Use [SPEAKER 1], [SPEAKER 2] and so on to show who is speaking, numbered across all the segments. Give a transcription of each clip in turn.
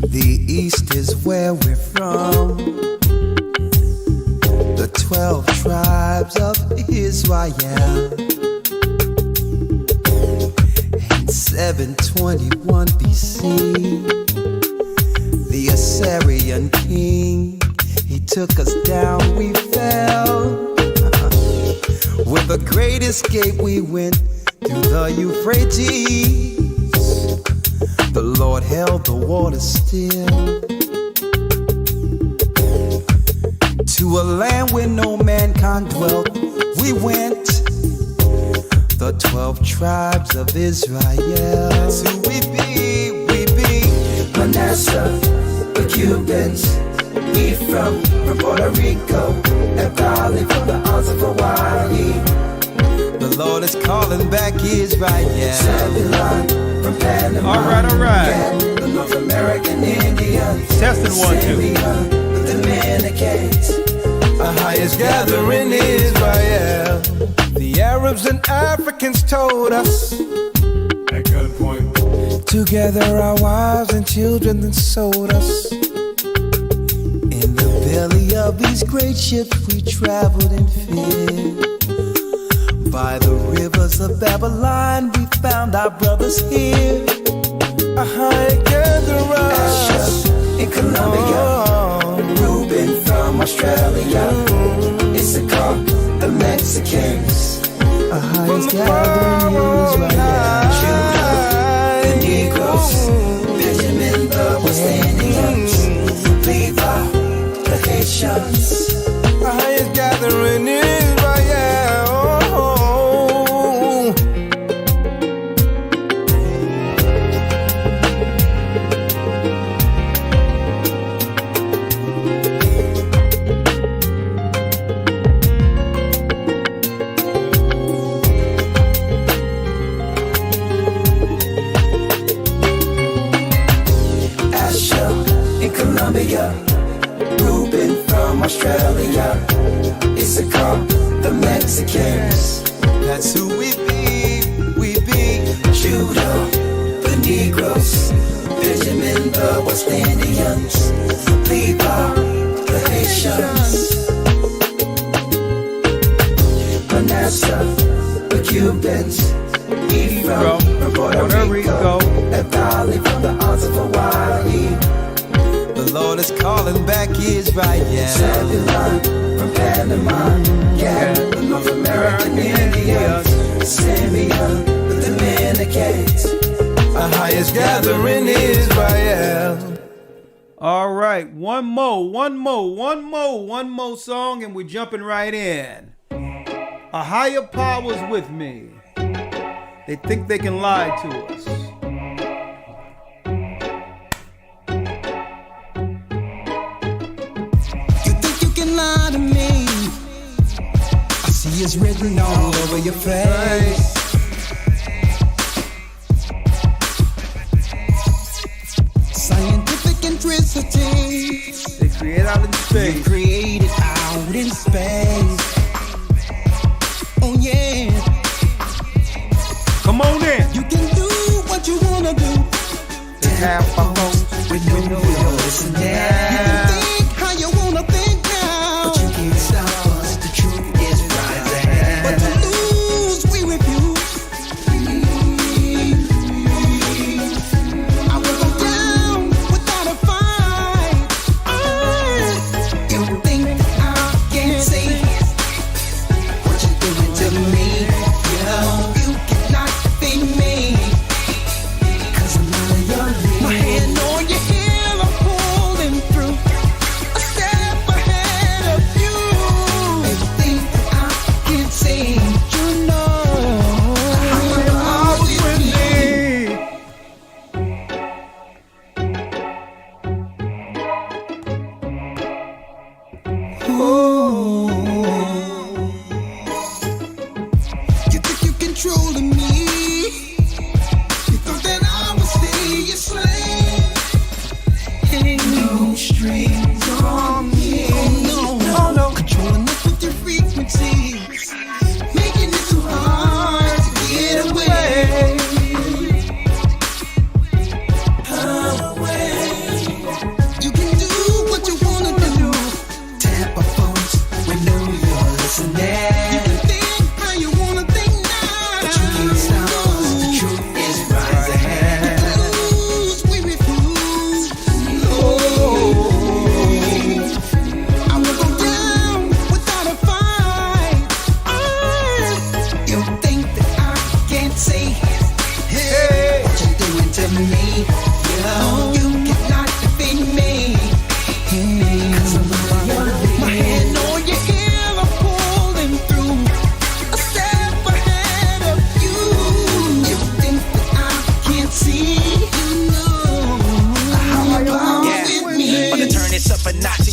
[SPEAKER 1] The east is where we're from. The 12 tribes of Israel. In 721 BC, the Assyrian king, he took us down, we fell. With a great escape we went through the Euphrates. The Lord held the water still. To a land where no mankind dwelt, we went. The 12 tribes of Israel. That's who we be. Manasseh, the Cubans, Ephraim from Puerto Rico, and Bali from the Isles of Hawaii. The Lord is calling back Israel. Zebulon from Panama.
[SPEAKER 2] All right.
[SPEAKER 1] Yeah, the North American Indians.
[SPEAKER 2] Testing 1, 2.
[SPEAKER 1] The Dominicans. Ahayah's gathering Israel.
[SPEAKER 3] The Arabs and Africans told us
[SPEAKER 4] at gunpoint
[SPEAKER 3] to gather our wives and children, then sold us.
[SPEAKER 1] In the belly of these great ships we traveled in fear. By the rivers of Babylon we found our brothers here.
[SPEAKER 3] Ahayah gather us.
[SPEAKER 1] Ashar in Colombia, Reuben from Australia, Issachar, the Mexicans. Ahayah's gathering Israel. Judah, the Negroes, Benjamin, the West Indians, Levi, the Haitians.
[SPEAKER 3] Ahayah's gathering Israel.
[SPEAKER 1] Reuben from Australia, Issachar, the Mexicans. That's who we be. Judah, the Negroes, Benjamin, the West Indians, Levi, the Haitians, Manasseh, the Cubans, Ephraim from Puerto Rico, and Bali from the Isles of Hawaii. The Lord is calling back Israel. Zebulon from Panama, yeah, the North American Indians, Simeon, the Dominicans. Ahayah's gathering Israel.
[SPEAKER 2] All right, one more song, and we're jumping right in. A higher power's with me. They think they can lie to us.
[SPEAKER 1] It's written all over your face. Scientific intricity.
[SPEAKER 2] They create out in space.
[SPEAKER 1] You created out in space. Oh yeah.
[SPEAKER 2] Come on in.
[SPEAKER 1] You can do what you wanna do.
[SPEAKER 2] To have a host
[SPEAKER 1] with no voice now. You can think how you wanna think now, but you can't stop us. The truth is rising. But to lose, we refuse. I will go down without a fight. You think I can say what you're doing to me? Yo, you cannot defeat me, 'cause I'm out of your league. My hand on your heel, I'm pulling through.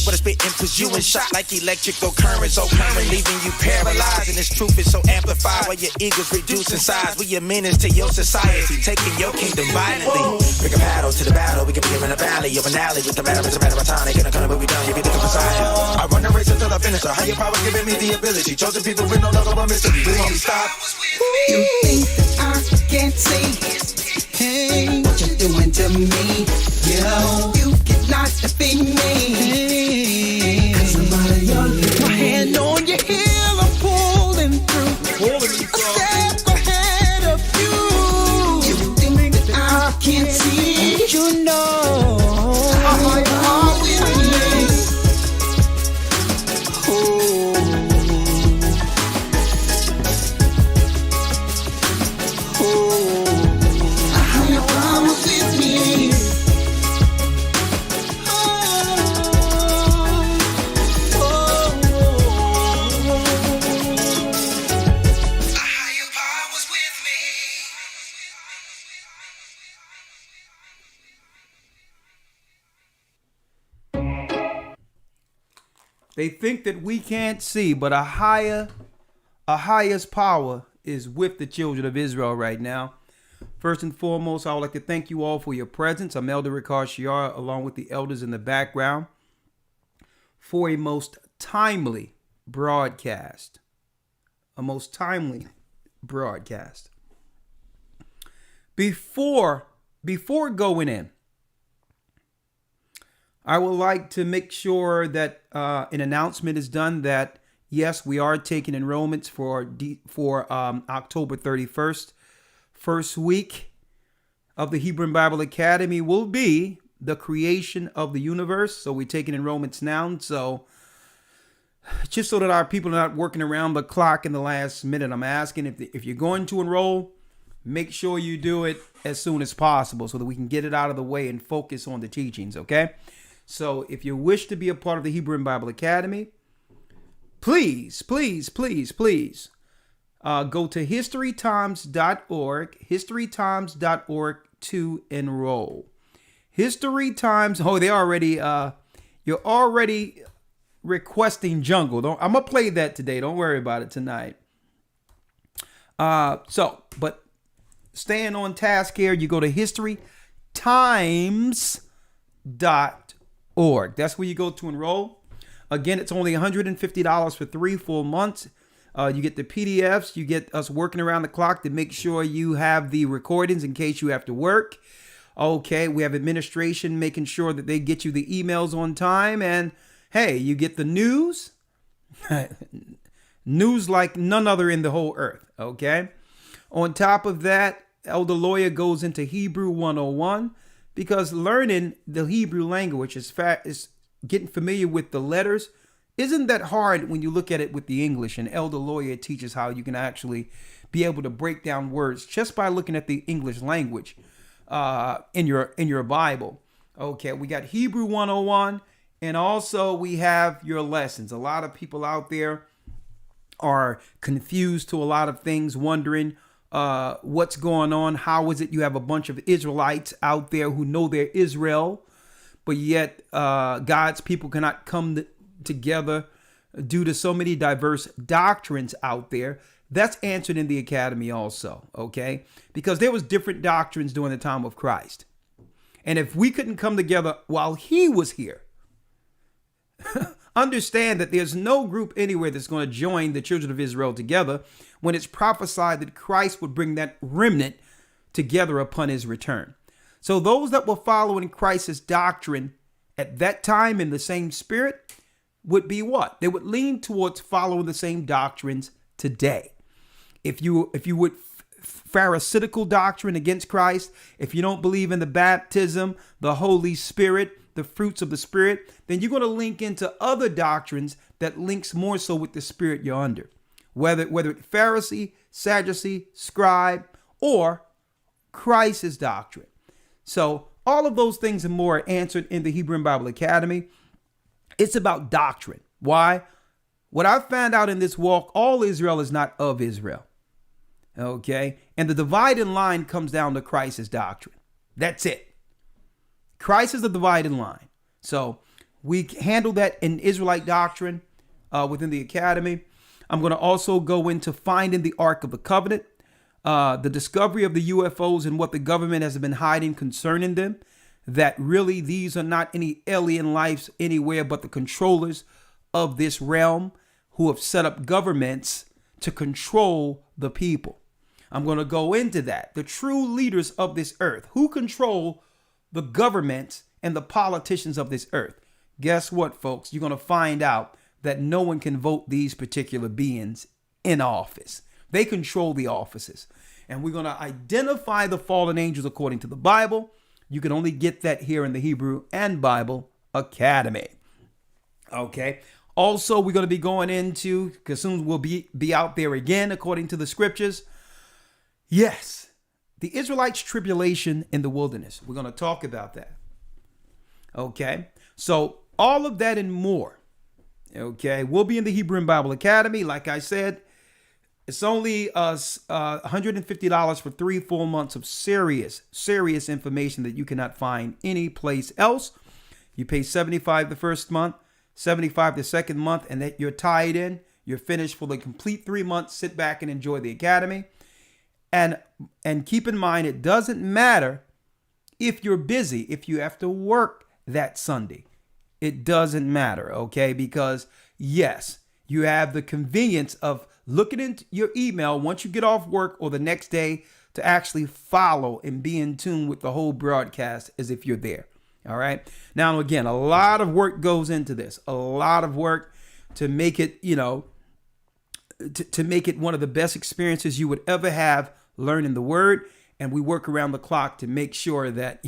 [SPEAKER 5] but it's spitting pursuing shot like electrical current. So current, leaving you paralyzed. And this truth is so amplified while your ego's reducing size. We a menace to your society, taking your kingdom violently. Pick a paddle to the battle. We can be here in the valley of an alley with the matter is a matter of time. They gonna come, but we done. You be the Messiah. I run the race until I finish. A higher power giving me the ability. Chosen people with no love of a mystery. We won't stop.
[SPEAKER 1] You think that I can't see? Hey, what you doing to me? Yo, you cannot defeat me. Cause I'm out of your league. My hand on your heel, I'm pulling through. A step ahead of you. You think that I can't see? You know I'm with me. Oh.
[SPEAKER 2] They think that we can't see, but Ahayah's power is with the children of Israel right now. First and foremost, I would like to thank you all for your presence. I'm Elder Ashar, along with the elders in the background, for a most timely broadcast. A most timely broadcast. Before going in, I would like to make sure that an announcement is done that, yes, we are taking enrollments for October 31st. First week of the Hebrew Bible Academy will be the creation of the universe. So we're taking enrollments now. So just so that our people are not working around the clock in the last minute, I'm asking if you're going to enroll, make sure you do it as soon as possible so that we can get it out of the way and focus on the teachings, okay? So if you wish to be a part of the Hebrew Bible Academy, please go to historytimes.org to enroll. History Times, you're already requesting jungle. I'm going to play that today. Don't worry about it tonight. But staying on task here, you go to historytimes.org. That's where you go to enroll. Again, it's only $150 for 3 full months. You get the PDFs. You get us working around the clock to make sure you have the recordings in case you have to work. Okay, we have administration making sure that they get you the emails on time. And hey, you get the news. News like none other in the whole earth. Okay. On top of that, Elder Lawyer goes into Hebrew 101. Because learning the Hebrew language is getting familiar with the letters isn't that hard when you look at it with the English. And Elder Lawyer teaches how you can actually be able to break down words just by looking at the English language in your Bible. Okay, we got Hebrew 101, and also we have your lessons. A lot of people out there are confused to a lot of things, wondering what's going on. How is it you have a bunch of Israelites out there who know they're Israel, but yet God's people cannot come together due to so many diverse doctrines out there? That's answered in the academy also, okay? Because there was different doctrines during the time of Christ. And if we couldn't come together while he was here, understand that there's no group anywhere that's going to join the children of Israel together when it's prophesied that Christ would bring that remnant together upon his return. So those that were following Christ's doctrine at that time in the same spirit would be what? They would lean towards following the same doctrines today. If you would Pharisaical doctrine against Christ, if you don't believe in the baptism, the Holy Spirit, the fruits of the Spirit, then you're going to link into other doctrines that links more so with the spirit you're under. Whether it's Pharisee, Sadducee, scribe, or Christ's doctrine. So all of those things and more are answered in the Hebrew Bible Academy. It's about doctrine. Why? What I've found out in this walk, all Israel is not of Israel. Okay? And the dividing line comes down to Christ's doctrine. That's it. Christ is the dividing line. So We handle that in Israelite doctrine within the academy. I'm going to also go into finding the Ark of the Covenant, the discovery of the UFOs and what the government has been hiding concerning them, that really these are not any alien lives anywhere but the controllers of this realm who have set up governments to control the people. I'm going to go into that. The true leaders of this earth who control the governments and the politicians of this earth. Guess what, folks? You're going to find out that no one can vote these particular beings in office. They control the offices. And we're going to identify the fallen angels according to the Bible. You can only get that here in the Hebrew and Bible Academy. Okay. Also, we're going to be going into, because soon we'll be out there again, according to the scriptures. Yes, the Israelites' tribulation in the wilderness. We're going to talk about that. Okay. So all of that and more. Okay. We'll be in the Hebrew and Bible Academy. Like I said, it's only $150 for 3 full months of serious information that you cannot find any place else. You pay $75 the first month, $75 the second month, and that you're tied in. You're finished for the complete 3 months. Sit back and enjoy the academy. And keep in mind, it doesn't matter if you're busy, if you have to work that Sunday. It doesn't matter, okay? Because yes, you have the convenience of looking into your email once you get off work or the next day to actually follow and be in tune with the whole broadcast as if you're there. All right. Now, again, a lot of work goes into this, a lot of work to make it, to make it one of the best experiences you would ever have learning the word. And we work around the clock to make sure that,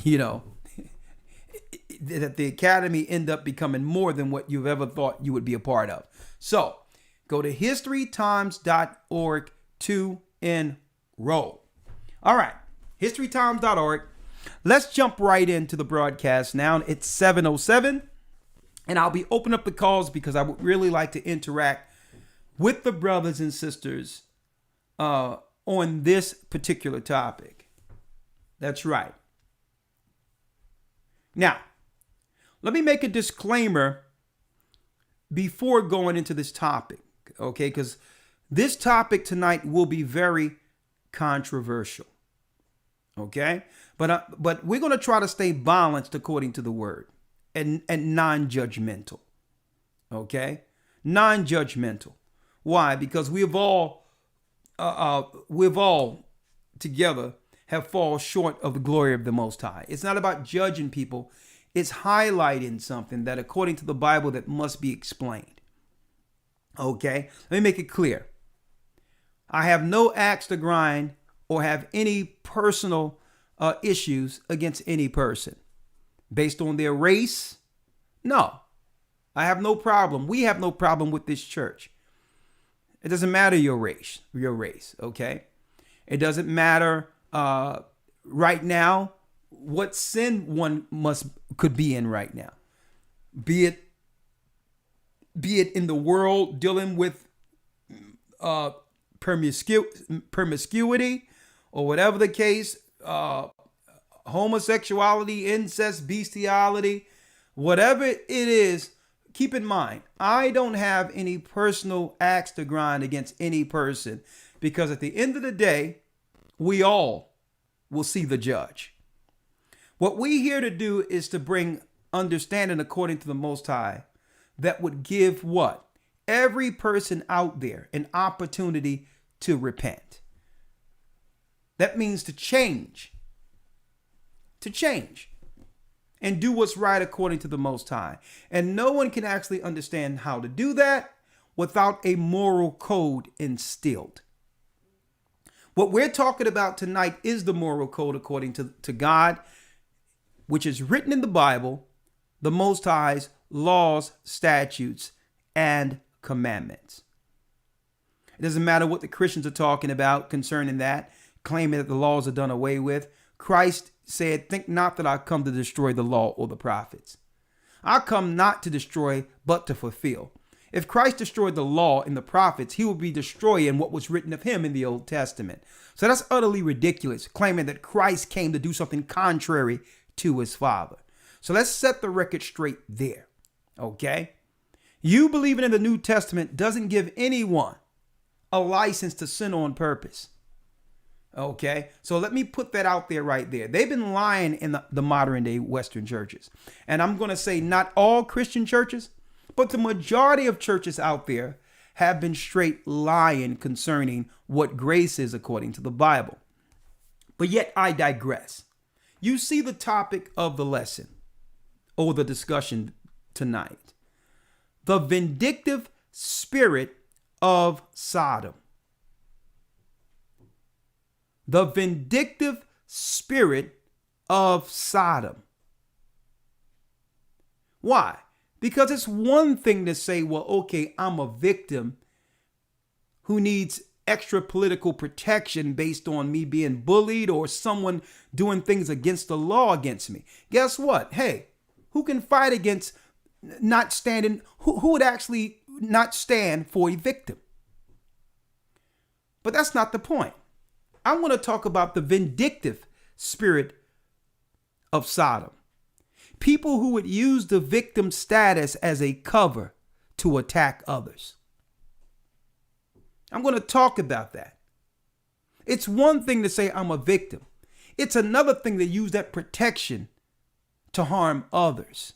[SPEAKER 2] that the academy end up becoming more than what you've ever thought you would be a part of. So go to historytimes.org to enroll. All right. historytimes.org. Let's jump right into the broadcast now. It's 7:07, and I'll be opening up the calls because I would really like to interact with the brothers and sisters on this particular topic. That's right. Now, let me make a disclaimer before going into this topic, okay? Because this topic tonight will be very controversial, okay? But we're going to try to stay balanced according to the word and non-judgmental, okay? Non-judgmental. Why? Because we've all together have fallen short of the glory of the Most High. It's not about judging people. It's highlighting something that according to the Bible that must be explained. Okay? Let me make it clear. I have no axe to grind or have any personal issues against any person based on their race. No, I have no problem. We have no problem with this church. It doesn't matter your race, okay? It doesn't matter right now what sin one could be in right now. Be it in the world dealing with promiscuity or whatever the case, homosexuality, incest, bestiality, whatever it is. Keep in mind, I don't have any personal axe to grind against any person because at the end of the day, we all will see the judge. What we're here to do is to bring understanding according to the Most High that would give what? Every person out there an opportunity to repent. That means to change. To change. And do what's right according to the Most High. And no one can actually understand how to do that without a moral code instilled. What we're talking about tonight is the moral code according to God, which is written in the Bible, the Most High's laws, statutes, and commandments. It doesn't matter what the Christians are talking about concerning that, claiming that the laws are done away with. Christ said, "Think not that I come to destroy the law or the prophets. I come not to destroy, but to fulfill." If Christ destroyed the law and the prophets, he would be destroying what was written of him in the Old Testament. So that's utterly ridiculous, claiming that Christ came to do something contrary to his Father. So let's set the record straight there. Okay? You believing in the New Testament doesn't give anyone a license to sin on purpose. Okay? So let me put that out there right there. They've been lying in the modern day Western churches. And I'm going to say not all Christian churches, but the majority of churches out there have been straight lying concerning what grace is according to the Bible. But yet I digress. You see the topic of the lesson or the discussion tonight. The vindictive spirit of Sodom. The vindictive spirit of Sodom. Why? Because it's one thing to say, well, okay, I'm a victim who needs extra political protection based on me being bullied or someone doing things against the law against me. Guess what? Hey, who can fight against not standing? Who would actually not stand for a victim? But that's not the point. I want to talk about the vindictive spirit of Sodom. People who would use the victim status as a cover to attack others. I'm going to talk about that. It's one thing to say I'm a victim. It's another thing to use that protection to harm others.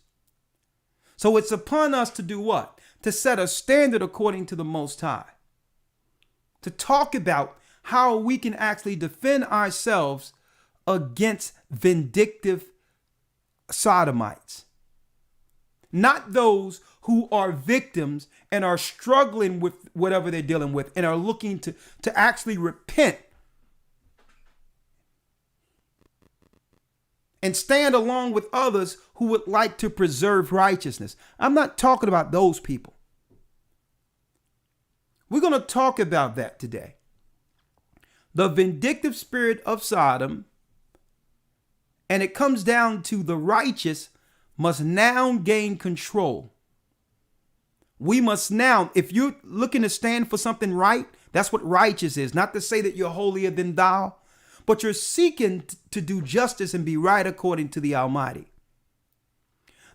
[SPEAKER 2] So it's upon us to do what? To set a standard according to the Most High. To talk about how we can actually defend ourselves against vindictive Sodomites. Not those who are victims and are struggling with whatever they're dealing with and are looking to actually repent and stand along with others who would like to preserve righteousness. I'm not talking about those people. We're going to talk about that today. The vindictive spirit of Sodom. And it comes down to the righteous must now gain control. We must now, if you're looking to stand for something right, that's what righteous is. Not to say that you're holier than thou, but you're seeking to do justice and be right according to the Almighty.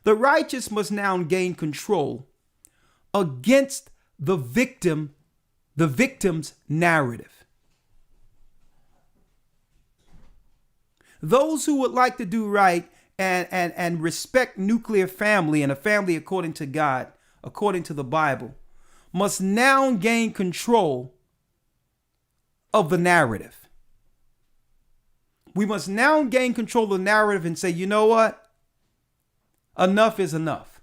[SPEAKER 2] The righteous must now gain control against the victim's narrative. Those who would like to do right and respect nuclear family and a family according to God, according to the Bible, must now gain control of the narrative. We must now gain control of the narrative and say, you know what? Enough is enough.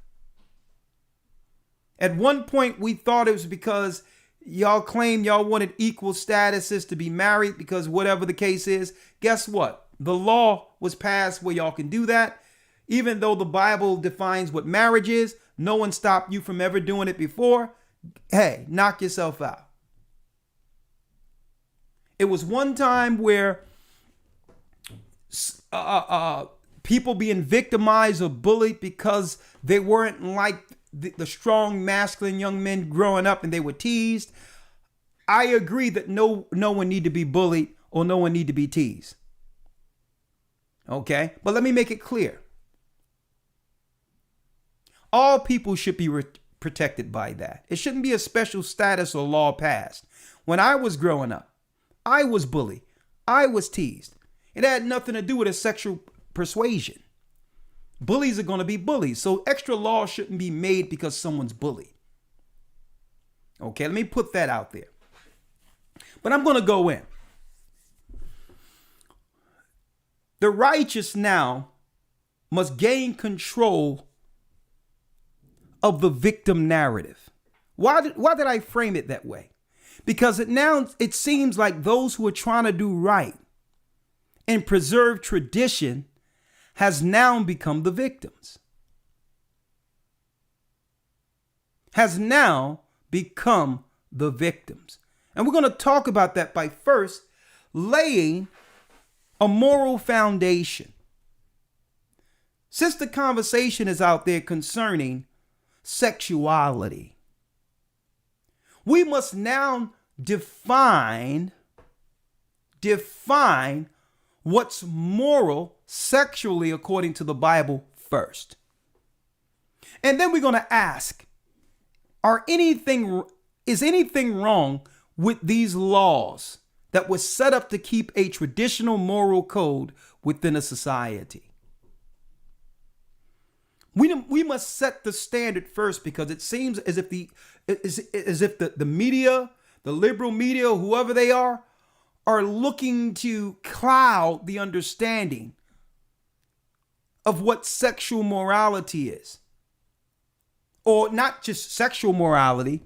[SPEAKER 2] At one point, we thought it was because y'all claimed y'all wanted equal statuses to be married because whatever the case is. Guess what? The law was passed where y'all can do that. Even though the Bible defines what marriage is, no one stopped you from ever doing it before. Hey, knock yourself out. It was one time where people being victimized or bullied because they weren't like the strong masculine young men growing up and they were teased. I agree that no one need to be bullied or no one need to be teased. Okay, but let me make it clear. All people should be protected by that. It shouldn't be a special status or law passed. When I was growing up, I was bullied. I was teased. It had nothing to do with a sexual persuasion. Bullies are going to be bullies. So extra law shouldn't be made because someone's bullied. Okay, let me put that out there. But I'm going to go in. The righteous now must gain control of the victim narrative. Why did I frame it that way? Because it seems like those who are trying to do right and preserve tradition has now become the victims. Has now become the victims. And we're going to talk about that by first laying a moral foundation. Since the conversation is out there concerning sexuality, we must now define what's moral sexually according to the Bible first. And then we're going to ask, is anything wrong with these laws that were set up to keep a traditional moral code within a society? We must set the standard first, because it seems as if the media, the liberal media, whoever they are looking to cloud the understanding of what sexual morality is. Or not just sexual morality,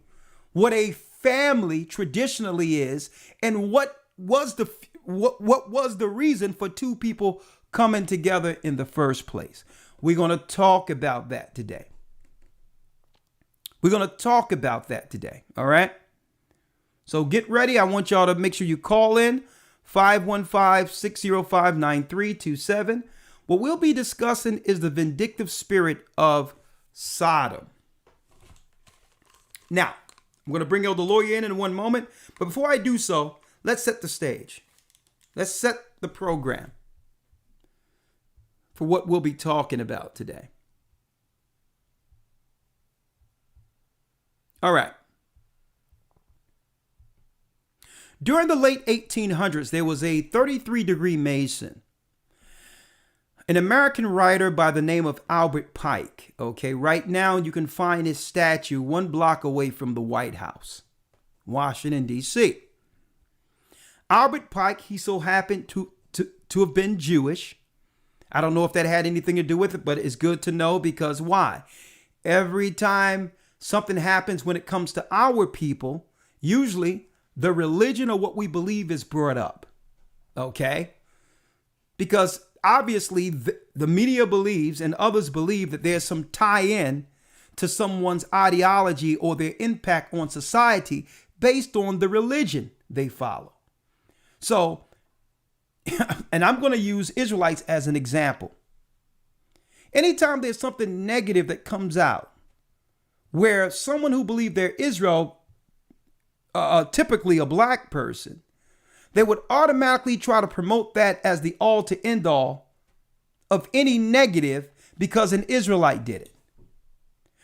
[SPEAKER 2] what a family traditionally is, and what was the reason for two people coming together in the first place. We're going to talk about that today. All right? So get ready. I want y'all to make sure you call in 515-605-9327. What we'll be discussing is the vindictive spirit of Sodom. Now, I'm going to bring Elder Lawyer in one moment. But before I do so, let's set the stage. Let's set the program for what we'll be talking about today. All right. During the late 1800s, there was a 33-degree Mason, an American writer by the name of Albert Pike. Okay, right now you can find his statue 1 block away from the White House, Washington, D.C. Albert Pike, he so happened to have been Jewish. I don't know if that had anything to do with it, but it's good to know, because why? Every time something happens when it comes to our people, usually the religion or what we believe is brought up. Okay? Because obviously the media believes and others believe that there's some tie-in to someone's ideology or their impact on society based on the religion they follow. So, and I'm going to use Israelites as an example. Anytime there's something negative that comes out where someone who believes they're Israel, typically a black person, they would automatically try to promote that as the all to end all of any negative because an Israelite did it.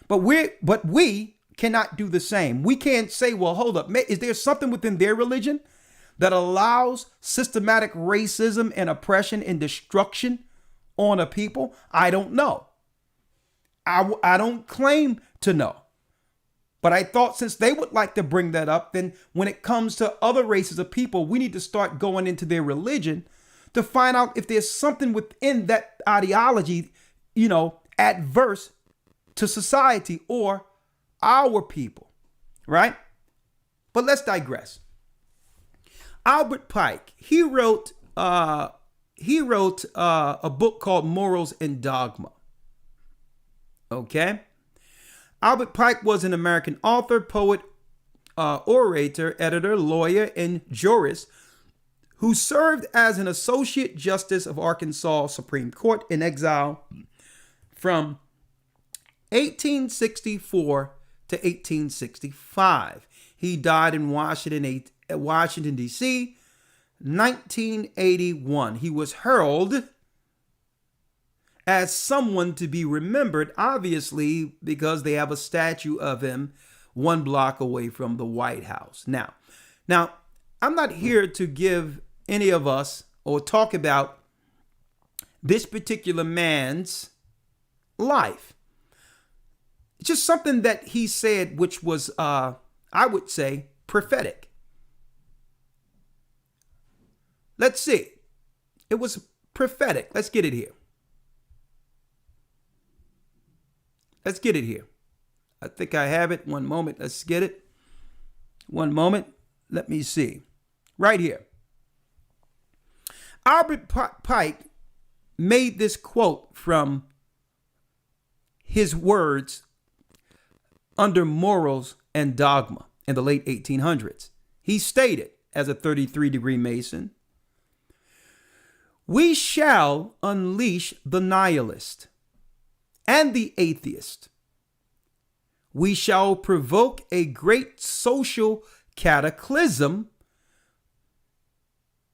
[SPEAKER 2] But we cannot do the same. We can't say, well, hold up, is there something within their religion that allows systematic racism and oppression and destruction on a people? I don't know. I don't claim to know. But I thought since they would like to bring that up, then when it comes to other races of people, we need to start going into their religion to find out if there's something within that ideology, adverse to society or our people, right? But let's digress. Albert Pike, he wrote a book called Morals and Dogma. Okay? Albert Pike was an American author, poet, orator, editor, lawyer, and jurist who served as an Associate Justice of Arkansas Supreme Court in exile from 1864 to 1865. He died in Washington, D.C., 1981. He was heralded as someone to be remembered, obviously, because they have a statue of him 1 block away from the White House. Now, I'm not here to give any of us or talk about this particular man's life. It's just something that he said, which was, I would say, prophetic. Let's see. It was prophetic. Let's get it here. I think I have it. One moment. Let's get it. One moment. Let me see. Right here. Albert Pike made this quote from his words under Morals and Dogma in the late 1800s. He stated, as a 33-degree Mason, "We shall unleash the nihilist and the atheist. We shall provoke a great social cataclysm."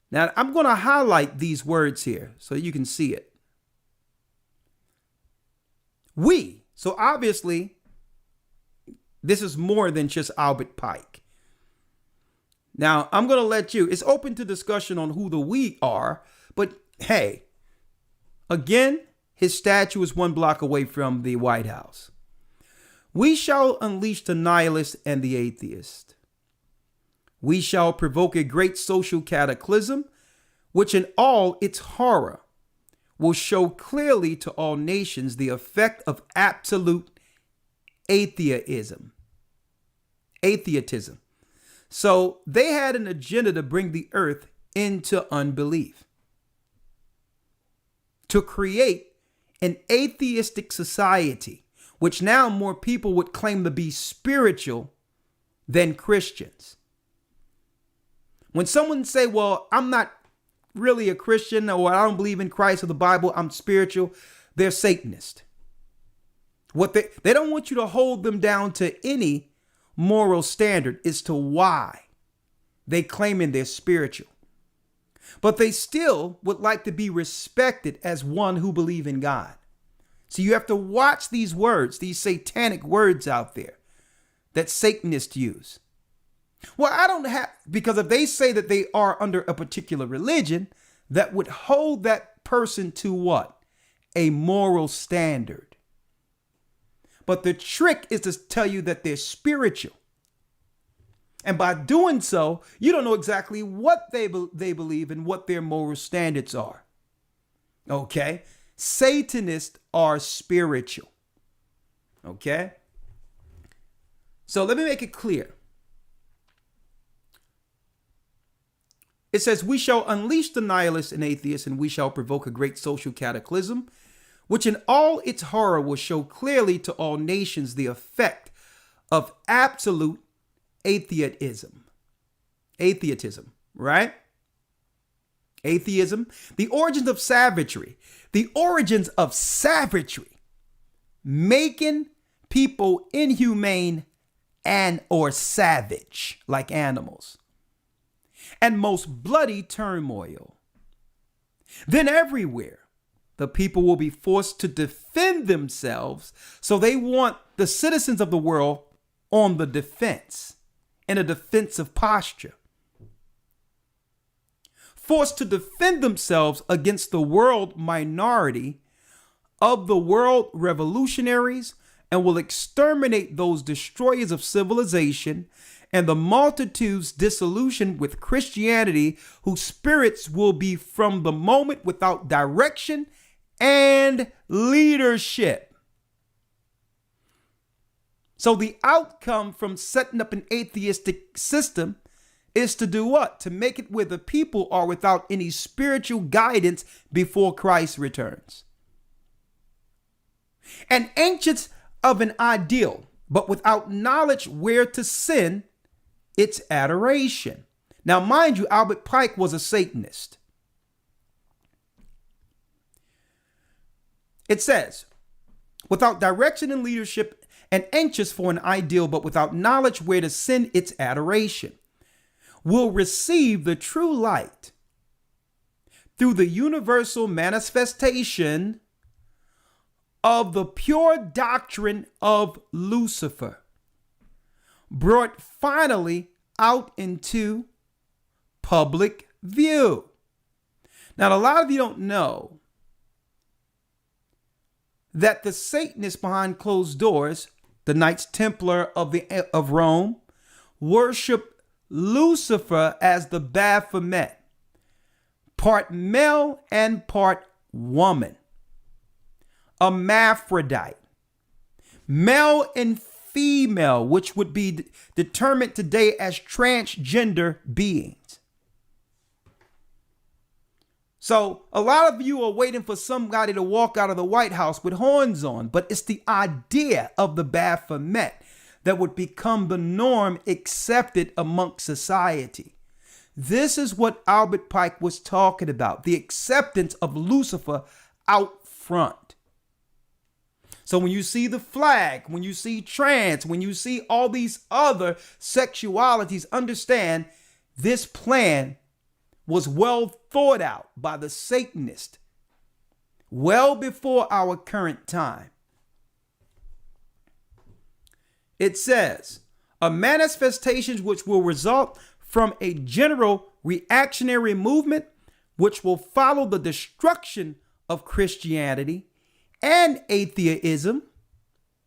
[SPEAKER 2] Now, I'm going to highlight these words here so you can see it. We, So obviously, this is more than just Albert Pike. Now, I'm going to let you, it's open to discussion on who the we are, but hey, again, his statue is 1 block away from the White House. We shall unleash the nihilist and the atheist. We shall provoke a great social cataclysm, which in all its horror will show clearly to all nations the effect of absolute atheism. So they had an agenda to bring the earth into unbelief, to create an atheistic society, which now more people would claim to be spiritual than Christians. When someone say, well, I'm not really a Christian, or I don't believe in Christ or the Bible, I'm spiritual, they're Satanist. What they don't want you to hold them down to any moral standard as to why they claiming they're spiritual. But they still would like to be respected as one who believe in God. So you have to watch these words, these satanic words out there that Satanists use. Well, I don't have, because if they say that they are under a particular religion, that would hold that person to what? A moral standard. But the trick is to tell you that they're spiritual. And by doing so, you don't know exactly what they believe and what their moral standards are. Okay? Satanists are spiritual. Okay? So let me make it clear. It says, we shall unleash the nihilists and atheists, and we shall provoke a great social cataclysm, which in all its horror will show clearly to all nations the effect of absolute atheism, right? Atheism, the origins of savagery, making people inhumane and or savage like animals, and most bloody turmoil. Then everywhere the people will be forced to defend themselves. So they want the citizens of the world on the defense, in a defensive posture. Forced to defend themselves against the world minority of the world revolutionaries, and will exterminate those destroyers of civilization and the multitudes disillusioned with Christianity, whose spirits will be from the moment without direction and leadership. So the outcome from setting up an atheistic system is to do what? To make it where the people are without any spiritual guidance before Christ returns. And anxious of an ideal, but without knowledge where to send its adoration. Now, mind you, Albert Pike was a Satanist. It says, without direction and leadership, and anxious for an ideal, but without knowledge where to send its adoration, will receive the true light through the universal manifestation of the pure doctrine of Lucifer, brought finally out into public view. Now, a lot of you don't know that the Satanists behind closed doors, the Knights Templar of Rome, worship Lucifer as the Baphomet, part male and part woman, a hermaphrodite, male and female, which would be determined today as transgender beings. So a lot of you are waiting for somebody to walk out of the White House with horns on, but it's the idea of the Baphomet that would become the norm accepted amongst society. This is what Albert Pike was talking about, the acceptance of Lucifer out front. So when you see the flag, when you see trans, when you see all these other sexualities, understand this plan was well thought out by the Satanist well before our current time. It says, a manifestation which will result from a general reactionary movement which will follow the destruction of Christianity and atheism.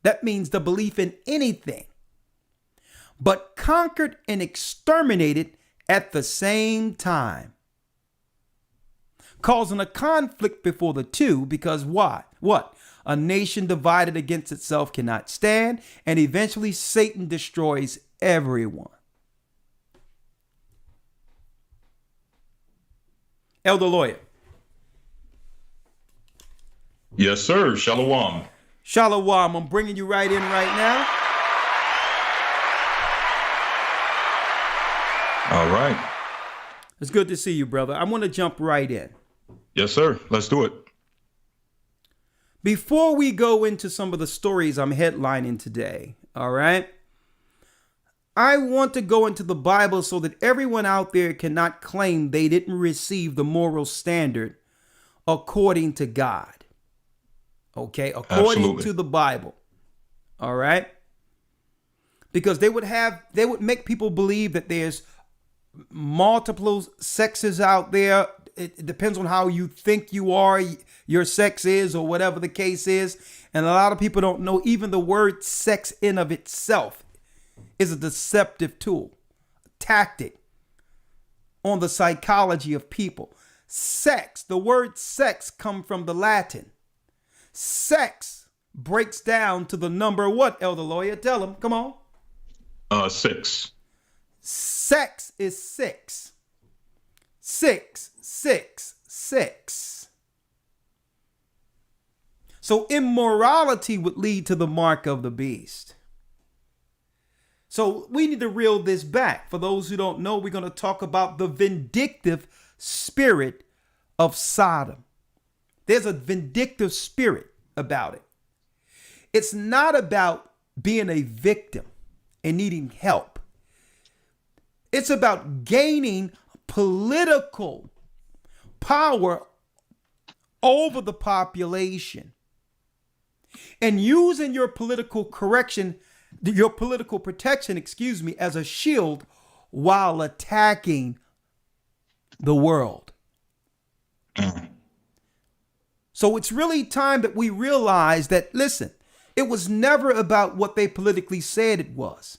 [SPEAKER 2] That means the belief in anything, but conquered and exterminated at the same time, causing a conflict before the two, because why? What? A nation divided against itself cannot stand, and eventually Satan destroys everyone. Elder Lawyer.
[SPEAKER 6] Yes, sir. Shalom.
[SPEAKER 2] Shalom. I'm bringing you right in right now.
[SPEAKER 6] All right.
[SPEAKER 2] It's good to see you, brother. I want to jump right in.
[SPEAKER 6] Yes, sir. Let's do it.
[SPEAKER 2] Before we go into some of the stories I'm headlining today, all right, I want to go into the Bible so that everyone out there cannot claim they didn't receive the moral standard according to God. Okay, according
[SPEAKER 6] Absolutely.
[SPEAKER 2] to the Bible. All right? Because they would make people believe that there's multiple sexes out there. It depends on how you think you are, your sex is, or whatever the case is. And a lot of people don't know even the word sex in of itself is a deceptive tool, tactic on the psychology of people. Sex, the word sex come from the Latin. Sex breaks down to the number what, Elder Lawyer? Tell him, come on.
[SPEAKER 6] 6.
[SPEAKER 2] Sex is 6. 6, 6, 6. So immorality would lead to the mark of the beast. So we need to reel this back. For those who don't know, we're going to talk about the vindictive spirit of Sodom. There's a vindictive spirit about it. It's not about being a victim and needing help. It's about gaining political power over the population and using your political protection, as a shield while attacking the world. So it's really time that we realize that, listen, it was never about what they politically said it was.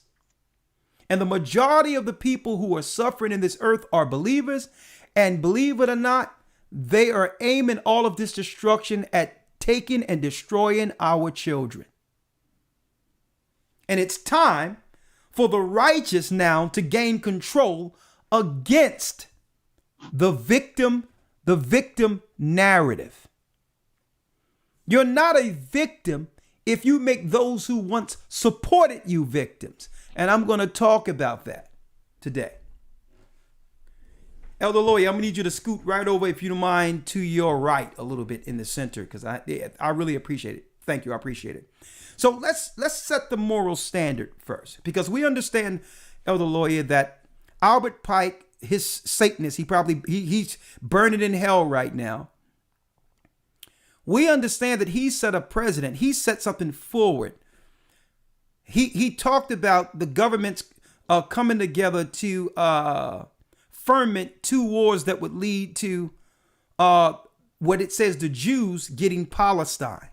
[SPEAKER 2] And the majority of the people who are suffering in this earth are believers. And believe it or not, they are aiming all of this destruction at taking and destroying our children. And it's time for the righteous now to gain control against the victim narrative. You're not a victim if you make those who once supported you victims. And I'm going to talk about that today. Elder Lawyer, I'm going to need you to scoot right over, if you don't mind, to your right a little bit in the center, because I really appreciate it. Thank you. I appreciate it. So let's set the moral standard first, because we understand, Elder Lawyer, that Albert Pike, his Satanist, he's burning in hell right now. We understand that he set a precedent. He set something forward. He talked about the governments coming together to ferment 2 wars that would lead to what it says the Jews getting Palestine.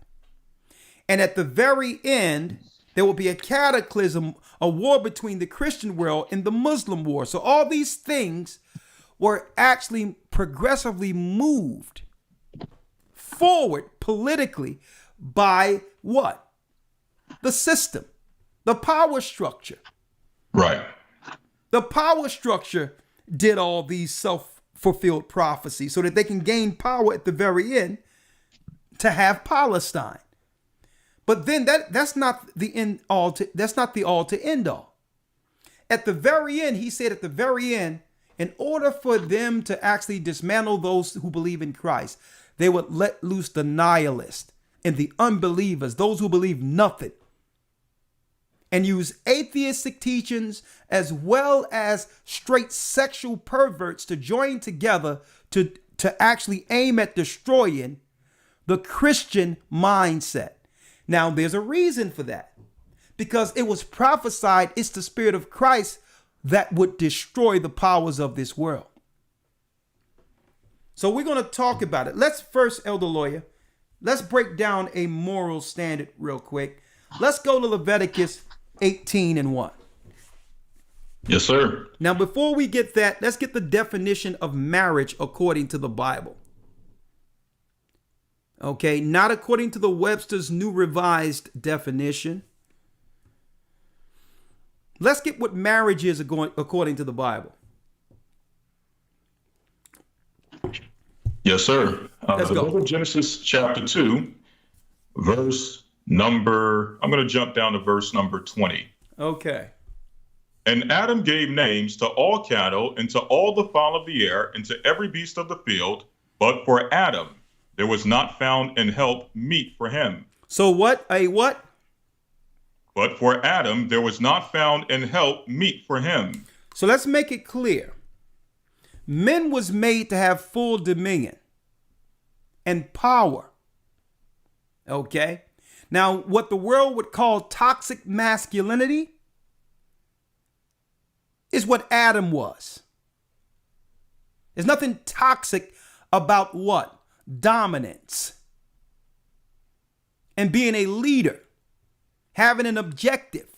[SPEAKER 2] And at the very end, there will be a cataclysm, a war between the Christian world and the Muslim war. So all these things were actually progressively moved forward politically by what? The system, the power structure.
[SPEAKER 6] Right.
[SPEAKER 2] The power structure did all these self-fulfilled prophecies so that they can gain power at the very end to have Palestine. But then that's not the end all to, that's not the all to end all. At the very end, he said at the very end, in order for them to actually dismantle those who believe in Christ, they would let loose the nihilists and the unbelievers, those who believe nothing, and use atheistic teachings as well as straight sexual perverts to join together to actually aim at destroying the Christian mindset. Now, there's a reason for that, because it was prophesied it's the Spirit of Christ that would destroy the powers of this world. So we're going to talk about it. Let's first, Elder Lawyer, let's break down a moral standard real quick. Let's go to Leviticus 18:1.
[SPEAKER 6] Yes, sir.
[SPEAKER 2] Now, before we get that, let's get the definition of marriage according to the Bible. Okay, not according to the Webster's New Revised Definition. Let's get what marriage is according to the Bible.
[SPEAKER 6] Yes, sir.
[SPEAKER 2] Let's
[SPEAKER 6] The
[SPEAKER 2] go.
[SPEAKER 6] book of Genesis chapter 2, verse number, I'm going to jump down to verse number 20.
[SPEAKER 2] Okay.
[SPEAKER 6] And Adam gave names to all cattle and to all the fowl of the air and to every beast of the field. But for Adam, there was not found an help meet for him.
[SPEAKER 2] So what? A what?
[SPEAKER 6] But for Adam, there was not found an help meet for him.
[SPEAKER 2] So let's make it clear. Men was made to have full dominion and power. Okay. Now, what the world would call toxic masculinity is what Adam was. There's nothing toxic about what? Dominance. And being a leader. Having an objective.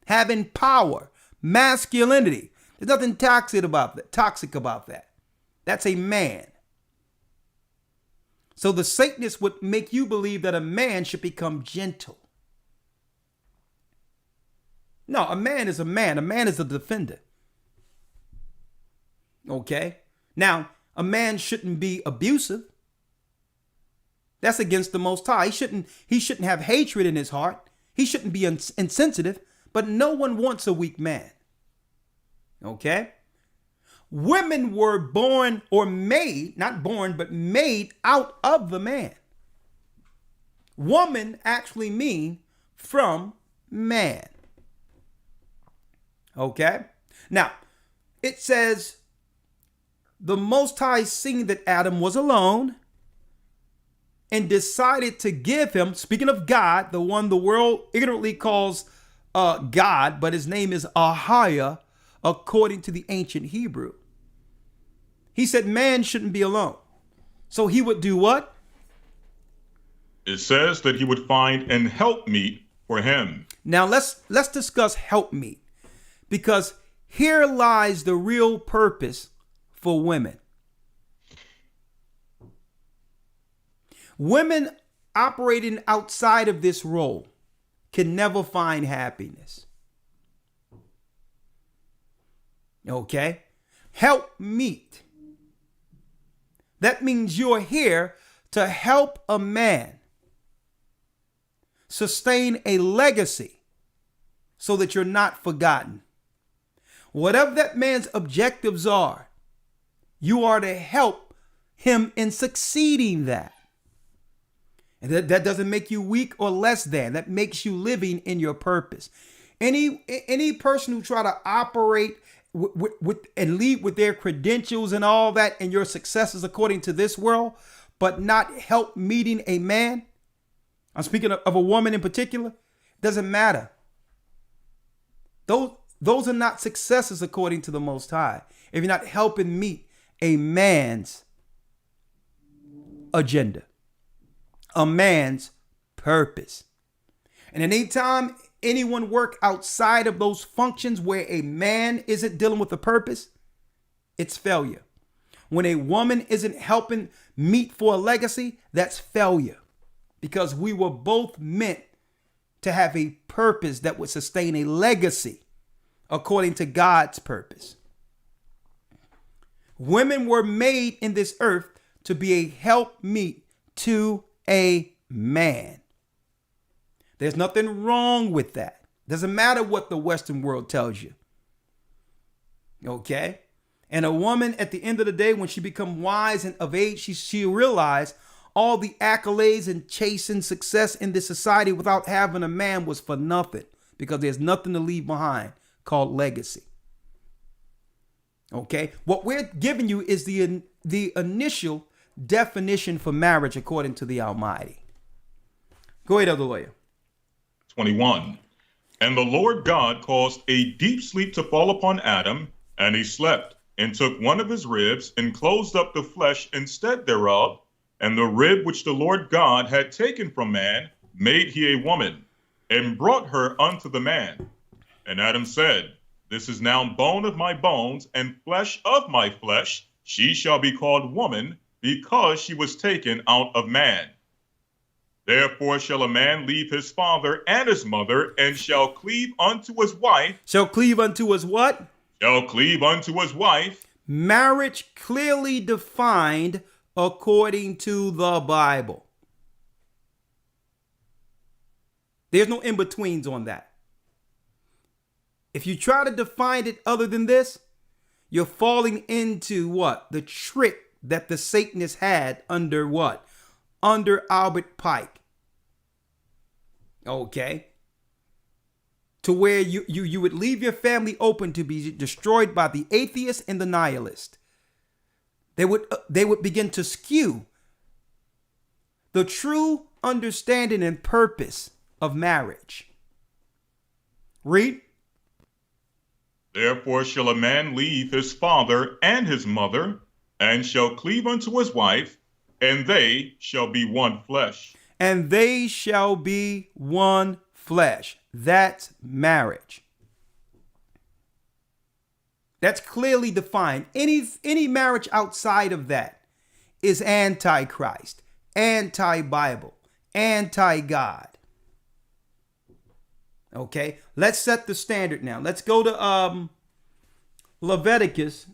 [SPEAKER 2] Having power. Masculinity. There's nothing toxic about that. That's a man. So the Satanists would make you believe that a man should become gentle. No, a man is a man. A man is a defender. Okay? Now, a man shouldn't be abusive. That's against the Most High. He shouldn't have hatred in his heart. He shouldn't be insensitive. But no one wants a weak man. Okay? Women were born or made, not born, but made out of the man. Woman actually mean from man. Okay? Now, it says, the Most High seen that Adam was alone and decided to give him, speaking of God, the one the world ignorantly calls God, but his name is Ahayah, according to the ancient Hebrew. He said man shouldn't be alone. So he would do what?
[SPEAKER 6] It says that he would find an helpmeet for him.
[SPEAKER 2] Now let's discuss helpmeet, because here lies the real purpose for women. Women operating outside of this role can never find happiness. Okay? Help meet. That means you're here to help a man sustain a legacy so that you're not forgotten. Whatever that man's objectives are, you are to help him in succeeding that. And that doesn't make you weak or less than. That makes you living in your purpose. Any person who try to operate with and lead with their credentials and all that and your successes according to this world, but not help meeting a man, I'm speaking of a woman in particular, doesn't matter. Those are not successes according to the Most High. If you're not helping meet a man's agenda, a man's purpose. And anytime anyone work outside of those functions where a man isn't dealing with a purpose, it's failure. When a woman isn't helping meet for a legacy, that's failure. Because we were both meant to have a purpose that would sustain a legacy according to God's purpose. Women were made in this earth to be a helpmeet to a man. There's nothing wrong with that. Doesn't matter what the Western world tells you. Okay? And a woman, at the end of the day, when she becomes wise and of age, she realized all the accolades and chasing success in this society without having a man was for nothing, because there's nothing to leave behind called legacy. Okay? What we're giving you is the initial definition for marriage according to the Almighty. Go ahead, Elder Lawyer.
[SPEAKER 6] 21. And the Lord God caused a deep sleep to fall upon Adam, and he slept, and took one of his ribs, and closed up the flesh instead thereof. And the rib which the Lord God had taken from man made he a woman, and brought her unto the man. And Adam said, This is now bone of my bones, and flesh of my flesh. She shall be called woman, because she was taken out of man. Therefore shall a man leave his father and his mother, and shall cleave unto his wife.
[SPEAKER 2] Shall cleave unto his what?
[SPEAKER 6] Shall cleave unto his wife.
[SPEAKER 2] Marriage clearly defined according to the Bible. There's no in-betweens on that. If you try to define it other than this, you're falling into what? The trick that the Satanists had under what? Under Albert Pike. Okay. To where you would leave your family open to be destroyed by the atheist and the nihilist. They would begin to skew the true understanding and purpose of marriage. Read.
[SPEAKER 6] Therefore shall a man leave his father and his mother, and shall cleave unto his wife, and they shall be one flesh.
[SPEAKER 2] And they shall be one flesh. That's marriage. That's clearly defined. Any marriage outside of that is anti-Christ, anti-Bible, anti-God. Okay, let's set the standard now. Let's go to Leviticus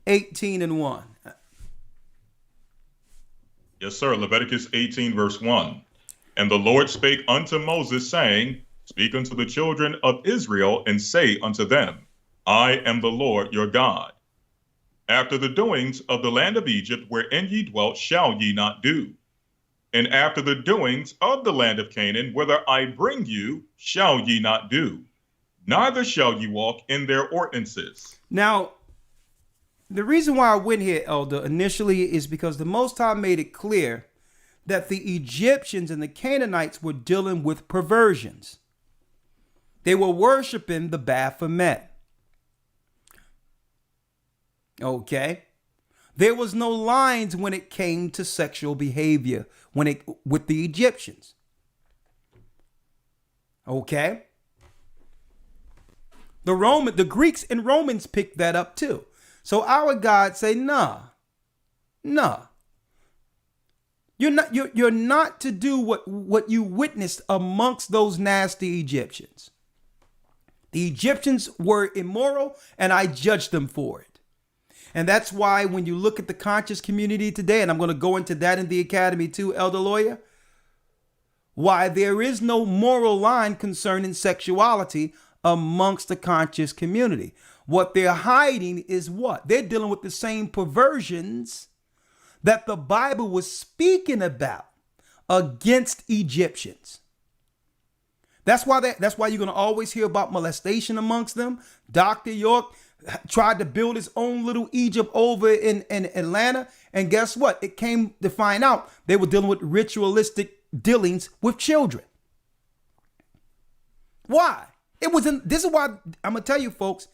[SPEAKER 2] 18:1.
[SPEAKER 6] Yes, sir. Leviticus 18, verse 1. And the Lord spake unto Moses, saying, Speak unto the children of Israel, and say unto them, I am the Lord your God. After the doings of the land of Egypt, wherein ye dwelt, shall ye not do. And after the doings of the land of Canaan, whither I bring you, shall ye not do. Neither shall ye walk in their ordinances.
[SPEAKER 2] Now, the reason why I went here, Elder, initially is because the Most High made it clear that the Egyptians and the Canaanites were dealing with perversions. They were worshiping the Baphomet. Okay. There was no lines when it came to sexual behavior with the Egyptians. Okay. The Greeks and Romans picked that up too. So our God say, nah. You're not to do what you witnessed amongst those nasty Egyptians. The Egyptians were immoral, and I judged them for it. And that's why when you look at the conscious community today, and I'm going to go into that in the academy too, Elder Lawyer, why there is no moral line concerning sexuality amongst the conscious community. What they're hiding is what? They're dealing with the same perversions that the Bible was speaking about against Egyptians. That's why you're going to always hear about molestation amongst them. Dr. York tried to build his own little Egypt over in Atlanta. And guess what? It came to find out they were dealing with ritualistic dealings with children. Why? This is why I'm going to tell you, folks,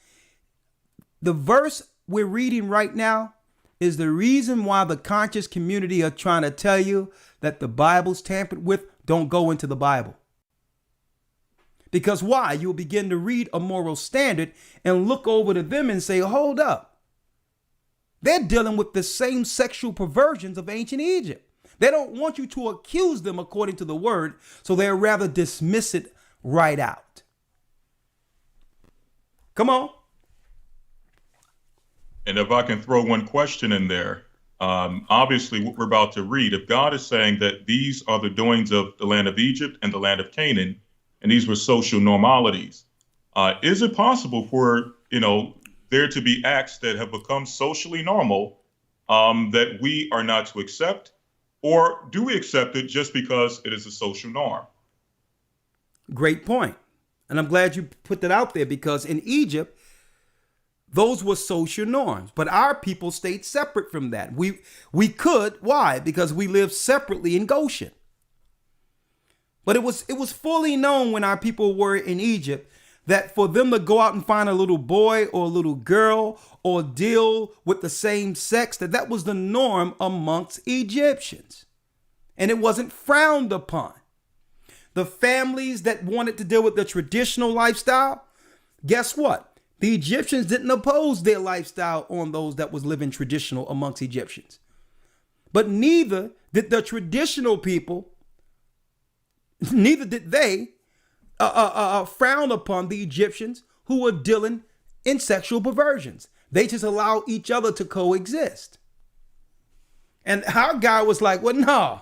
[SPEAKER 2] the verse we're reading right now is the reason why the conscious community are trying to tell you that the Bible's tampered with. Don't go into the Bible. Because why? You'll begin to read a moral standard and look over to them and say, hold up. They're dealing with the same sexual perversions of ancient Egypt. They don't want you to accuse them according to the word, so they'd rather dismiss it right out. Come on.
[SPEAKER 6] And if I can throw one question in there, obviously what we're about to read, if God is saying that these are the doings of the land of Egypt and the land of Canaan, and these were social normalities, is it possible for, there to be acts that have become socially normal that we are not to accept? Or do we accept it just because it is a social norm?
[SPEAKER 2] Great point. And I'm glad you put that out there, because in Egypt, those were social norms, but our people stayed separate from that. We could. Why? Because we lived separately in Goshen. But it was fully known when our people were in Egypt that for them to go out and find a little boy or a little girl or deal with the same sex, that was the norm amongst Egyptians. And it wasn't frowned upon. The families that wanted to deal with the traditional lifestyle, guess what? The Egyptians didn't oppose their lifestyle on those that was living traditional amongst Egyptians. But neither did the traditional people, neither did they frown upon the Egyptians who were dealing in sexual perversions. They just allow each other to coexist. And our guy was like, well, no,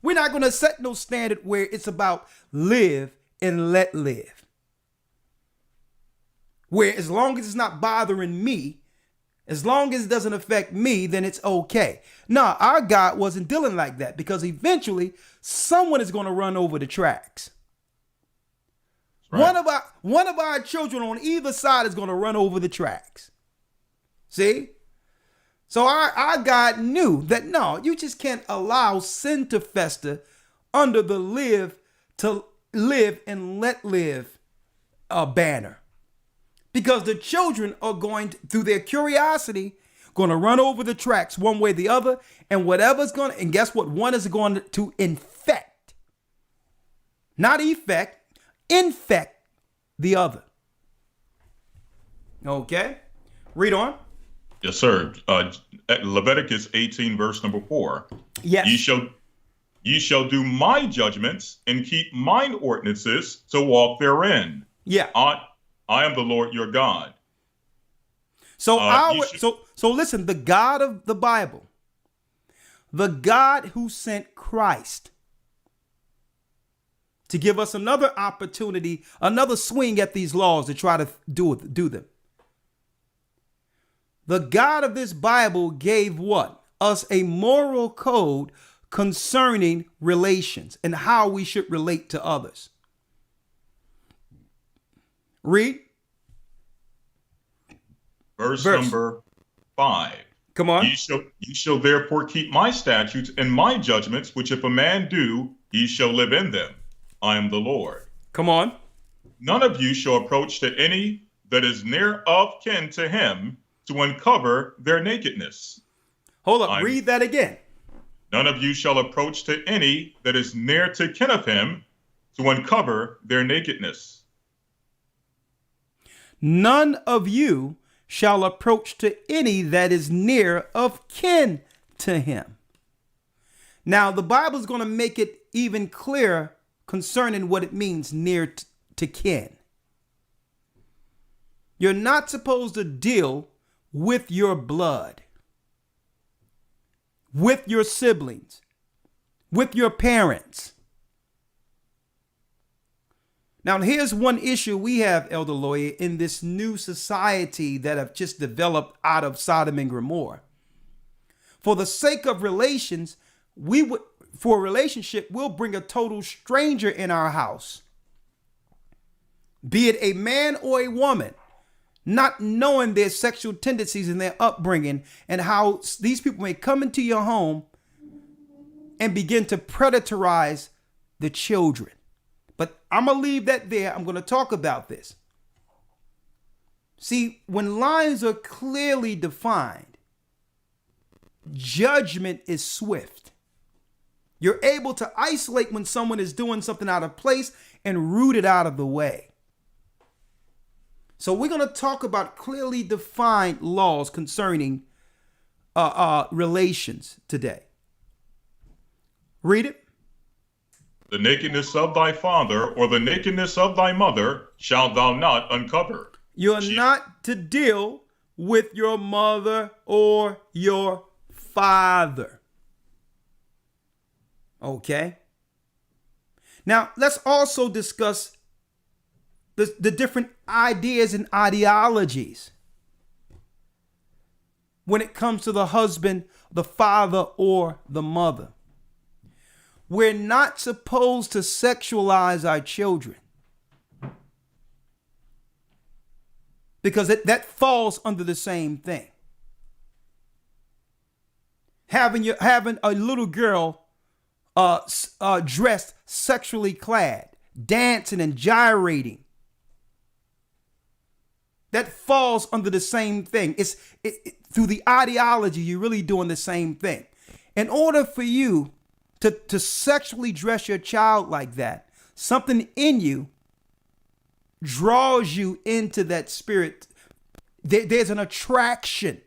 [SPEAKER 2] we're not going to set no standard where it's about live and let live. Where as long as it's not bothering me, as long as it doesn't affect me, then it's okay. No, our God wasn't dealing like that, because eventually someone is going to run over the tracks. Right. One of our children on either side is going to run over the tracks. See? So our God knew that, no, you just can't allow sin to fester under the live and let live banner. Because the children are going to, through their curiosity, going to run over the tracks one way or the other. And whatever's going to, and guess what? One is going to infect, not effect, infect the other. Okay, read on.
[SPEAKER 6] Yes, sir. Leviticus 18, verse number 4.
[SPEAKER 2] Yes.
[SPEAKER 6] Ye shall do my judgments and keep mine ordinances to walk therein.
[SPEAKER 2] Yeah.
[SPEAKER 6] I am the Lord your God.
[SPEAKER 2] So so listen, the God of the Bible, the God who sent Christ to give us another opportunity, another swing at these laws to try to do them. The God of this Bible gave what? Us a moral code concerning relations and how we should relate to others. Read.
[SPEAKER 6] Verse number 5.
[SPEAKER 2] Come on.
[SPEAKER 6] Ye shall therefore keep my statutes and my judgments, which if a man do, he shall live in them. I am the Lord.
[SPEAKER 2] Come on.
[SPEAKER 6] None of you shall approach to any that is near of kin to him to uncover their nakedness.
[SPEAKER 2] Hold up. Read that again.
[SPEAKER 6] None of you shall approach to any that is near to kin of him to uncover their nakedness.
[SPEAKER 2] None of you shall approach to any that is near of kin to him. Now, the Bible is going to make it even clearer concerning what it means near to kin. You're not supposed to deal with your blood, with your siblings, with your parents. Now, here's one issue we have, Elder Lawyer, in this new society that have just developed out of Sodom and Gomorrah. For the sake of relations, for a relationship, we'll bring a total stranger in our house, be it a man or a woman, not knowing their sexual tendencies and their upbringing and how these people may come into your home and begin to predatorize the children. But I'm going to leave that there. I'm going to talk about this. See, when lines are clearly defined, judgment is swift. You're able to isolate when someone is doing something out of place and root it out of the way. So we're going to talk about clearly defined laws concerning relations today. Read it.
[SPEAKER 6] The nakedness of thy father or the nakedness of thy mother shalt thou not uncover.
[SPEAKER 2] You're not to deal with your mother or your father. Okay. Now, let's also discuss the different ideas and ideologies when it comes to the husband, the father, or the mother. We're not supposed to sexualize our children, because that falls under the same thing. Having a little girl dressed sexually clad, dancing and gyrating, that falls under the same thing. Through the ideology, you're really doing the same thing. In order for you to sexually dress your child like that, something in you draws you into that spirit. There's an attraction,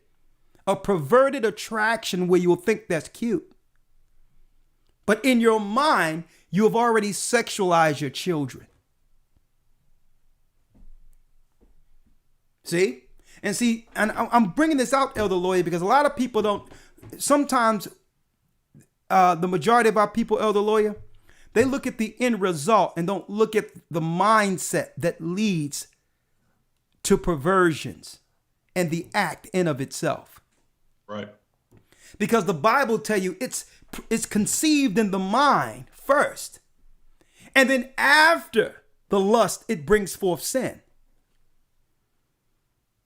[SPEAKER 2] a perverted attraction where you'll think that's cute. But in your mind, you have already sexualized your children. See? And I'm bringing this out, Elder Lawyer, because a lot of people don't, sometimes the majority of our people, Elder Lawyer, they look at the end result and don't look at the mindset that leads to perversions and the act in of itself.
[SPEAKER 6] Right.
[SPEAKER 2] Because the Bible tell you it's conceived in the mind first. And then after the lust, it brings forth sin.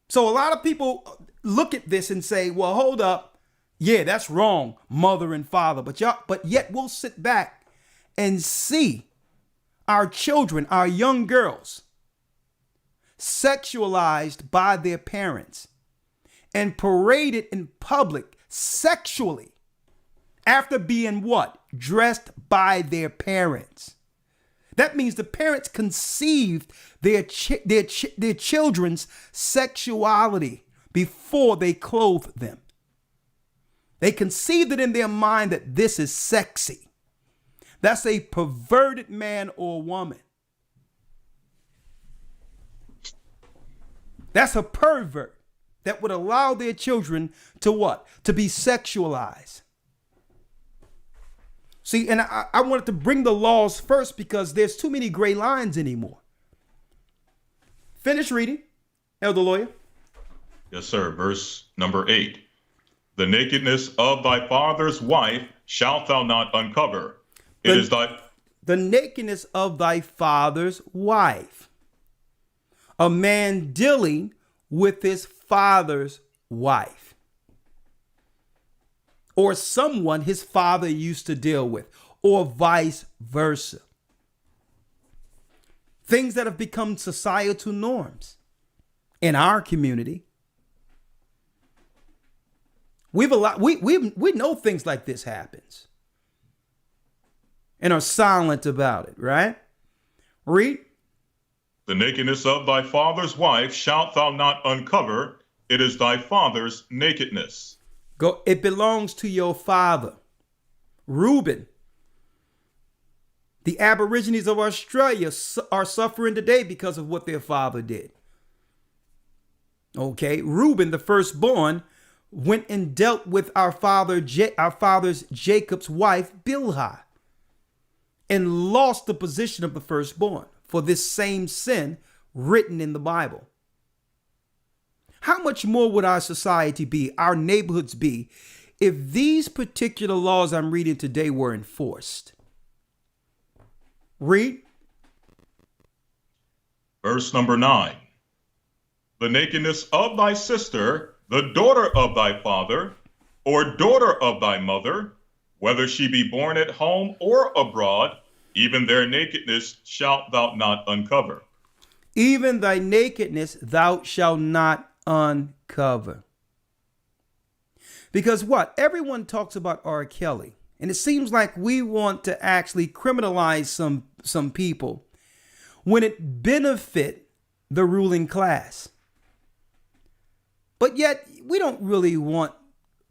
[SPEAKER 2] So a lot of people look at this and say, well, hold up. Yeah, that's wrong, mother and father. But yet we'll sit back and see our children, our young girls, sexualized by their parents and paraded in public sexually after being what? Dressed by their parents. That means the parents conceived their children's sexuality before they clothed them. They conceived it in their mind that this is sexy. That's a perverted man or woman. That's a pervert that would allow their children to what? To be sexualized. See, and I wanted to bring the laws first because there's too many gray lines anymore. Finish reading, Elder Lawyer.
[SPEAKER 6] Yes, sir. Verse number 8. The nakedness of thy father's wife shalt thou not uncover. The
[SPEAKER 2] nakedness of thy father's wife. A man dealing with his father's wife. Or someone his father used to deal with, or vice versa. Things that have become societal norms in our community. We know things like this happens and are silent about it, right? Read.
[SPEAKER 6] The nakedness of thy father's wife shalt thou not uncover. It is thy father's nakedness.
[SPEAKER 2] Go. It belongs to your father. Reuben. The Aborigines of Australia are suffering today because of what their father did. Okay. Reuben, the firstborn, went and dealt with our father's Jacob's wife, Bilhah, and lost the position of the firstborn for this same sin written in the Bible. How much more would our society be, our neighborhoods be, if these particular laws I'm reading today were enforced? Read.
[SPEAKER 6] Verse number 9. The nakedness of thy sister, the daughter of thy father, or daughter of thy mother, whether she be born at home or abroad, even their nakedness shalt thou not uncover.
[SPEAKER 2] Even thy nakedness thou shalt not uncover. Because what? Everyone talks about R. Kelly, and it seems like we want to actually criminalize some people when it benefit the ruling class. But yet we don't really want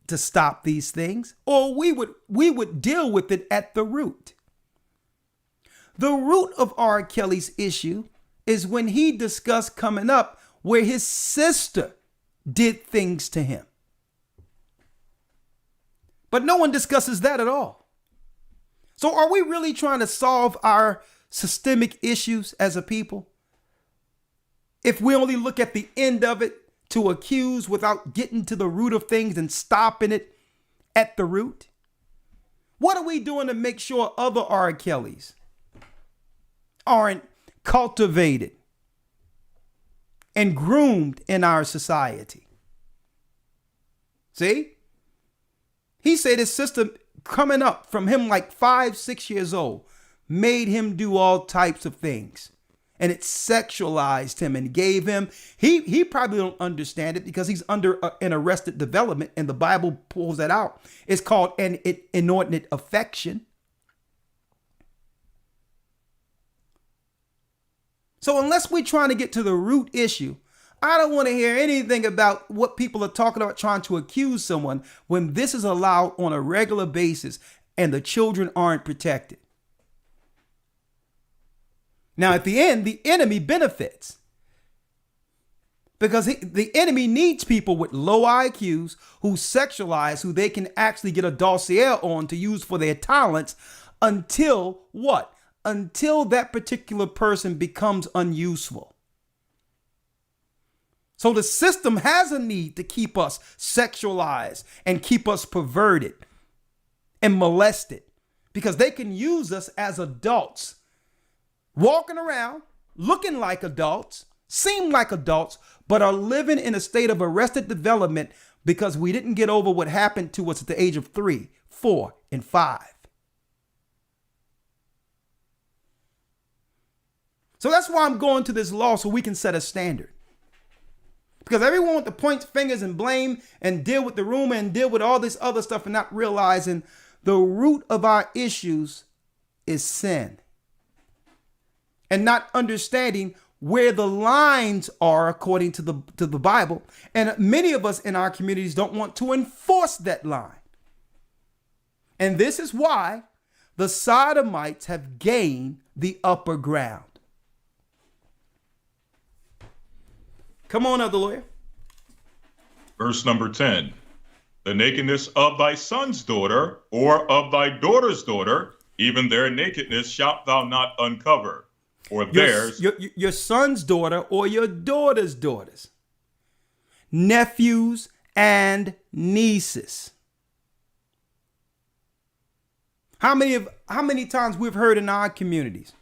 [SPEAKER 2] to stop these things, or we would deal with it at the root. The root of R. Kelly's issue is when he discussed coming up where his sister did things to him. But no one discusses that at all. So are we really trying to solve our systemic issues as a people? If we only look at the end of it to accuse without getting to the root of things and stopping it at the root? What are we doing to make sure other R. Kellys aren't cultivated and groomed in our society? See? He said his sister coming up from him like 5, 6 years old made him do all types of things. and it sexualized him and gave him, he probably don't understand it because he's under an arrested development, and the Bible pulls that out. It's called an inordinate affection. So unless we're trying to get to the root issue, I don't want to hear anything about what people are talking about trying to accuse someone when this is allowed on a regular basis and the children aren't protected. Now, at the end, the enemy benefits because the enemy needs people with low IQs who sexualize, who they can actually get a dossier on to use for their talents until what? Until that particular person becomes unuseful. So the system has a need to keep us sexualized and keep us perverted and molested because they can use us as adults, walking around looking like adults, seem like adults, but are living in a state of arrested development because we didn't get over what happened to us at the age of 3, 4, and 5. So that's why I'm going to this law, so we can set a standard. Because everyone wants to point fingers and blame and deal with the rumor and deal with all this other stuff and not realizing the root of our issues is sin. And not understanding where the lines are according to the Bible. And many of us in our communities don't want to enforce that line. And this is why the Sodomites have gained the upper ground. Come on, other lawyer.
[SPEAKER 6] Verse number 10. The nakedness of thy son's daughter, or of thy daughter's daughter, even their nakedness shalt thou not uncover. Or theirs.
[SPEAKER 2] Your son's daughter or your daughter's daughters. Nephews and nieces. How many times we've heard in our communities,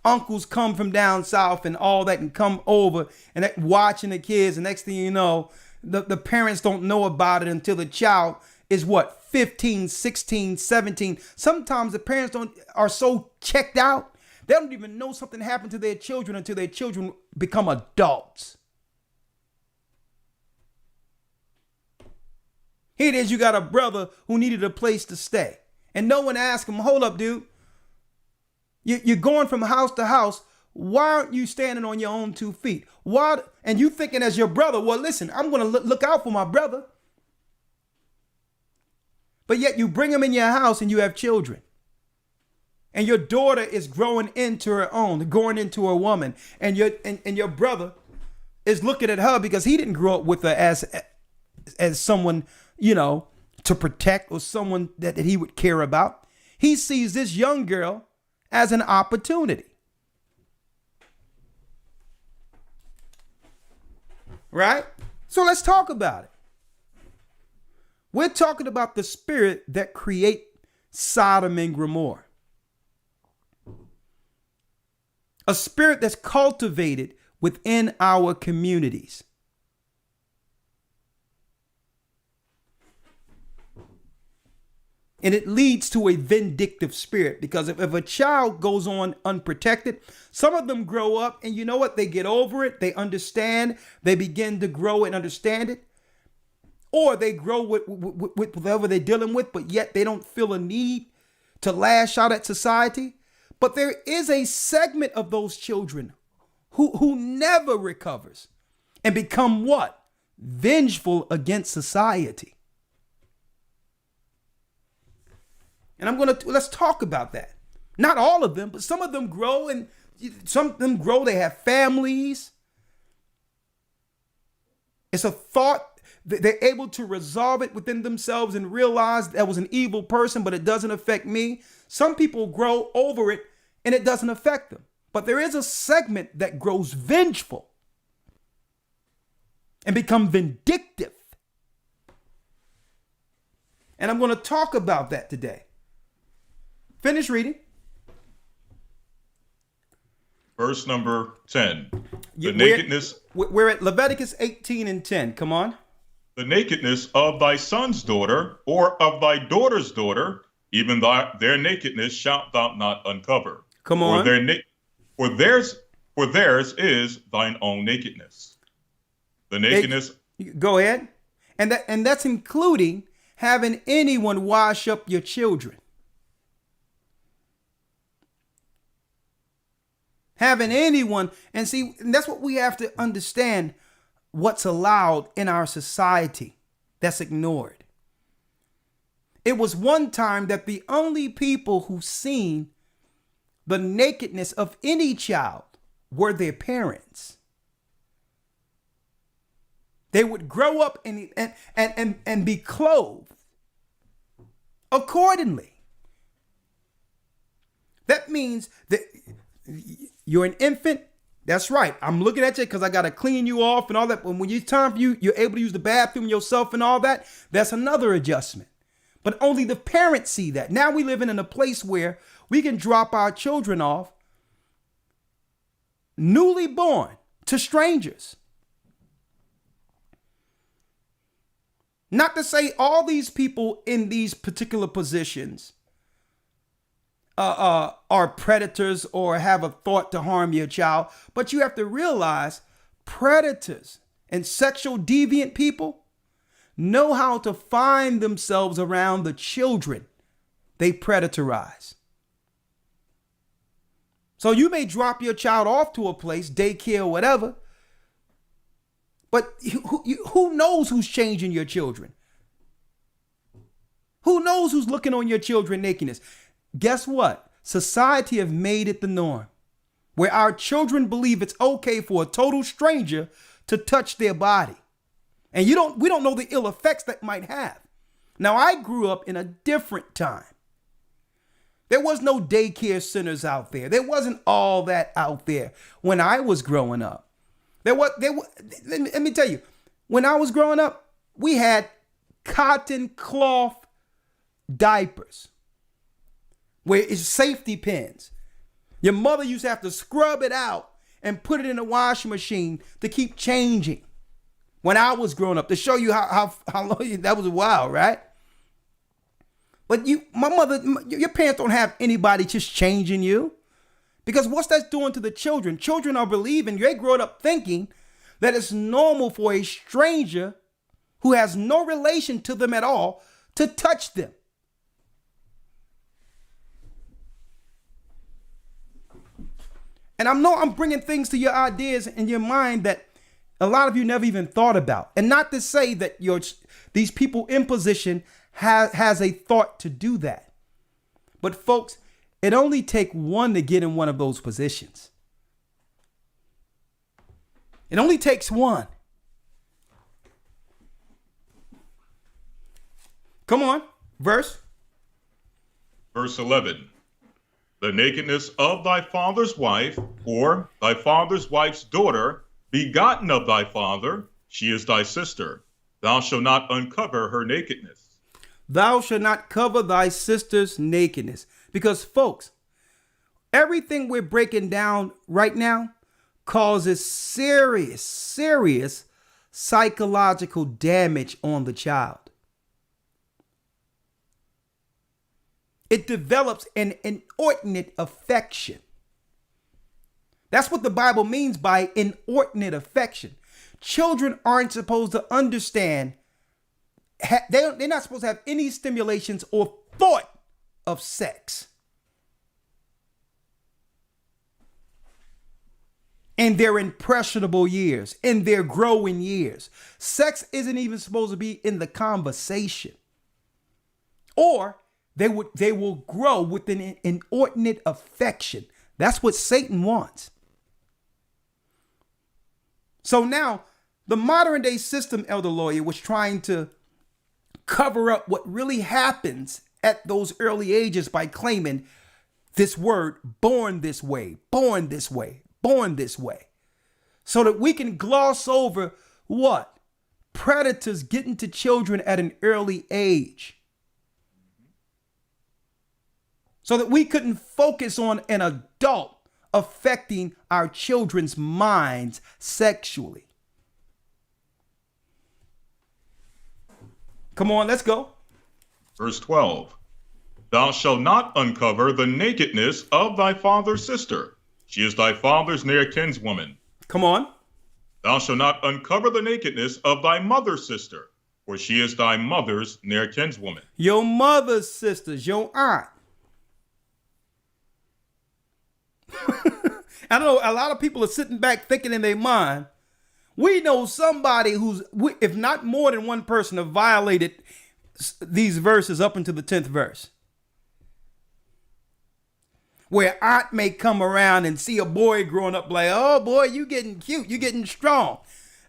[SPEAKER 2] uncles come from down south and all that and come over and watching the kids, and next thing you know, the parents don't know about it until the child is what, 15, 16, 17. Sometimes the parents are so checked out, they don't even know something happened to their children until their children become adults. Here it is, you got a brother who needed a place to stay. And no one asked him, hold up, dude. You're going from house to house. Why aren't you standing on your own 2 feet? Why? And you thinking as your brother, well, listen, I'm going to look out for my brother. But yet you bring him in your house and you have children. And your daughter is growing into her own, growing into a woman. And your brother is looking at her because he didn't grow up with her as someone, to protect or someone that he would care about. He sees this young girl as an opportunity. Right? So let's talk about it. We're talking about the spirit that create Sodom and Gomorrah. A spirit that's cultivated within our communities. And it leads to a vindictive spirit because if a child goes on unprotected, some of them grow up and you know what? They get over it. They understand. They begin to grow and understand it. Or they grow with whatever they're dealing with, but yet they don't feel a need to lash out at society. But there is a segment of those children who never recovers and become what? Vengeful against society. And let's talk about that. Not all of them, but some of them grow, and some of them grow, they have families. It's a thought, they're able to resolve it within themselves and realize that was an evil person, but it doesn't affect me. Some people grow over it and it doesn't affect them. But there is a segment that grows vengeful and become vindictive. And I'm going to talk about that today. Finish reading.
[SPEAKER 6] Verse number 10. The nakedness.
[SPEAKER 2] We're at Leviticus 18 and 10. Come on.
[SPEAKER 6] The nakedness of thy son's daughter, or of thy daughter's daughter, even their nakedness shalt thou not uncover.
[SPEAKER 2] Come on.
[SPEAKER 6] For theirs for theirs is thine own nakedness. The nakedness.
[SPEAKER 2] Go ahead. And that's including having anyone wash up your children. Having anyone, and see, and that's what we have to understand, what's allowed in our society that's ignored. It was one time that the only people who seen the nakedness of any child were their parents. They would grow up and be clothed accordingly. That means that you're an infant. That's right. I'm looking at you because I got to clean you off and all that. But when it's time for you, you're able to use the bathroom yourself and all that. That's another adjustment. But only the parents see that. Now we live in a place where we can drop our children off newly born to strangers. Not to say all these people in these particular positions are predators or have a thought to harm your child, but you have to realize predators and sexual deviant people know how to find themselves around the children they predatorize. So you may drop your child off to a place, daycare or whatever, but who knows who's changing your children? Who knows who's looking on your children nakedness? Guess what? Society have made it the norm, where our children believe it's okay for a total stranger to touch their body. And we don't know the ill effects that might have. Now, I grew up in a different time. There was no daycare centers out there. There wasn't all that out there when I was growing up. Let me tell you, when I was growing up, we had cotton cloth diapers where it's safety pins. Your mother used to have to scrub it out and put it in a washing machine to keep changing. When I was growing up, to show you how long that was wild, right? But your parents don't have anybody just changing you. Because what's that doing to the children? Children are believing, they grow up thinking that it's normal for a stranger who has no relation to them at all to touch them. And I'm bringing things to your ideas and your mind that a lot of you never even thought about. And not to say that these people in position has a thought to do that. But folks, it only takes one to get in one of those positions. It only takes one. Come on, verse
[SPEAKER 6] 11. The nakedness of thy father's wife, or thy father's wife's daughter, begotten of thy father, she is thy sister. Thou shalt not uncover her nakedness.
[SPEAKER 2] Thou shalt not cover thy sister's nakedness. Because, folks, everything we're breaking down right now causes serious psychological damage on the child. It develops an inordinate affection. That's what the Bible means by inordinate affection. Children aren't supposed to understand. They're not supposed to have any stimulations or thought of sex in their impressionable years, in their growing years. Sex isn't even supposed to be in the conversation. Or they will grow with an inordinate affection. That's what Satan wants. So now the modern day system, Elder Lawyer, was trying to cover up what really happens at those early ages by claiming this word, born this way, born this way, born this way. So that we can gloss over what? Predators getting to children at an early age. So that we couldn't focus on an adult affecting our children's minds sexually. Come on, let's go.
[SPEAKER 6] Verse 12. Thou shalt not uncover the nakedness of thy father's sister. She is thy father's near kinswoman.
[SPEAKER 2] Come on.
[SPEAKER 6] Thou shalt not uncover the nakedness of thy mother's sister, for she is thy mother's near kinswoman.
[SPEAKER 2] Your mother's sisters, your aunt. I know a lot of people are sitting back thinking in their mind, we know somebody who's, if not more than one person, have violated these verses up into the 10th verse. Where aunt may come around and see a boy growing up like, oh boy, you getting cute, you getting strong.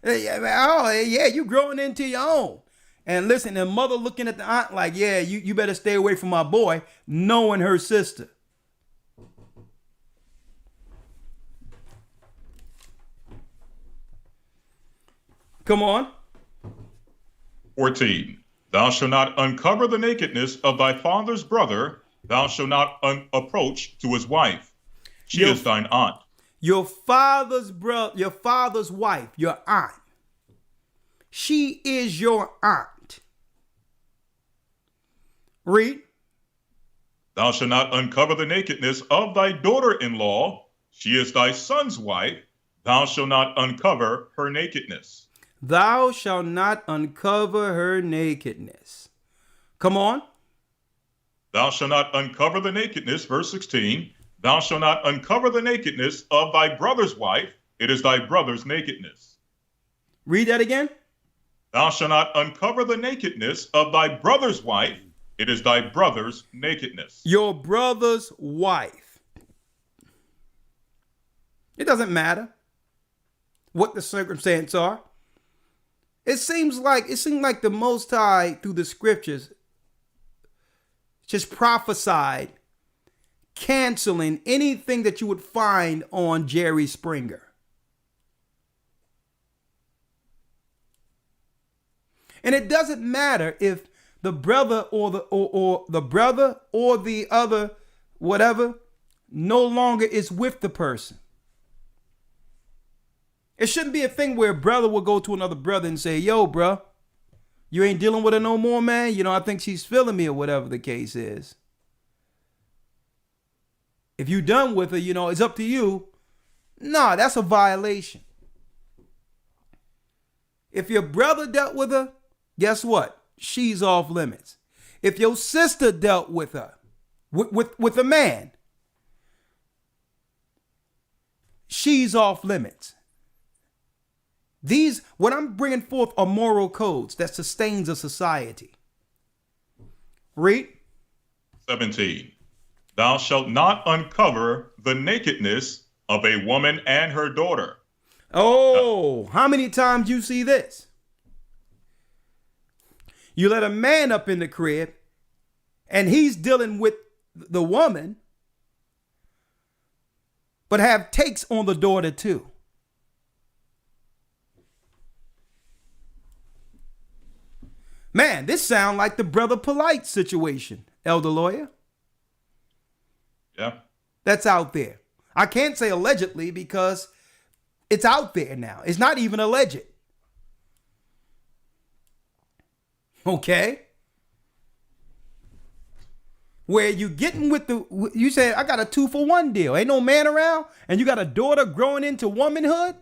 [SPEAKER 2] Oh yeah, you growing into your own. And listen, the mother looking at the aunt like, yeah, you better stay away from my boy, knowing her sister. Come on.
[SPEAKER 6] 14. Thou shalt not uncover the nakedness of thy father's brother. Thou shalt not approach to his wife. She is thine aunt.
[SPEAKER 2] Your father's brother, your father's wife, your aunt. She is your aunt. Read.
[SPEAKER 6] Thou shalt not uncover the nakedness of thy daughter-in-law. She is thy son's wife. Thou shalt not uncover her nakedness.
[SPEAKER 2] Thou shalt not uncover her nakedness. Come on.
[SPEAKER 6] Thou shalt not uncover the nakedness, verse 16. Thou shalt not uncover the nakedness of thy brother's wife. It is thy brother's nakedness.
[SPEAKER 2] Read that again.
[SPEAKER 6] Thou shalt not uncover the nakedness of thy brother's wife. It is thy brother's nakedness.
[SPEAKER 2] Your brother's wife. It doesn't matter what the circumstances are. It seems like the Most High through the scriptures just prophesied canceling anything that you would find on Jerry Springer. And it doesn't matter if the brother or the brother or the other whatever no longer is with the person. It shouldn't be a thing where a brother will go to another brother and say, yo, bro, you ain't dealing with her no more, man. You know, I think she's feeling me or whatever the case is. If you done with her, you know, it's up to you. Nah, that's a violation. If your brother dealt with her, guess what? She's off limits. If your sister dealt with her, with a man, she's off limits. What I'm bringing forth are moral codes that sustains a society. Read.
[SPEAKER 6] 17. Thou shalt not uncover the nakedness of a woman and her daughter.
[SPEAKER 2] Oh, how many times you see this? You let a man up in the crib and he's dealing with the woman, but have takes on the daughter too. Man, this sounds like the Brother Polite situation, Elder Lawyer.
[SPEAKER 6] Yeah.
[SPEAKER 2] That's out there. I can't say allegedly because it's out there now. It's not even alleged. Okay? Where you getting with you say, I got a 2-for-1 deal. Ain't no man around, and you got a daughter growing into womanhood.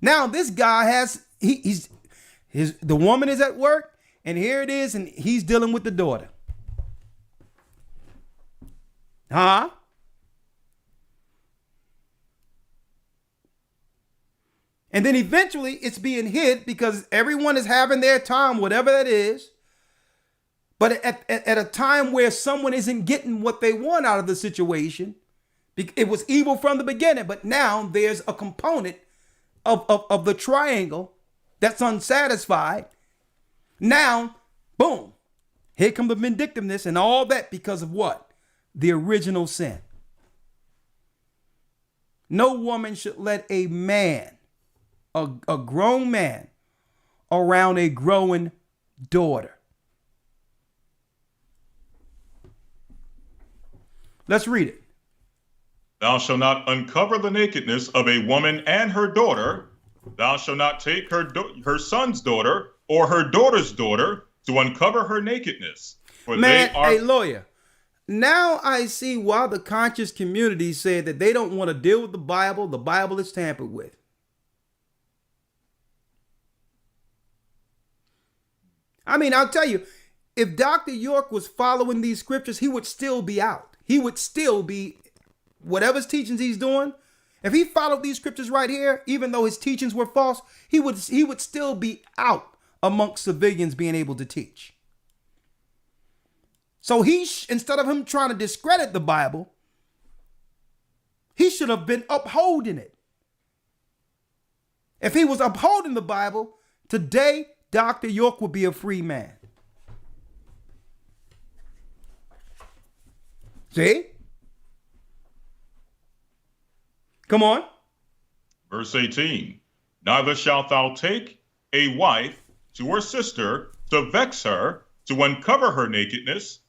[SPEAKER 2] Now this guy has, the woman is at work, and here it is, and he's dealing with the daughter. Huh? And then eventually it's being hid because everyone is having their time, whatever that is. But at a time where someone isn't getting what they want out of the situation, it was evil from the beginning, but now there's a component of the triangle that's unsatisfied. Now, boom, here come the vindictiveness and all that because of what? The original sin. No woman should let a man, a grown man, around a growing daughter. Let's read it.
[SPEAKER 6] Thou shalt not uncover the nakedness of a woman and her daughter. Thou shalt not take her son's daughter or her daughter's daughter to uncover her nakedness. For
[SPEAKER 2] Man,
[SPEAKER 6] they are...
[SPEAKER 2] hey, lawyer, Now I see why the conscious community said that they don't want to deal with the Bible. The Bible is tampered with. I mean, I'll tell you, if Dr. York was following these scriptures, he would still be out. He would still be, whatever's teachings he's doing, if he followed these scriptures right here, even though his teachings were false, he would still be out amongst civilians being able to teach. So instead of him trying to discredit the Bible, he should have been upholding it. If he was upholding the Bible, today, Dr. York would be a free man. See? Come on.
[SPEAKER 6] Verse 18, neither shalt thou take a wife to her sister to vex her, to uncover her nakedness,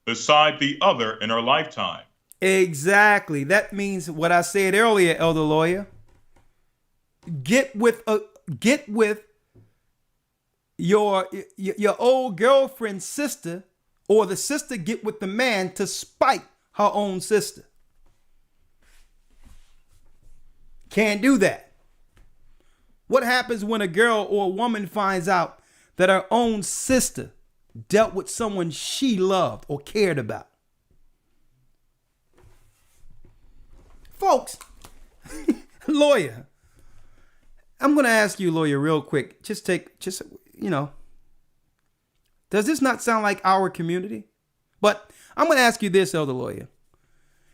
[SPEAKER 6] beside the other in her lifetime.
[SPEAKER 2] Exactly. That means what I said earlier, Elder Lawyer. Get with your old girlfriend's sister, or the sister get with the man to spite her own sister. Can't do that. What happens when a girl or a woman finds out that her own sister dealt with someone she loved or cared about? Folks, lawyer, I'm going to ask you, lawyer, real quick. Does this not sound like our community? But I'm going to ask you this, elder lawyer.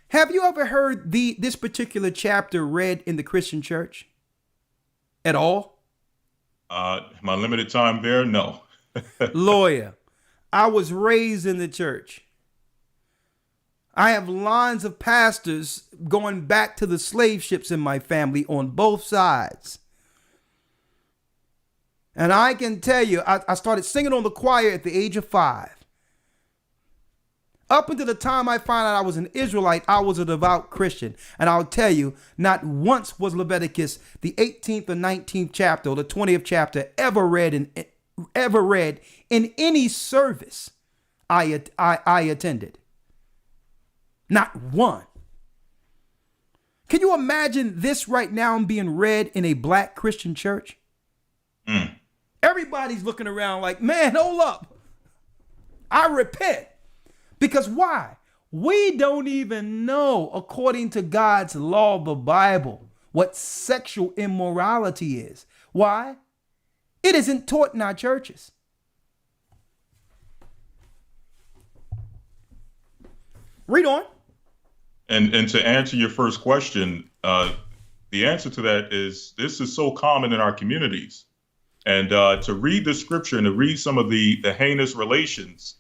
[SPEAKER 2] Have you ever heard this particular chapter read in the Christian church at all?
[SPEAKER 6] My limited time there, no.
[SPEAKER 2] Lawyer, I was raised in the church. I have lines of pastors going back to the slave ships in my family on both sides. And I can tell you, I started singing on the choir at the age of 5. Up until the time I found out I was an Israelite, I was a devout Christian. And I'll tell you, not once was Leviticus, the 18th or 19th chapter or the 20th chapter ever read in any service I attended. Not one. Can you imagine this right now being read in a black Christian church? Everybody's looking around like, man, hold up. I repent. Because why? We don't even know, according to God's law, the Bible, what sexual immorality is. Why? It isn't taught in our churches. Read on.
[SPEAKER 6] And to answer your first question, the answer to that is this is so common in our communities. And to read the scripture and to read some of the heinous relations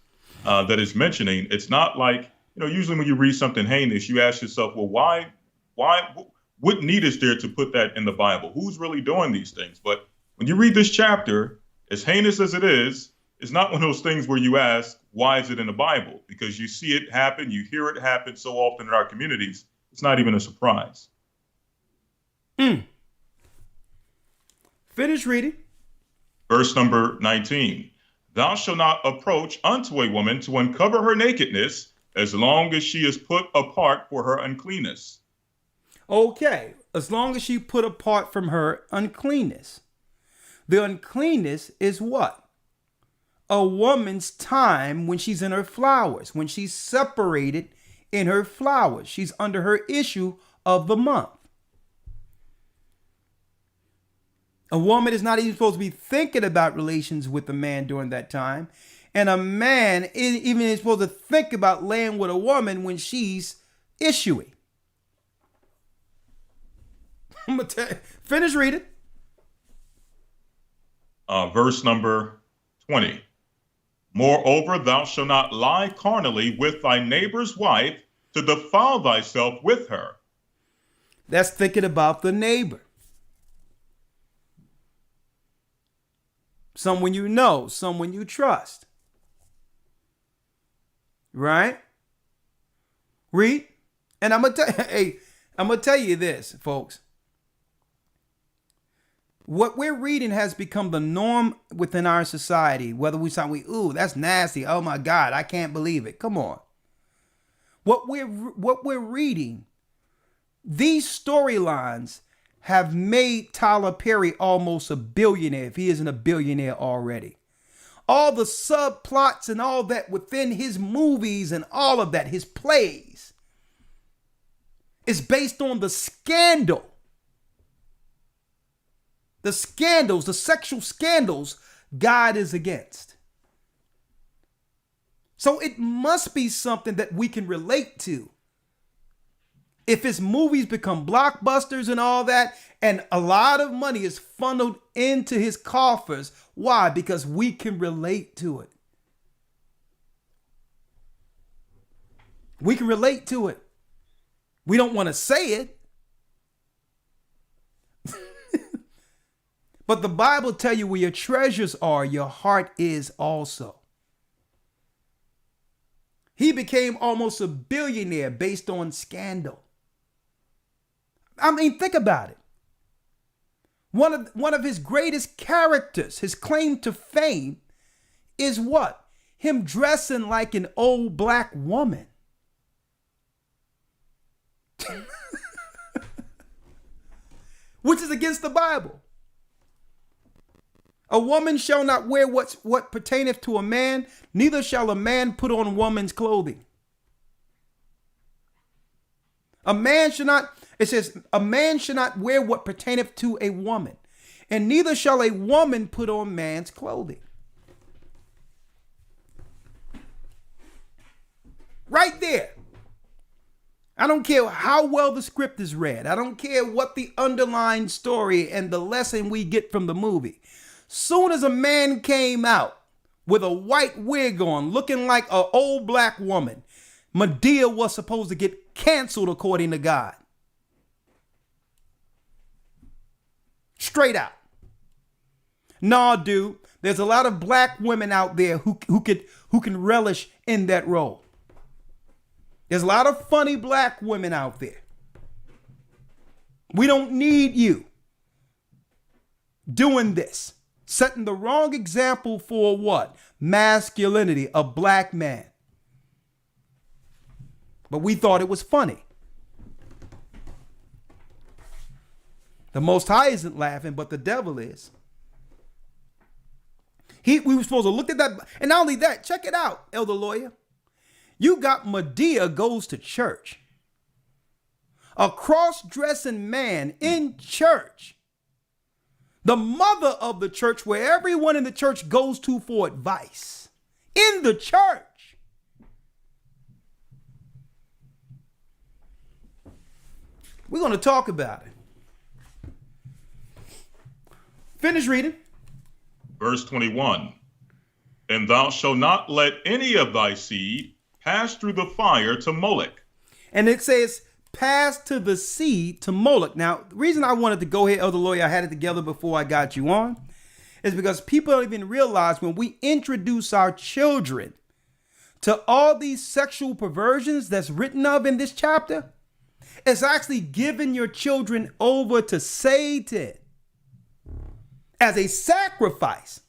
[SPEAKER 6] that is mentioning, it's not like, usually when you read something heinous, you ask yourself, well, why, what need is there to put that in the Bible? Who's really doing these things? But when you read this chapter, as heinous as it is, it's not one of those things where you ask, why is it in the Bible? Because you see it happen, you hear it happen so often in our communities, it's not even a surprise.
[SPEAKER 2] Finish reading.
[SPEAKER 6] Verse number 19. Thou shalt not approach unto a woman to uncover her nakedness, as long as she is put apart for her uncleanness.
[SPEAKER 2] Okay, as long as she put apart from her uncleanness. The uncleanness is what? A woman's time when she's in her flowers, when she's separated in her flowers. She's under her issue of the month. A woman is not even supposed to be thinking about relations with a man during that time. And a man isn't even supposed to think about laying with a woman when she's issuing. I'm going to tell you. Finish reading.
[SPEAKER 6] Verse number 20. Moreover, thou shalt not lie carnally with thy neighbor's wife to defile thyself with her.
[SPEAKER 2] That's thinking about the neighbor. Someone you know, someone you trust. Right? Read. And I'm gonna tell you this, folks. What we're reading has become the norm within our society. Whether we say, ooh, that's nasty. Oh my God, I can't believe it. Come on. What we're reading, these storylines have made Tyler Perry almost a billionaire, if he isn't a billionaire already. All the subplots and all that within his movies and all of that, his plays, is based on the scandal. The scandals, the sexual scandals God is against. So it must be something that we can relate to. If his movies become blockbusters and all that, and a lot of money is funneled into his coffers, why? Because we can relate to it. We can relate to it. We don't want to say it. But the Bible tells you where your treasures are, your heart is also. He became almost a billionaire based on scandal. I mean, think about it. One of his greatest characters, his claim to fame, is what? Him dressing like an old black woman. Which is against the Bible. A woman shall not wear what pertaineth to a man, neither shall a man put on woman's clothing. A man should not, it says, a man should not wear what pertaineth to a woman, and neither shall a woman put on man's clothing. Right there. I don't care how well the script is read. I don't care what the underlying story and the lesson we get from the movie. Soon as a man came out with a white wig on, looking like an old black woman, Medea was supposed to get canceled according to God. Straight out. Nah, dude, there's a lot of black women out there who can relish in that role. There's a lot of funny black women out there. We don't need you doing this. Setting the wrong example for what? Masculinity, a black man. But we thought it was funny. The Most High isn't laughing, but the devil is. We were supposed to look at that. And not only that, check it out, Elder Lawyer. You got Medea goes to church. A cross-dressing man in church. The mother of the church, where everyone in the church goes to for advice. In the church. We're going to talk about it. Finish reading.
[SPEAKER 6] Verse 21. And thou shalt not let any of thy seed pass through the fire to Moloch.
[SPEAKER 2] And it says, pass to the seed to Moloch. Now, the reason I wanted to go here, Elder Lawyer, I had it together before I got you on, is because people don't even realize when we introduce our children to all these sexual perversions that's written of in this chapter, it's actually giving your children over to Satan as a sacrifice.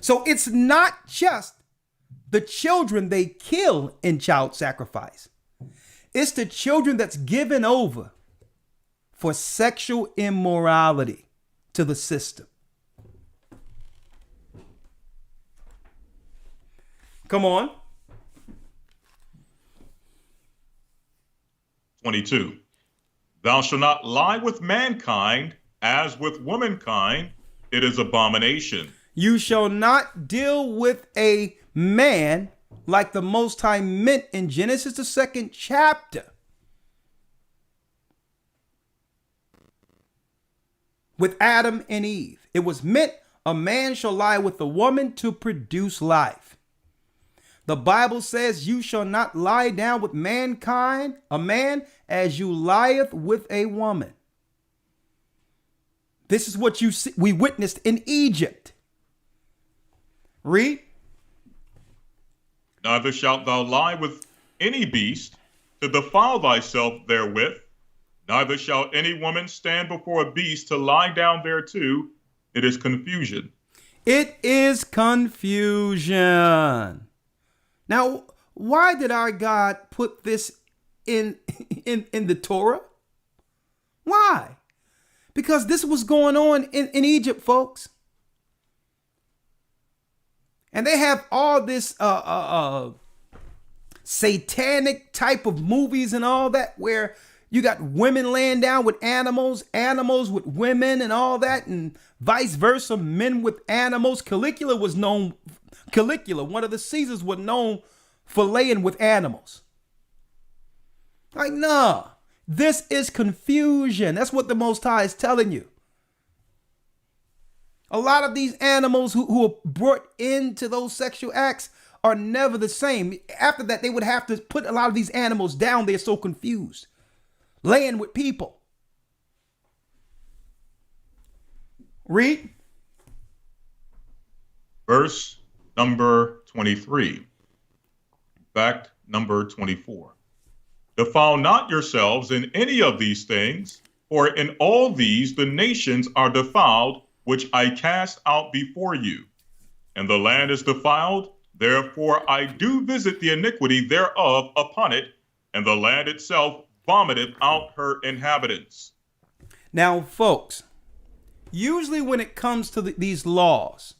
[SPEAKER 2] So it's not just the children they kill in child sacrifice. It's the children that's given over for sexual immorality to the system. Come on.
[SPEAKER 6] 22. Thou shalt not lie with mankind as with womankind. It is abomination.
[SPEAKER 2] You shall not deal with a man like the Most High meant in Genesis, the 2nd chapter. With Adam and Eve. It was meant a man shall lie with a woman to produce life. The Bible says you shall not lie down with mankind, a man, as you lieth with a woman. This is what we witnessed in Egypt. Read.
[SPEAKER 6] Neither shalt thou lie with any beast to defile thyself therewith. Neither shall any woman stand before a beast to lie down thereto. It is confusion.
[SPEAKER 2] It is confusion. Now, why did our God put this in the Torah? Why? Because this was going on in Egypt, folks. And they have all this satanic type of movies and all that, where you got women laying down with animals, animals with women and all that, and vice versa, men with animals. Caligula, one of the Caesars, was known for laying with animals. Like, nah, this is confusion. That's what the Most High is telling you. A lot of these animals who are brought into those sexual acts are never the same. After that, they would have to put a lot of these animals down. They're so confused. Laying with people. Read.
[SPEAKER 6] Verse number 23. Fact number 24. Defile not yourselves in any of these things, for in all these the nations are defiled, which I cast out before you. And the land is defiled, therefore I do visit the iniquity thereof upon it, and the land itself vomiteth out her inhabitants.
[SPEAKER 2] Now, folks, usually when it comes to these laws,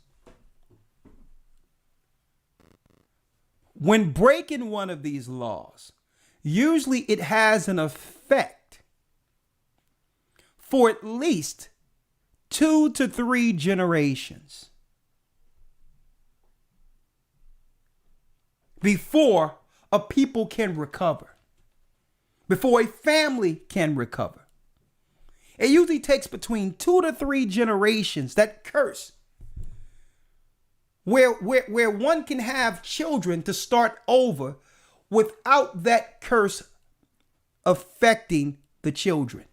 [SPEAKER 2] when breaking one of these laws, usually it has an effect for at least 2 to 3 generations before a people can recover, before a family can recover. It usually takes between 2 to 3 generations, that curse, where one can have children to start over without that curse affecting the children.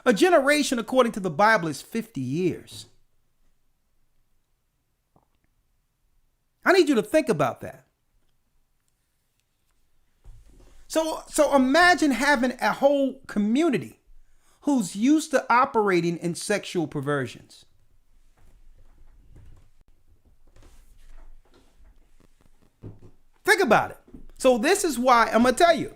[SPEAKER 2] A generation, according to the Bible, is 50 years. I need you to think about that. So imagine having a whole community who's used to operating in sexual perversions. Think about it. So this is why I'm going to tell you.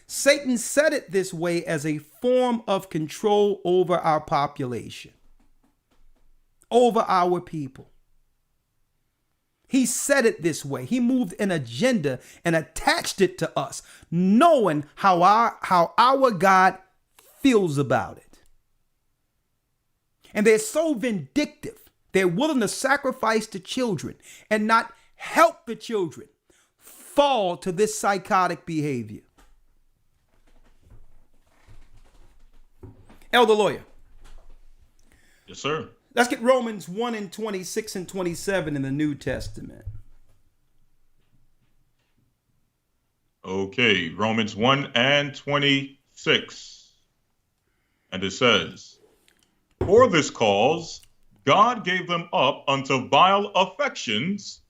[SPEAKER 2] Satan set it this way as a form of control over our population, over our people. He said it this way. He moved an agenda and attached it to us, knowing how our God feels about it. And they're so vindictive. They're willing to sacrifice the children and not help the children fall to this psychotic behavior. Elder Lawyer.
[SPEAKER 6] Yes, sir.
[SPEAKER 2] Let's get Romans 1 and 26 and 27 in the New Testament.
[SPEAKER 6] Okay, Romans 1 and 26. And it says, for this cause, God gave them up unto vile affections,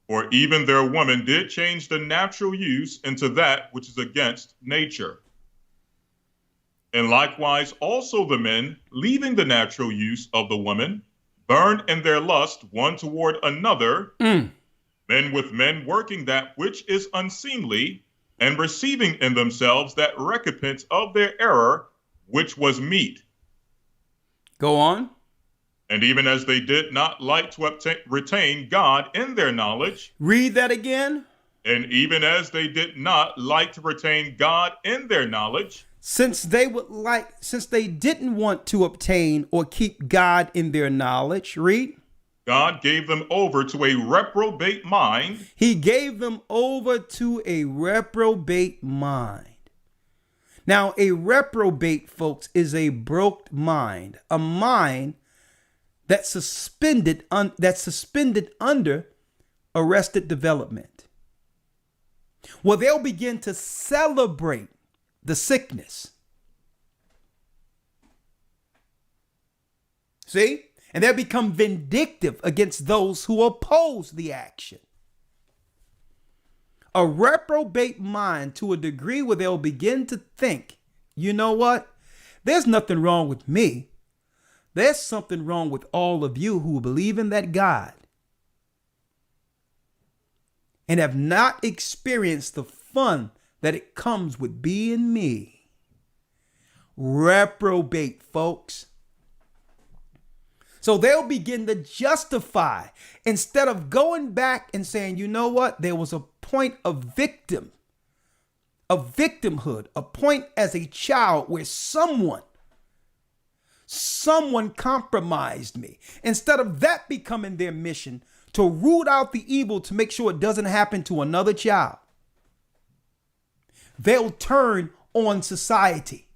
[SPEAKER 6] for even their women did change the natural use into that which is against nature. And likewise also the men, leaving the natural use of the woman, burned in their lust one toward another, men with men working that which is unseemly, and receiving in themselves that recompense of their error, which was meet.
[SPEAKER 2] Go on.
[SPEAKER 6] And even as they did not like to retain God in their knowledge.
[SPEAKER 2] Read that again.
[SPEAKER 6] And even as they did not like to retain God in their knowledge.
[SPEAKER 2] Since they didn't want to obtain or keep God in their knowledge, read.
[SPEAKER 6] God gave them over to a reprobate mind.
[SPEAKER 2] He gave them over to a reprobate mind. Now, a reprobate, folks, is a broke mind, a mind that's suspended under arrested development. Well, they'll begin to celebrate the sickness. See? And they'll become vindictive against those who oppose the action. A reprobate mind to a degree where they'll begin to think, you know what? There's nothing wrong with me. There's something wrong with all of you who believe in that God. and have not experienced the fun that it comes with being me. Reprobate, folks. So they'll begin to justify instead of going back and saying, you know what? There was a point of victimhood, a point as a child where someone compromised me. Instead of that becoming their mission to root out the evil to make sure it doesn't happen to another child, they'll turn on society.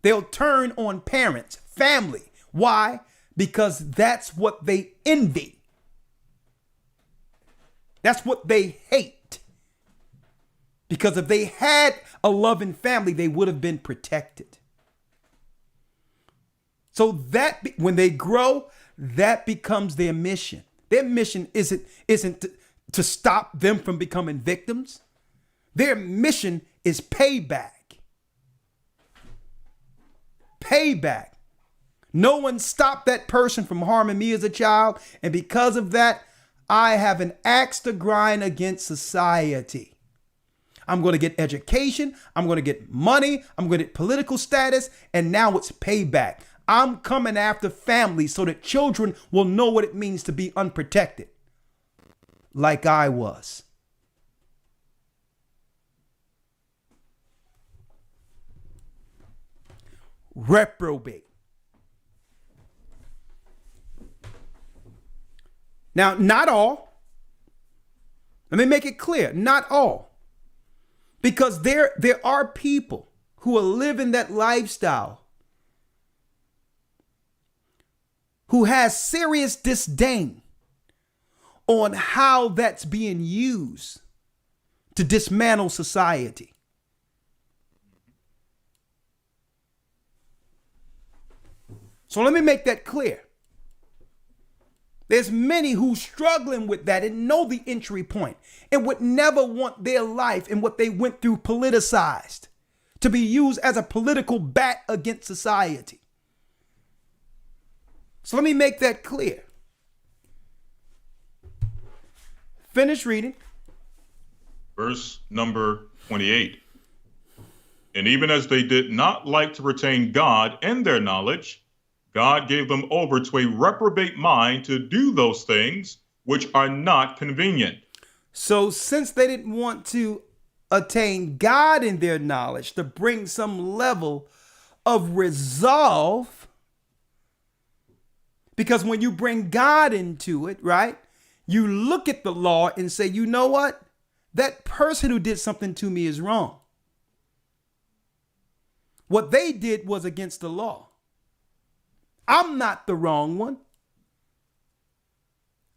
[SPEAKER 2] They'll turn on parents, family. Why? Because that's what they envy. That's what they hate. Because if they had a loving family, they would have been protected. So that when they grow, that becomes their mission. Their mission isn't to stop them from becoming victims. Their mission is payback. Payback. No one stopped that person from harming me as a child. And because of that, I have an axe to grind against society. I'm going to get education. I'm going to get money. I'm going to get political status. And now it's payback. I'm coming after families so that children will know what it means to be unprotected, like I was. Reprobate. Now, not all. Let me make it clear, not all. Because there are people who are living that lifestyle who has serious disdain on how that's being used to dismantle society. So let me make that clear. There's many who struggling with that and know the entry point and would never want their life and what they went through politicized to be used as a political bat against society. So let me make that clear. Finish reading.
[SPEAKER 6] Verse number 28. And even as they did not like to retain God in their knowledge, God gave them over to a reprobate mind to do those things which are not convenient.
[SPEAKER 2] So since they didn't want to attain God in their knowledge, to bring some level of resolve, because when you bring God into it, right, you look at the law and say, you know what? That person who did something to me is wrong. What they did was against the law. I'm not the wrong one.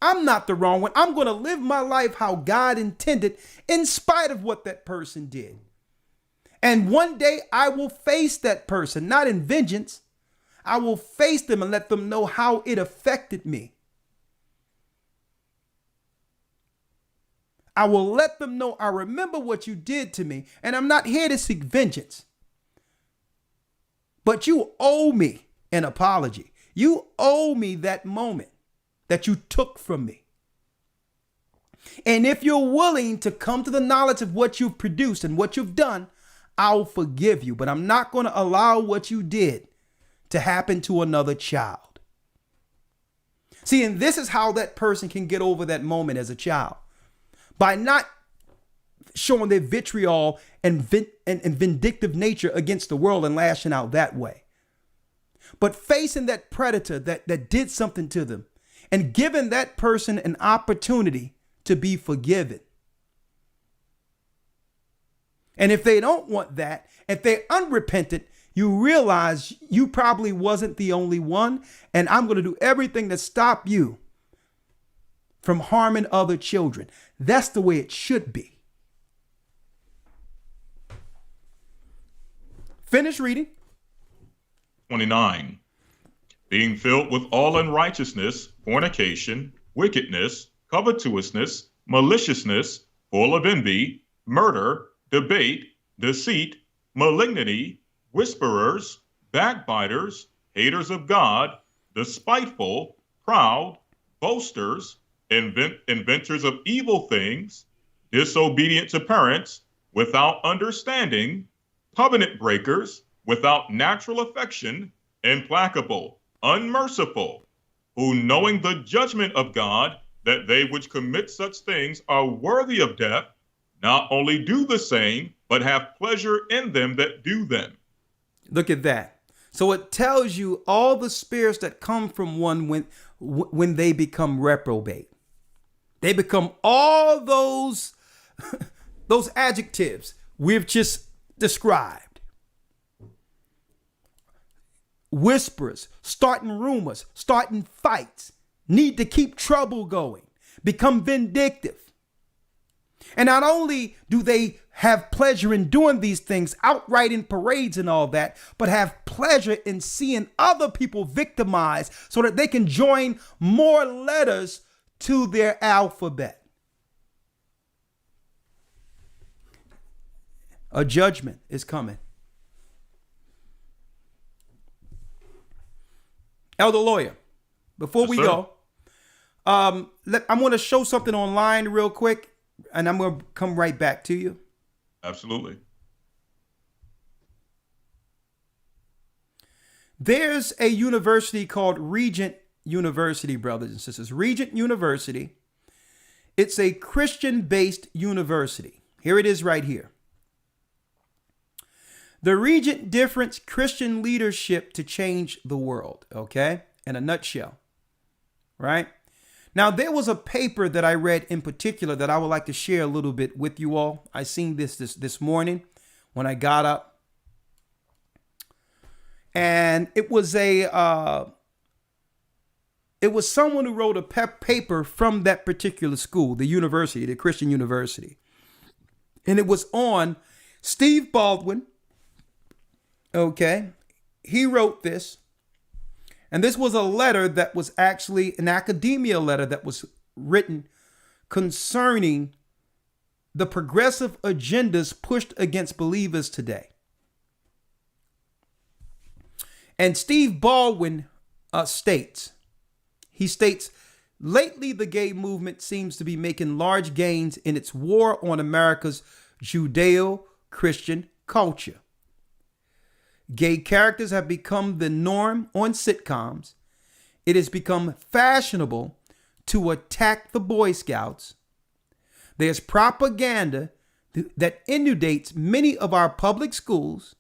[SPEAKER 2] I'm not the wrong one. I'm going to live my life how God intended in spite of what that person did. And one day I will face that person, not in vengeance. I will face them and let them know how it affected me. I will let them know I remember what you did to me, and I'm not here to seek vengeance. But you owe me an apology. You owe me that moment that you took from me. And if you're willing to come to the knowledge of what you've produced and what you've done, I'll forgive you. But I'm not going to allow what you did to happen to another child. See, and this is how that person can get over that moment as a child. By not showing their vitriol and vindictive nature against the world and lashing out that way. But facing that predator that did something to them and giving that person an opportunity to be forgiven. And if they don't want that, if they're unrepentant, you realize you probably wasn't the only one. And I'm going to do everything to stop you from harming other children. That's the way it should be. Finish reading.
[SPEAKER 6] 29. Being filled with all unrighteousness, fornication, wickedness, covetousness, maliciousness, full of envy, murder, debate, deceit, malignity, whisperers, backbiters, haters of God, despiteful, proud, boasters, inventors of evil things, disobedient to parents, without understanding, covenant breakers, without natural affection, implacable, unmerciful, who knowing the judgment of God, that they which commit such things are worthy of death, not only do the same, but have pleasure in them that do them.
[SPEAKER 2] Look at that. So it tells you all the spirits that come from one when they become reprobate. They become all those those adjectives we've just described. Whisperers, starting rumors, starting fights, need to keep trouble going, become vindictive. And not only do they have pleasure in doing these things outright in parades and all that, but have pleasure in seeing other people victimized so that they can join more letters to their alphabet. A judgment is coming. Elder Lawyer, before we go, I'm going to show something online real quick, and I'm going to come right back to you.
[SPEAKER 6] Absolutely.
[SPEAKER 2] There's a university called Regent University, brothers and sisters. Regent University. It's a Christian-based university. Here it is right here. The Regent Difference Christian Leadership to Change the World. Okay? In a nutshell. Right? Now, there was a paper that I read in particular that I would like to share a little bit with you all. I seen this morning when I got up. And it was someone who wrote a paper from that particular school, the university, the Christian university. And it was on Steve Baldwin. Okay. He wrote this. And this was a letter that was actually an academia letter that was written concerning the progressive agendas pushed against believers today. And Steve Baldwin states, lately the gay movement seems to be making large gains in its war on America's Judeo-Christian culture. Gay characters have become the norm on sitcoms. It has become fashionable to attack the Boy Scouts. There's propaganda that inundates many of our public schools.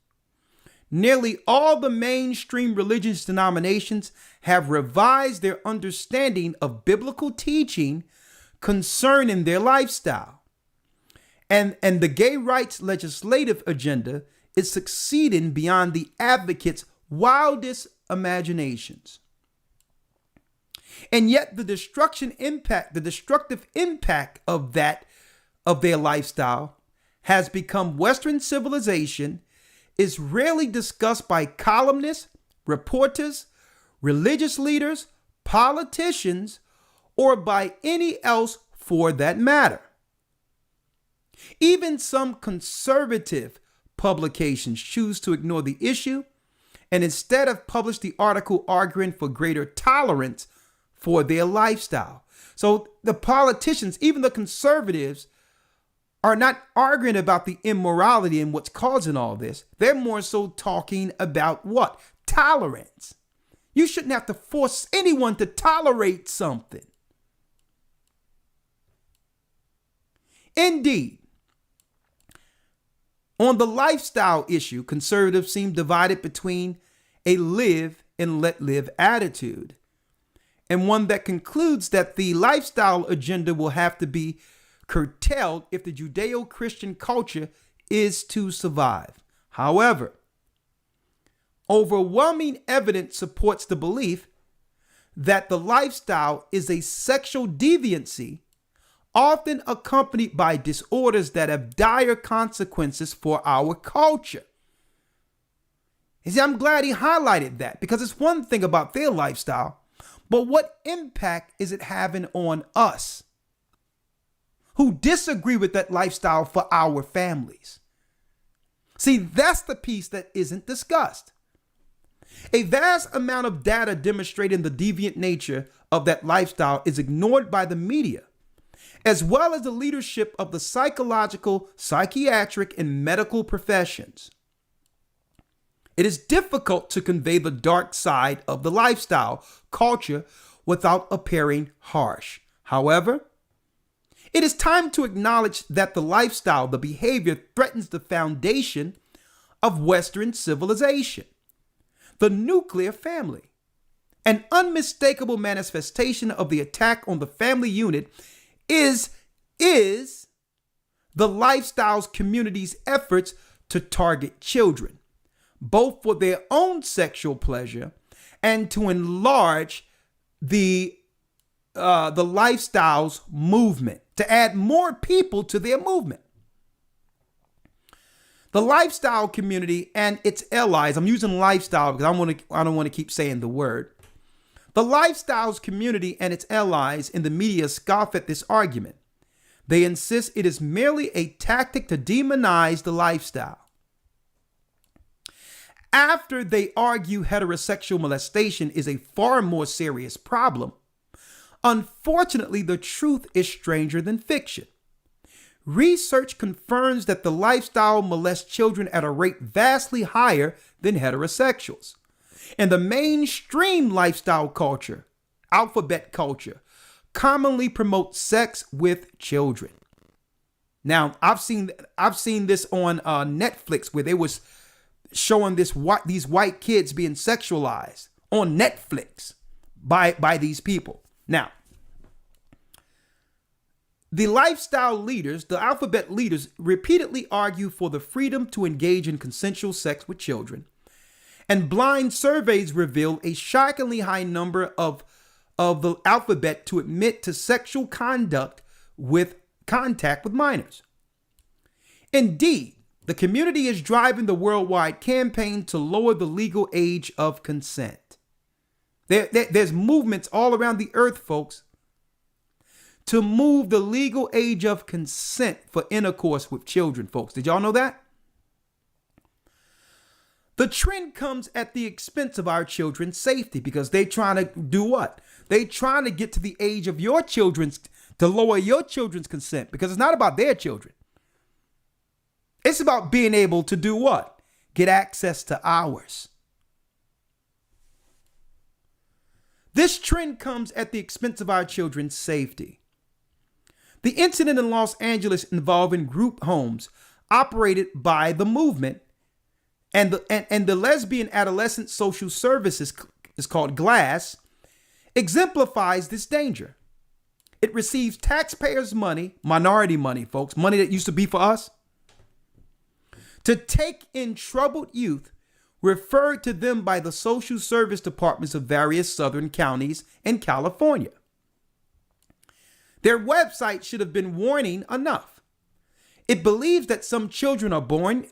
[SPEAKER 2] Nearly all the mainstream religious denominations have revised their understanding of biblical teaching concerning their lifestyle. And the gay rights legislative agenda is succeeding beyond the advocates' wildest imaginations. And yet the destructive impact of their lifestyle has become Western civilization is rarely discussed by columnists, reporters, religious leaders, politicians, or by any else for that matter. Even some conservative publications choose to ignore the issue and instead have published the article arguing for greater tolerance for their lifestyle. So the politicians, even the conservatives, are not arguing about the immorality and what's causing all this. They're more so talking about what? Tolerance. You shouldn't have to force anyone to tolerate something. Indeed, on the lifestyle issue, conservatives seem divided between a live and let live attitude, and one that concludes that the lifestyle agenda will have to be curtailed if the Judeo-Christian culture is to survive. However, overwhelming evidence supports the belief that the lifestyle is a sexual deviancy, often accompanied by disorders that have dire consequences for our culture. You see, I'm glad he highlighted that, because it's one thing about their lifestyle, but what impact is it having on us who disagree with that lifestyle for our families? See, that's the piece that isn't discussed. A vast amount of data demonstrating the deviant nature of that lifestyle is ignored by the media, as well as the leadership of the psychological, psychiatric, and medical professions. It is difficult to convey the dark side of the lifestyle culture without appearing harsh. However, it is time to acknowledge that the lifestyle, the behavior, threatens the foundation of Western civilization, the nuclear family. An unmistakable manifestation of the attack on the family unit is the lifestyle's community's efforts to target children, both for their own sexual pleasure and to enlarge the lifestyle's movement, to add more people to their movement. The lifestyle community and its allies, I'm using lifestyle because I don't want to keep saying the word. The lifestyles community and its allies in the media scoff at this argument. They insist it is merely a tactic to demonize the lifestyle. After they argue heterosexual molestation is a far more serious problem, unfortunately, the truth is stranger than fiction. Research confirms that the lifestyle molests children at a rate vastly higher than heterosexuals. And the mainstream lifestyle culture, alphabet culture, commonly promotes sex with children. Now, I've seen this on Netflix where they was showing these white kids being sexualized on Netflix by these people. Now, the lifestyle leaders, the alphabet leaders, repeatedly argue for the freedom to engage in consensual sex with children. And blind surveys reveal a shockingly high number of the alphabet to admit to sexual contact with minors. Indeed, the community is driving the worldwide campaign to lower the legal age of consent. There's movements all around the earth, folks, to move the legal age of consent for intercourse with children, folks. Did y'all know that? The trend comes at the expense of our children's safety because they trying to do what? They trying to get to the age of your children's, to lower your children's consent, because it's not about their children. It's about being able to do what? Get access to ours. This trend comes at the expense of our children's safety. The incident in Los Angeles involving group homes operated by the movement and the lesbian adolescent social services is called GLASS, exemplifies this danger. It receives taxpayers' money, minority money, folks, money that used to be for us, to take in troubled youth referred to them by the social service departments of various southern counties in California. Their website should have been warning enough. It believes that some children are born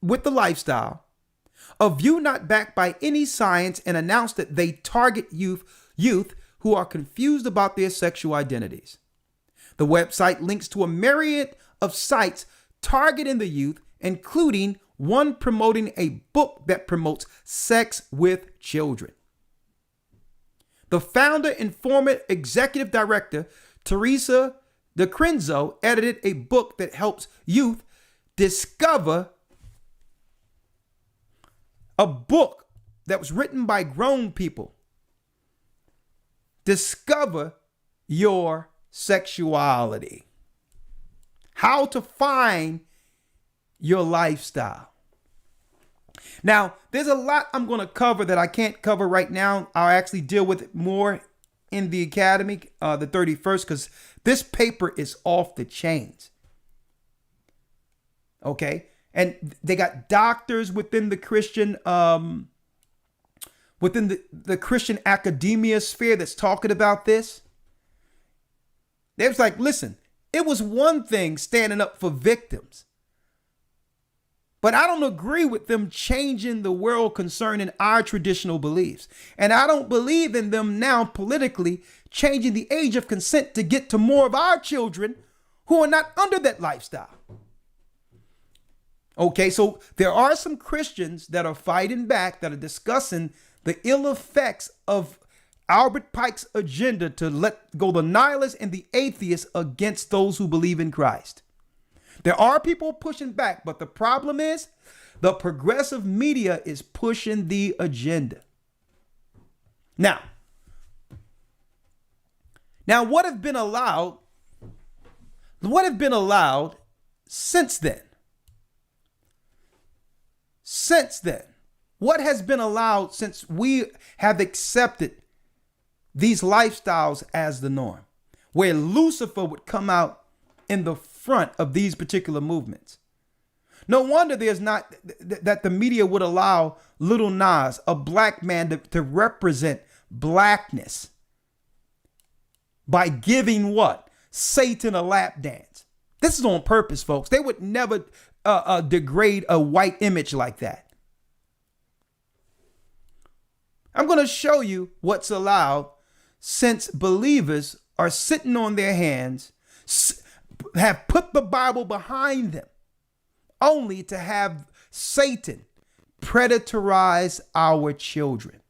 [SPEAKER 2] with the lifestyle, a view not backed by any science, and announce that they target youth who are confused about their sexual identities. The website links to a myriad of sites targeting the youth, including one promoting a book that promotes sex with children. The founder and former executive director, Teresa DeCrenzo, edited a book that helps youth discover, a book that was written by grown people. Discover your sexuality. How to find your lifestyle. Now, there's a lot I'm going to cover that I can't cover right now. I'll actually deal with it more in the academy, the 31st, because this paper is off the chains. Okay. And they got doctors within the Christian, within the Christian academia sphere that's talking about this. They was like, listen, it was one thing standing up for victims, but I don't agree with them changing the world concerning our traditional beliefs. And I don't believe in them now politically changing the age of consent to get to more of our children who are not under that lifestyle. Okay, so there are some Christians that are fighting back, that are discussing the ill effects of Albert Pike's agenda to let go the nihilists and the atheists against those who believe in Christ. There are people pushing back, but the problem is the progressive media is pushing the agenda. Now, what have been allowed since then? What has been allowed since we have accepted these lifestyles as the norm, where Lucifer would come out in the front of these particular movements? No wonder there's not that the media would allow Little Nas, a black man, to represent blackness by giving what? Satan a lap dance. This is on purpose, folks. They would never degrade a white image like that. I'm going to show you what's allowed since believers are sitting on their hands, have put the Bible behind them, only to have Satan predatorize our children.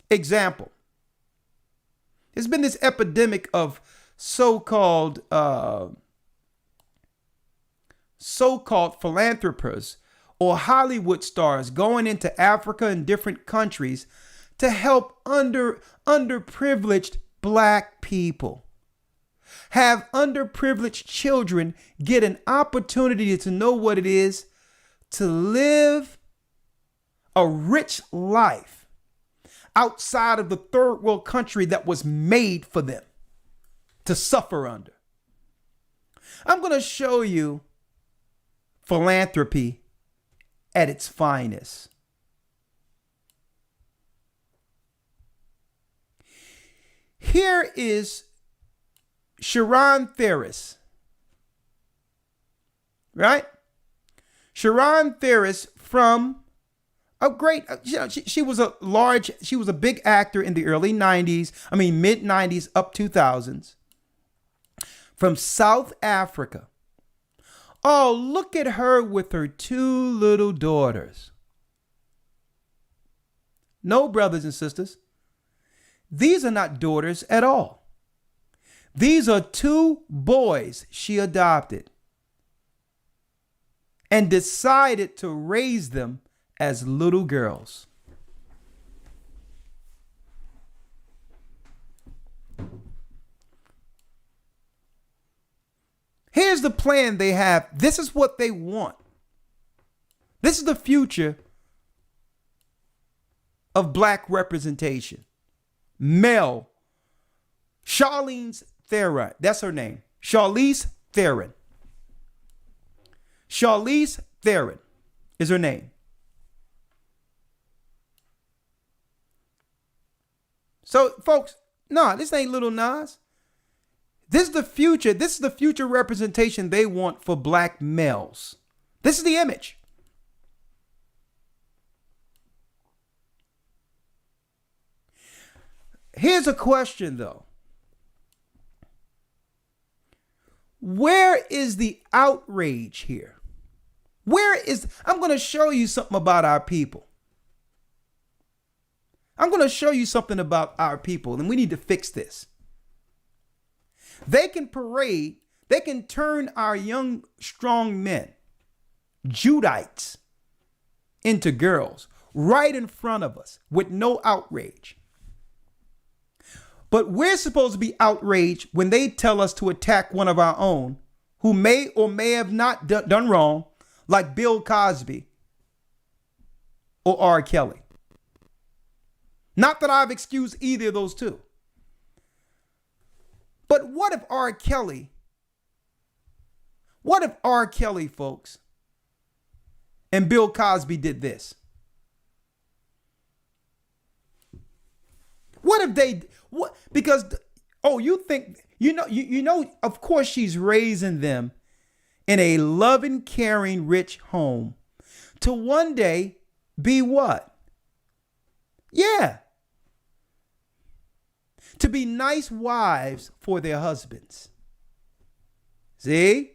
[SPEAKER 2] Example. There's been this epidemic of so-called philanthropists or Hollywood stars going into Africa and different countries to help underprivileged black people. Have underprivileged children get an opportunity to know what it is to live a rich life outside of the third world country that was made for them to suffer under. I'm going to show you philanthropy at its finest. Here is Sharon Ferris, right? Sharon Ferris from a great, she was a big actor in the early 90s, mid 90s up 2000s, from South Africa. Oh, look at her with her two little daughters. No, brothers and sisters, these are not daughters at all. These are two boys she adopted and decided to raise them as little girls. Here's the plan they have. This is what they want. This is the future of black representation. Male. Charlize Theron. That's her name. Charlize Theron. Charlize Theron is her name. So, folks, no, this ain't Little Nas. This is the future. This is the future representation they want for black males. This is the image. Here's a question, though. Where is the outrage here? I'm going to show you something about our people. I'm going to show you something about our people, and we need to fix this. They can parade, they can turn our young, strong men, Judites, into girls right in front of us with no outrage. But we're supposed to be outraged when they tell us to attack one of our own who may or may have not done wrong, like Bill Cosby or R. Kelly. Not that I've excused either of those two. But what if R. Kelly, folks, and Bill Cosby did this? What if they, because, of course she's raising them in a loving, caring, rich home to one day be what? Yeah. To be nice wives for their husbands. See?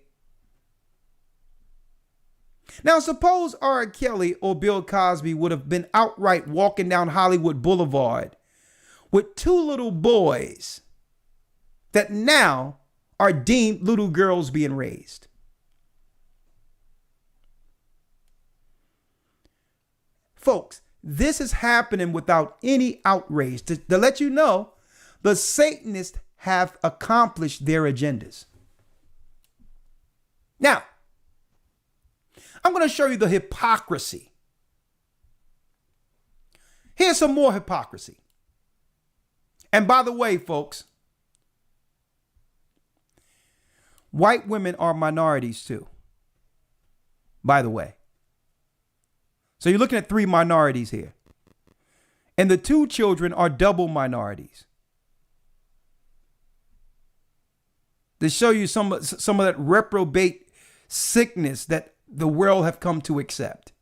[SPEAKER 2] Now, suppose R. Kelly or Bill Cosby would have been outright walking down Hollywood Boulevard with 2 little boys that now are deemed little girls being raised. Folks, this is happening without any outrage. To let you know, the Satanists have accomplished their agendas. Now, I'm going to show you the hypocrisy. Here's some more hypocrisy. And by the way, folks, white women are minorities too. By the way. So you're looking at 3 minorities here. And the 2 children are double minorities. To show you some of that reprobate sickness that the world have come to accept.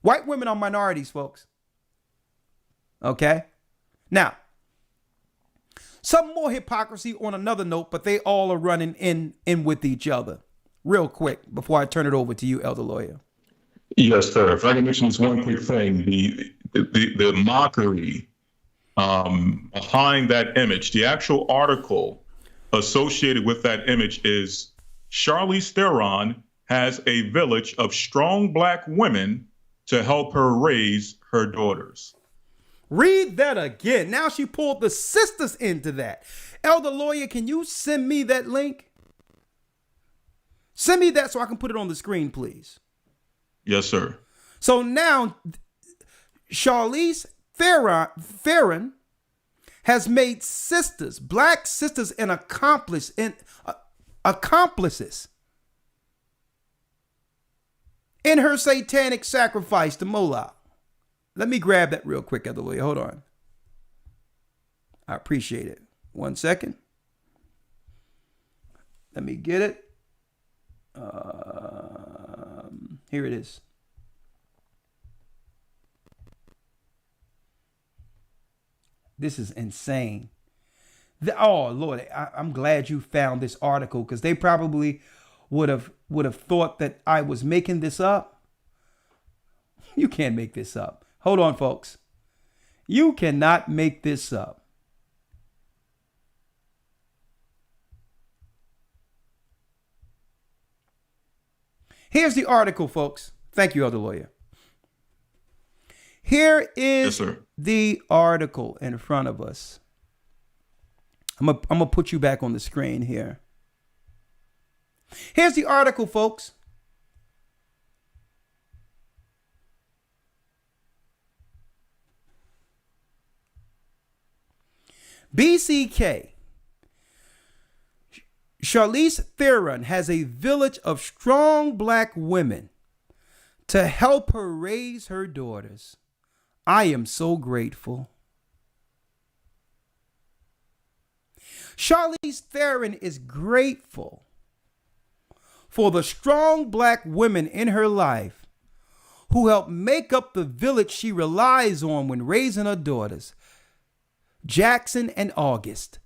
[SPEAKER 2] White women are minorities, folks. Okay? Now, some more hypocrisy on another note, but they all are running in with each other. Real quick, before I turn it over to you, Elder Lawyer.
[SPEAKER 6] Yes, sir. If I can mention this one quick thing, the mockery behind that image, the actual article associated with that image is Charlize Theron has a village of strong black women to help her raise her daughters.
[SPEAKER 2] Read that again. Now she pulled the sisters into that. Elder Lawyer, can you send me that link? Send me that so I can put it on the screen, please.
[SPEAKER 6] Yes, sir.
[SPEAKER 2] So now Charlize Theron has made sisters, black sisters, and accomplices in her satanic sacrifice to Moloch. Let me grab that real quick, Elder Lawyer. Hold on. I appreciate it. 1 second. Let me get it. Here it is. This is insane. Oh Lord, I'm glad you found this article, because they probably would have thought that I was making this up. You can't make this up. Hold on, folks. You cannot make this up. Here's the article, folks. Thank you, Elder Lawyer. Here is the article in front of us. I'm gonna put you back on the screen here. Here's the article, folks. BCK. Charlize Theron has a village of strong black women to help her raise her daughters. I am so grateful. Charlize Theron is grateful for the strong black women in her life who help make up the village she relies on when raising her daughters, Jackson and August.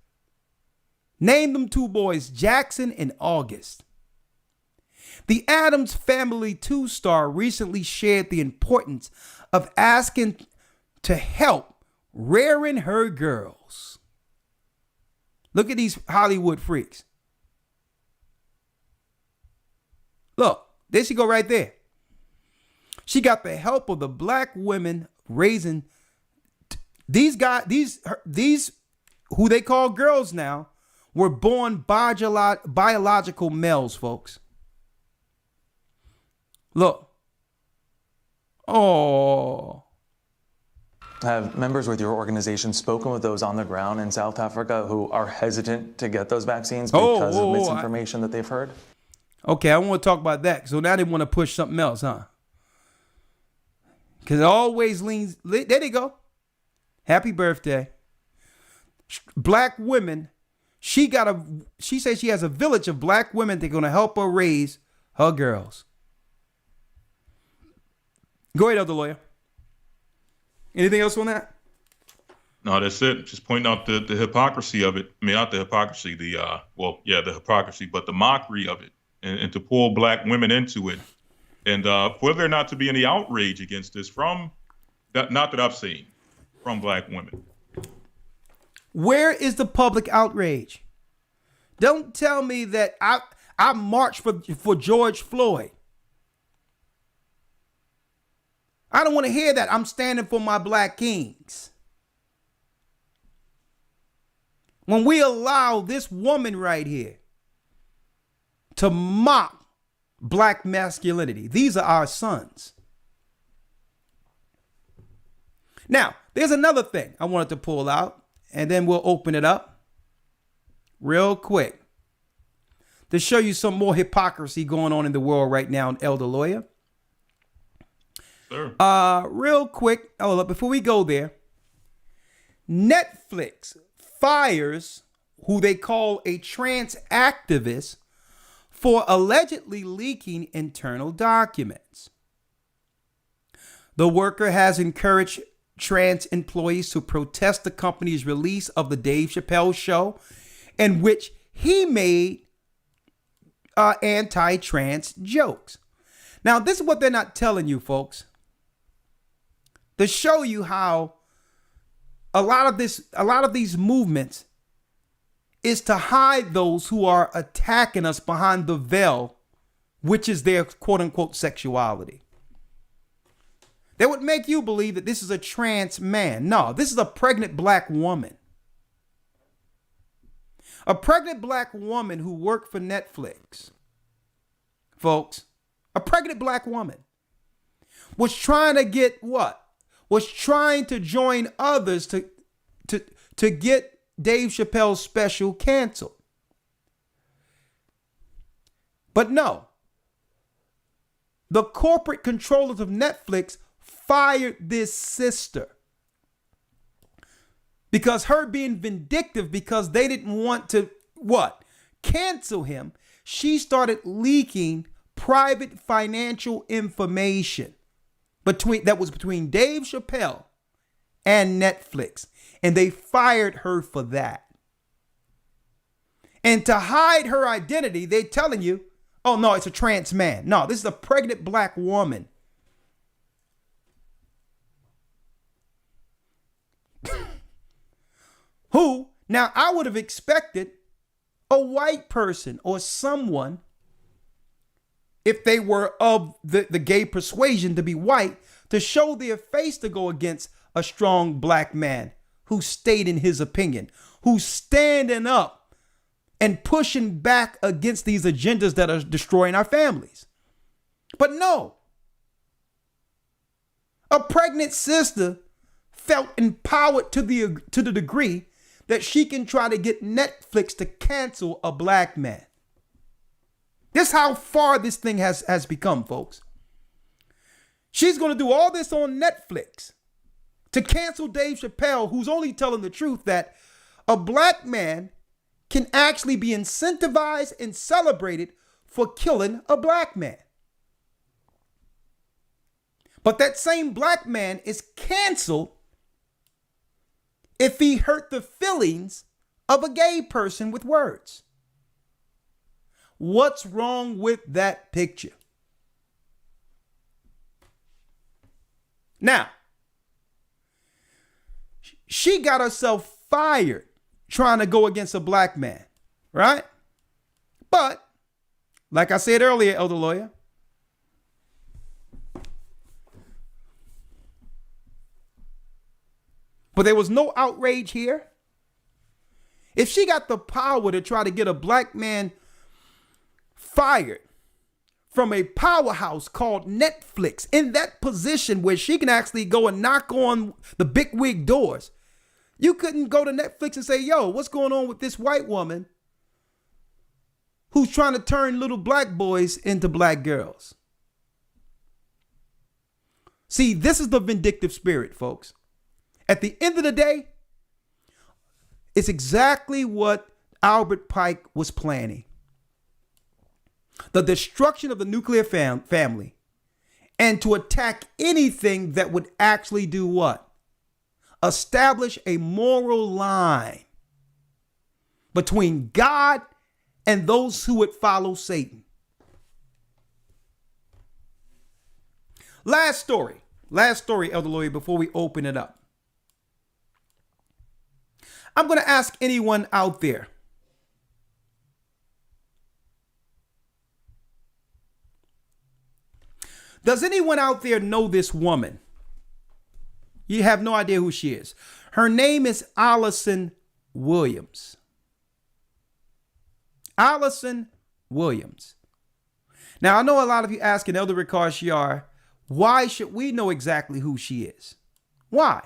[SPEAKER 2] Name them 2 boys, Jackson and August. The Addams Family 2-star recently shared the importance of asking to help rearing her girls. Look at these Hollywood freaks. Look, there she go right there. She got the help of the black women raising these guys, these who they call girls now, were born biological males, folks. Look. Oh.
[SPEAKER 7] Have members with your organization spoken with those on the ground in South Africa who are hesitant to get those vaccines because of misinformation that they've heard?
[SPEAKER 2] Okay, I want to talk about that. So now they want to push something else, huh? Because it always leans. There they go. Happy birthday. Black women. She says she has a village of black women that are going to help her raise her girls. Go ahead, Elder Lawyer. Anything else on that?
[SPEAKER 6] No, that's it. Just pointing out the hypocrisy of it. I mean, not the hypocrisy, the hypocrisy, but the mockery of it, and to pull black women into it. And for there not to be any outrage against this from, not that I've seen. from black women.
[SPEAKER 2] Where is the public outrage? Don't tell me that I marched for George Floyd. I don't want to hear that. I'm standing for my black kings. When we allow this woman right here to mock black masculinity, these are our sons. Now, there's another thing I wanted to pull out, and then we'll open it up real quick to show you some more hypocrisy going on in the world right now, Elder Lawyer.
[SPEAKER 6] Sure.
[SPEAKER 2] Real quick, hold up, before we go there, Netflix fires who they call a trans activist for allegedly leaking internal documents. The worker has encouraged trans employees to protest the company's release of the Dave Chappelle show, in which he made anti-trans jokes. Now, this is what they're not telling you, folks, to show you how a lot of these movements is to hide those who are attacking us behind the veil, which is their quote unquote sexuality. They would make you believe that this is a trans man. No, this is a pregnant black woman. A pregnant black woman who worked for Netflix. Folks, a pregnant black woman was trying to get what? Was trying to join others to get Dave Chappelle's special canceled. But no, the corporate controllers of Netflix fired this sister because her being vindictive, because they didn't want to what? Cancel him. She started leaking private financial information between Dave Chappelle and Netflix. And they fired her for that. And to hide her identity, they're telling you, oh no, it's a trans man. No, this is a pregnant black woman. Who, now I would have expected a white person or someone, if they were of the gay persuasion, to be white, to show their face to go against a strong black man who stayed in his opinion, who's standing up and pushing back against these agendas that are destroying our families. But no, a pregnant sister felt empowered to the degree that she can try to get Netflix to cancel a black man. This is how far this thing has become, folks. She's going to do all this on Netflix to cancel Dave Chappelle, who's only telling the truth that a black man can actually be incentivized and celebrated for killing a black man. But that same black man is canceled if he hurt the feelings of a gay person with words. What's wrong with that picture? Now, she got herself fired trying to go against a black man, right? But, like I said earlier, Elder Lawyer, but there was no outrage here. If she got the power to try to get a black man fired from a powerhouse called Netflix, in that position where she can actually go and knock on the big wig doors, you couldn't go to Netflix and say, yo, what's going on with this white woman who's trying to turn little black boys into black girls? See, this is the vindictive spirit, folks. At the end of the day, it's exactly what Albert Pike was planning. The destruction of the nuclear family, and to attack anything that would actually do what? Establish a moral line between God and those who would follow Satan. Last story, Elder Lawyer, before we open it up. I'm going to ask anyone out there. Does anyone out there know this woman? You have no idea who she is. Her name is Allison Williams. Allison Williams. Now, I know a lot of you asking, Elder Ricard Shiar, why should we know exactly who she is? Why?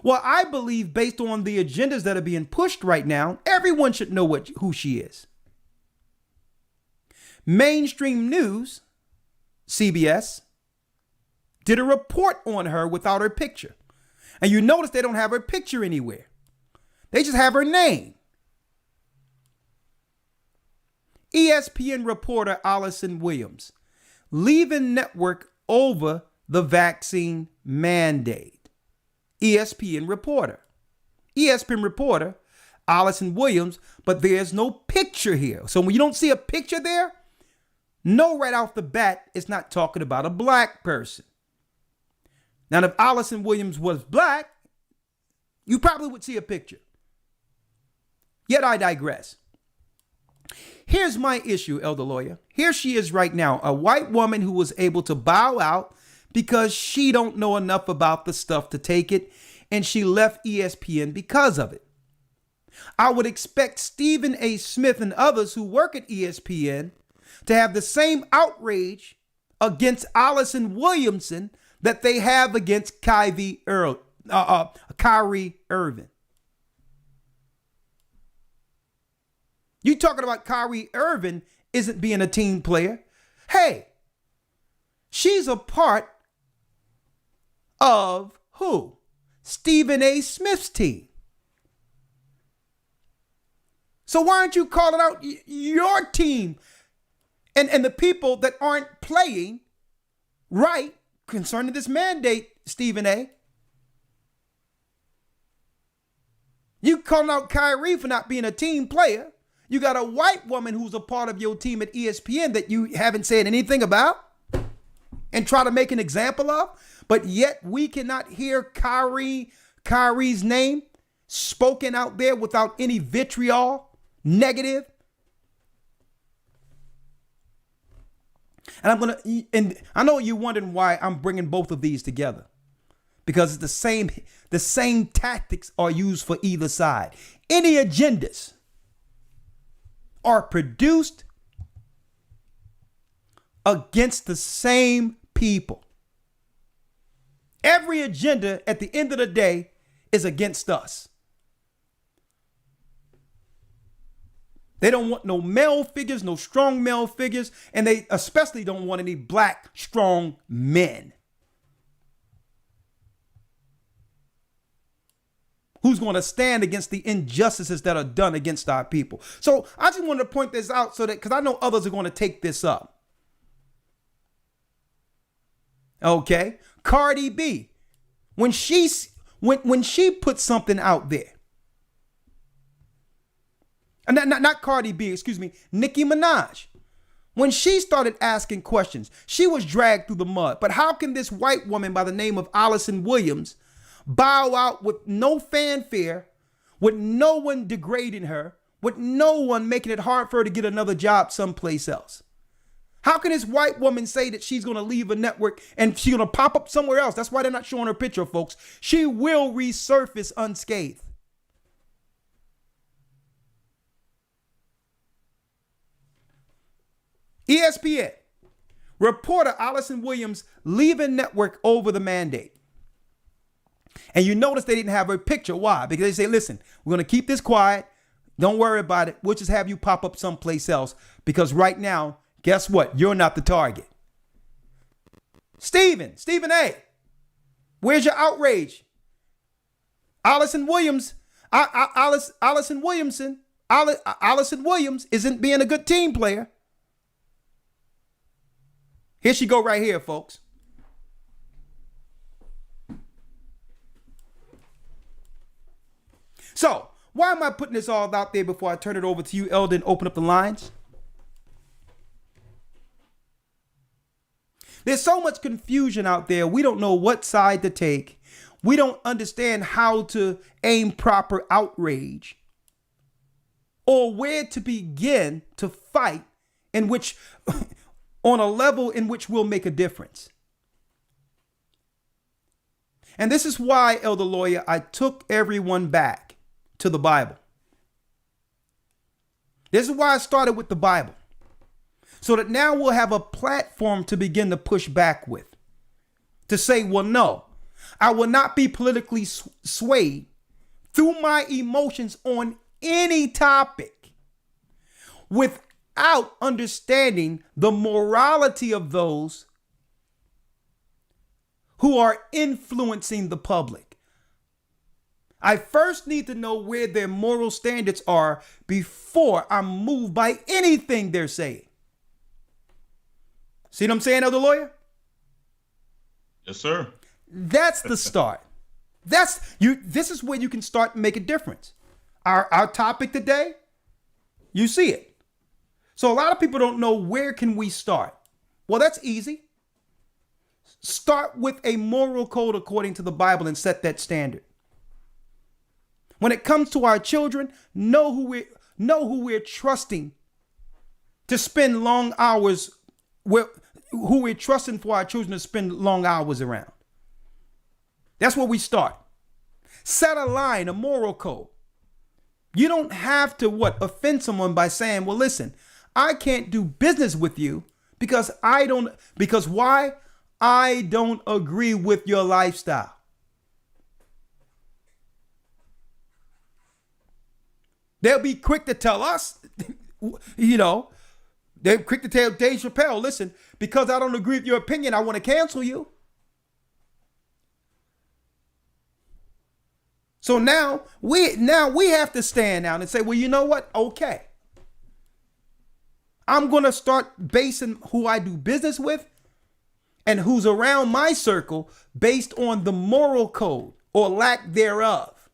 [SPEAKER 2] Well, I believe based on the agendas that are being pushed right now, everyone should know who she is. Mainstream news, CBS, did a report on her without her picture. And you notice they don't have her picture anywhere. They just have her name. ESPN reporter Allison Williams leaving network over the vaccine mandate. ESPN reporter Allison Williams, but there's no picture here. So when you don't see a picture there, know right off the bat, it's not talking about a black person. Now, if Allison Williams was black, you probably would see a picture. Yet I digress. Here's my issue, Elder Lawyer. Here she is right now, a white woman who was able to bow out because she don't know enough about the stuff to take it, and she left ESPN because of it. I would expect Stephen A. Smith and others who work at ESPN to have the same outrage against Allison Williamson that they have against Kyrie Irving. You talking about Kyrie Irving isn't being a team player. Hey, she's a part of who? Stephen A. Smith's team. So why aren't you calling out your team and the people that aren't playing right concerning this mandate, Stephen A.? You calling out Kyrie for not being a team player. You got a white woman who's a part of your team at ESPN that you haven't said anything about and try to make an example of, but yet we cannot hear Kyrie's name spoken out there without any vitriol, negative. And I know you're wondering why I'm bringing both of these together, because it's the same tactics are used for either side. Any agendas are produced against the same people. Every agenda at the end of the day is against us. They don't want no male figures, no strong male figures, and they especially don't want any black, strong men. Who's going to stand against the injustices that are done against our people? So I just wanted to point this out so that, because I know others are going to take this up. Okay. Cardi B, when she put something out there, and not Cardi B, excuse me, Nicki Minaj, when she started asking questions, she was dragged through the mud. But how can this white woman by the name of Allison Williams bow out with no fanfare, with no one degrading her, with no one making it hard for her to get another job someplace else? How can this white woman say that she's going to leave a network and she's going to pop up somewhere else? That's why they're not showing her picture, folks. She will resurface unscathed. ESPN reporter Allison Williams leaving network over the mandate. And you notice they didn't have her picture. Why? Because they say, listen, we're going to keep this quiet. Don't worry about it. We'll just have you pop up someplace else. Because right now, guess what? You're not the target. Stephen A., where's your outrage? Allison Williams isn't being a good team player. Here she go right here, folks. So, why am I putting this all out there before I turn it over to you, Elder, and open up the lines? There's so much confusion out there. We don't know what side to take. We don't understand how to aim proper outrage or where to begin to fight in which on a level in which we'll make a difference. And this is why, Elder Lawyer, I took everyone back to the Bible. This is why I started with the Bible. So that now we'll have a platform to begin to push back with. To say, well, no, I will not be politically swayed through my emotions on any topic without understanding the morality of those who are influencing the public. I first need to know where their moral standards are before I'm moved by anything they're saying. See what I'm saying, Elder Lawyer?
[SPEAKER 6] Yes, sir.
[SPEAKER 2] That's the start. This is where you can start to make a difference. Our topic today, you see it. So a lot of people don't know, where can we start? Well, that's easy. Start with a moral code according to the Bible and set that standard. When it comes to our children, know who we're trusting to spend long hours who we're trusting for our children to spend long hours around. That's where we start. Set a line, a moral code. You don't have to offend someone by saying, well, listen, I can't do business with you because why? I don't agree with your lifestyle. They'll be quick to tell us, they're quick to tell Dave Chappelle, listen, because I don't agree with your opinion, I want to cancel you. So now we have to stand down and say, well, you know what? Okay. I'm going to start basing who I do business with and who's around my circle based on the moral code or lack thereof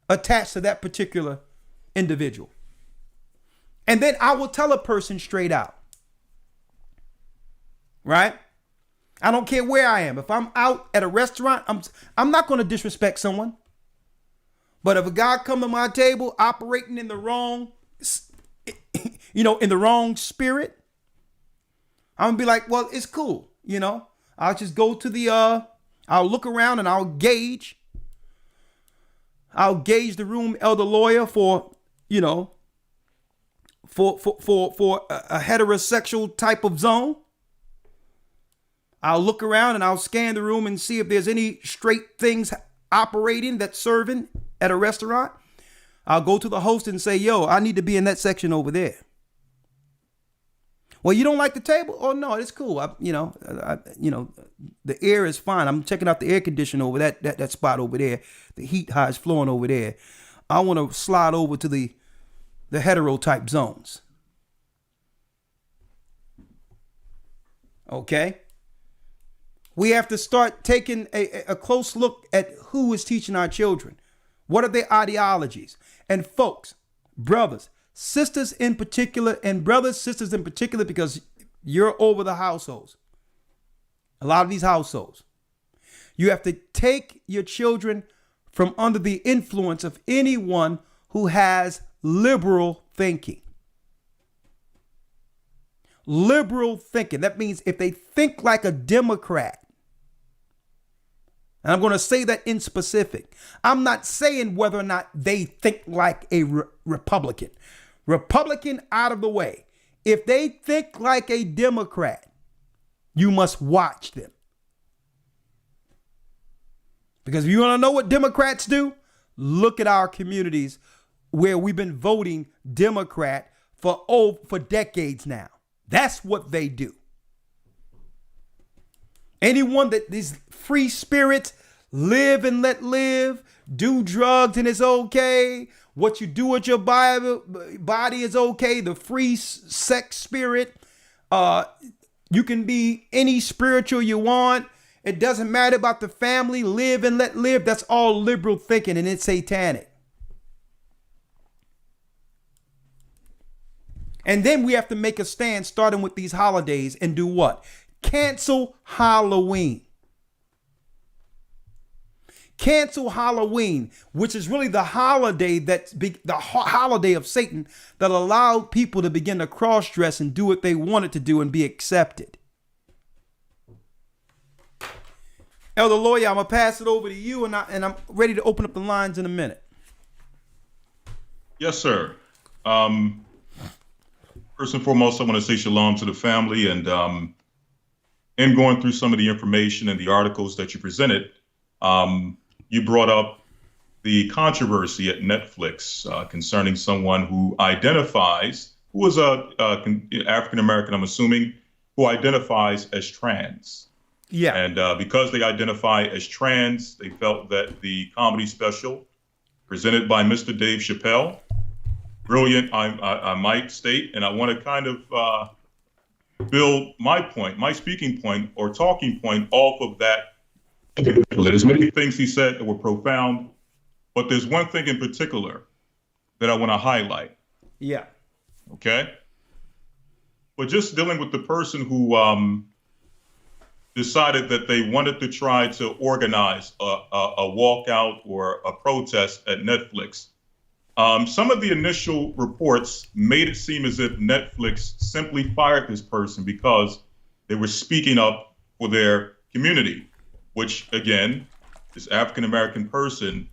[SPEAKER 2] attached to that particular individual. And then I will tell a person straight out, right? I don't care where I am. If I'm out at a restaurant, I'm not going to disrespect someone. But if a guy come to my table operating in the wrong, in the wrong spirit, I'm gonna be like, well, it's cool. I'll just go to I'll look around and I'll gauge the room, Elder Lawyer, for a heterosexual type of zone. I'll look around and I'll scan the room and see if there's any straight things operating that's serving at a restaurant. I'll go to the host and say, yo, I need to be in that section over there. Well, you don't like the table? Oh, no, it's cool. The air is fine. I'm checking out the air conditioner over that spot over there. The heat high is flowing over there. I want to slide over to the hetero type zones. Okay. We have to start taking a close look at who is teaching our children. What are their ideologies? And folks, brothers, sisters in particular, and brothers, sisters in particular, because you're over the households. A lot of these households. You have to take your children from under the influence of anyone who has liberal thinking. Liberal thinking. That means if they think like a Democrat, and I'm going to say that in specific. I'm not saying whether or not they think like a Republican. Republican out of the way. If they think like a Democrat, you must watch them. Because if you want to know what Democrats do, look at our communities where we've been voting Democrat for decades now. That's what they do. Anyone that these free spirits, live and let live, do drugs and it's okay. What you do with your body is okay. The free sex spirit. You can be any spiritual you want. It doesn't matter about the family. Live and let live. That's all liberal thinking, and it's satanic. And then we have to make a stand starting with these holidays and do what? Cancel Halloween. Cancel Halloween, which is really the holiday holiday of Satan that allowed people to begin to cross-dress and do what they wanted to do and be accepted. Elder Lawyer, I'm gonna pass it over to you, and I'm ready to open up the lines in a minute.
[SPEAKER 6] Yes, sir. First and foremost, I want to say shalom to the family, and in going through some of the information and the articles that you presented, you brought up the controversy at Netflix concerning someone who was a African American, I'm assuming, who identifies as trans.
[SPEAKER 2] Yeah.
[SPEAKER 6] And because they identify as trans, they felt that the comedy special presented by Mr. Dave Chappelle, brilliant, I might state, and I want to kind of build my speaking point or talking point off of that. There's many things he said that were profound, but there's one thing in particular that I want to highlight.
[SPEAKER 2] Yeah.
[SPEAKER 6] Okay. But just dealing with the person who decided that they wanted to try to organize a walkout or a protest at Netflix. Some of the initial reports made it seem as if Netflix simply fired this person because they were speaking up for their community, which again, this African-American person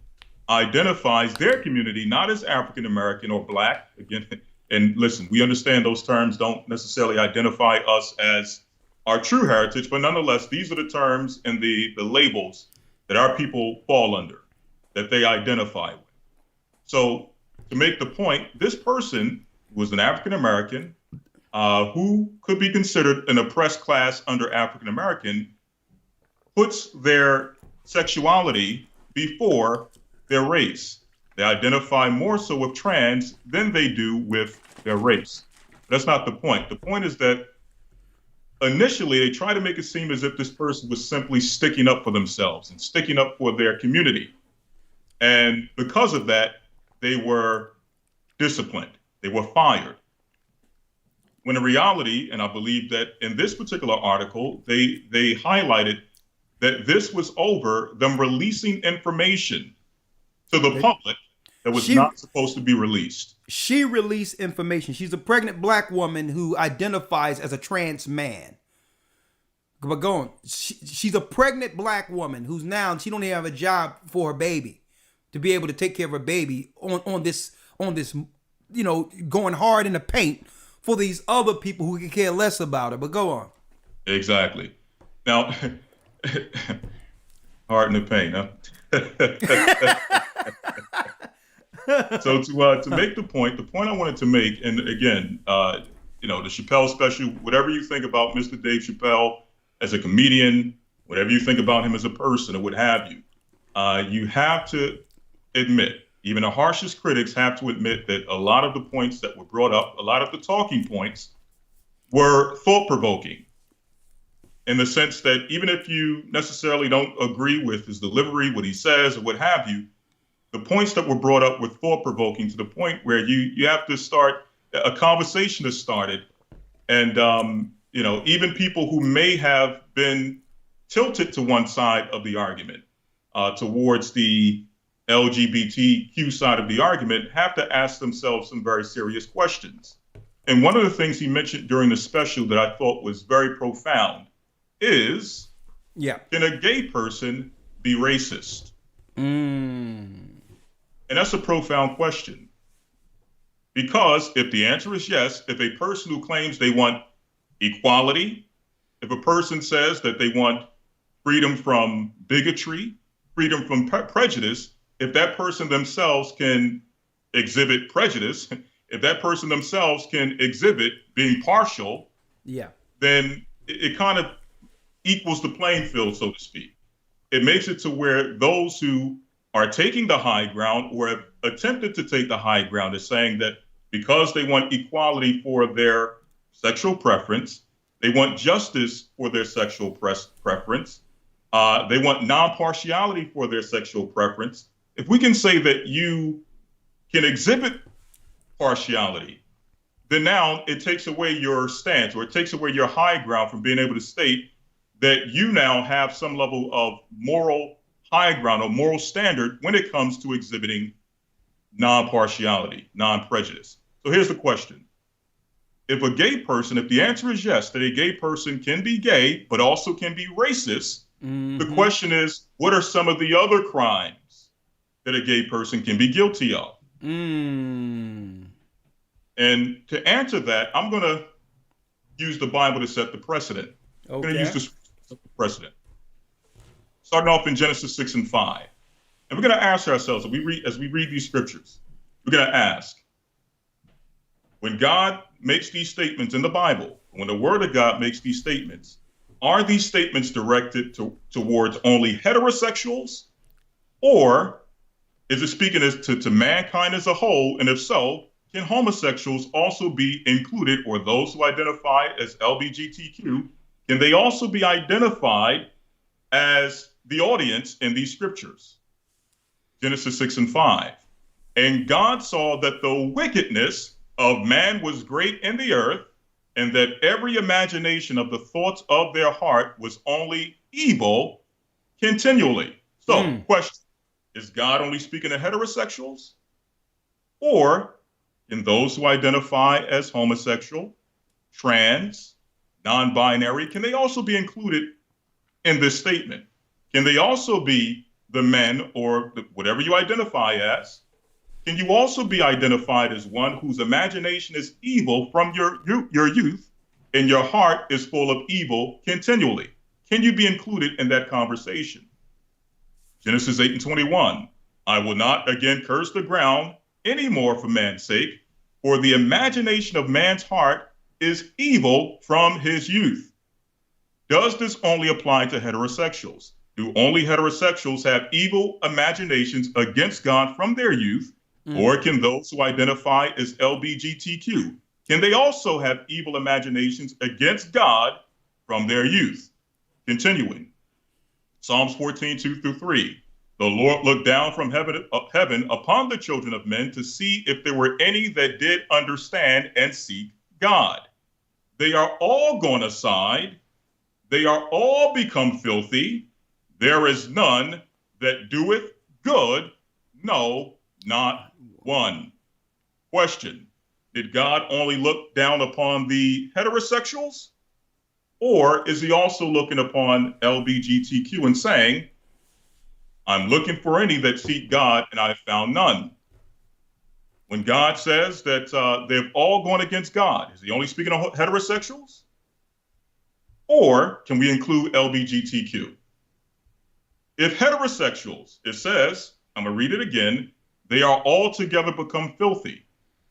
[SPEAKER 6] identifies their community not as African-American or Black. Again, and listen, we understand those terms don't necessarily identify us as our true heritage, but nonetheless, these are the terms and the labels that our people fall under, that they identify with. So to make the point, this person was an African-American who could be considered an oppressed class under African-American, puts their sexuality before their race. They identify more so with trans than they do with their race. That's not the point. The point is that initially they try to make it seem as if this person was simply sticking up for themselves and sticking up for their community. And because of that, they were disciplined. They were fired. When in reality, and I believe that in this particular article, they highlighted that this was over them releasing information to the public that was not supposed to be released.
[SPEAKER 2] She released information. She's a pregnant Black woman who identifies as a trans man. But go on. She's a pregnant Black woman who's now, she don't even have a job for her baby to be able to take care of her baby on this, going hard in the paint for these other people who can care less about her. But go on.
[SPEAKER 6] Exactly. Now, hard in the paint, huh? So to make the point I wanted to make, and again, the Chappelle special, whatever you think about Mr. Dave Chappelle as a comedian, whatever you think about him as a person or what have you, you have to admit, even the harshest critics have to admit that a lot of the points that were brought up, a lot of the talking points were thought-provoking, in the sense that even if you necessarily don't agree with his delivery, what he says, or what have you, the points that were brought up were thought-provoking to the point where you have to start, a conversation has started. And, even people who may have been tilted to one side of the argument, towards the LGBTQ side of the argument, have to ask themselves some very serious questions. And one of the things he mentioned during the special that I thought was very profound is, can a gay person be racist? And that's a profound question. Because if the answer is yes, if a person who claims they want equality, if a person says that they want freedom from bigotry, freedom from prejudice, if that person themselves can exhibit prejudice, if that person themselves can exhibit being partial, then it kind of equals the playing field, so to speak. It makes it to where those who are taking the high ground or have attempted to take the high ground is saying that because they want equality for their sexual preference, they want justice for their sexual preference, they want non-partiality for their sexual preference. If we can say that you can exhibit partiality, then now it takes away your stance, or it takes away your high ground from being able to state that you now have some level of moral high ground or moral standard when it comes to exhibiting non-partiality, non-prejudice. So here's the question. If the answer is yes, that a gay person can be gay, but also can be racist, the question is, what are some of the other crimes that a gay person can be guilty of? And to answer that, I'm going to use the Bible to set the precedent. Okay. I'm going to use this to set the precedent. Starting off in Genesis 6 and 5. And we're going to ask ourselves, as we read these scriptures, we're going to ask, when God makes these statements in the Bible, when the Word of God makes these statements, are these statements directed towards only heterosexuals, or is it speaking to mankind as a whole? And if so, can homosexuals also be included, or those who identify as LGBTQ, can they also be identified as the audience in these scriptures? Genesis 6 and 5. And God saw that the wickedness of man was great in the earth, and that every imagination of the thoughts of their heart was only evil continually. So, question, is God only speaking to heterosexuals? Or can those who identify as homosexual, trans, non-binary, can they also be included in this statement? Can they also be the men, or whatever you identify as? Can you also be identified as one whose imagination is evil from your youth, and your heart is full of evil continually? Can you be included in that conversation? Genesis 8 and 21. I will not again curse the ground anymore for man's sake, for the imagination of man's heart is evil from his youth. Does this only apply to heterosexuals? Do only heterosexuals have evil imaginations against God from their youth? Or can those who identify as LGBTQ, can they also have evil imaginations against God from their youth? Continuing, Psalms 14, 2-3. The Lord looked down from heaven upon the children of men to see if there were any that did understand and seek God. They are all gone aside. They are all become filthy. There is none that doeth good, no, not one. Question, did God only look down upon the heterosexuals? Or is he also looking upon LGBTQ and saying, I'm looking for any that seek God and I found none? When God says that they've all gone against God, is he only speaking of heterosexuals? Or can we include LGBTQ? If heterosexuals, it says, I'm going to read it again, they are altogether become filthy.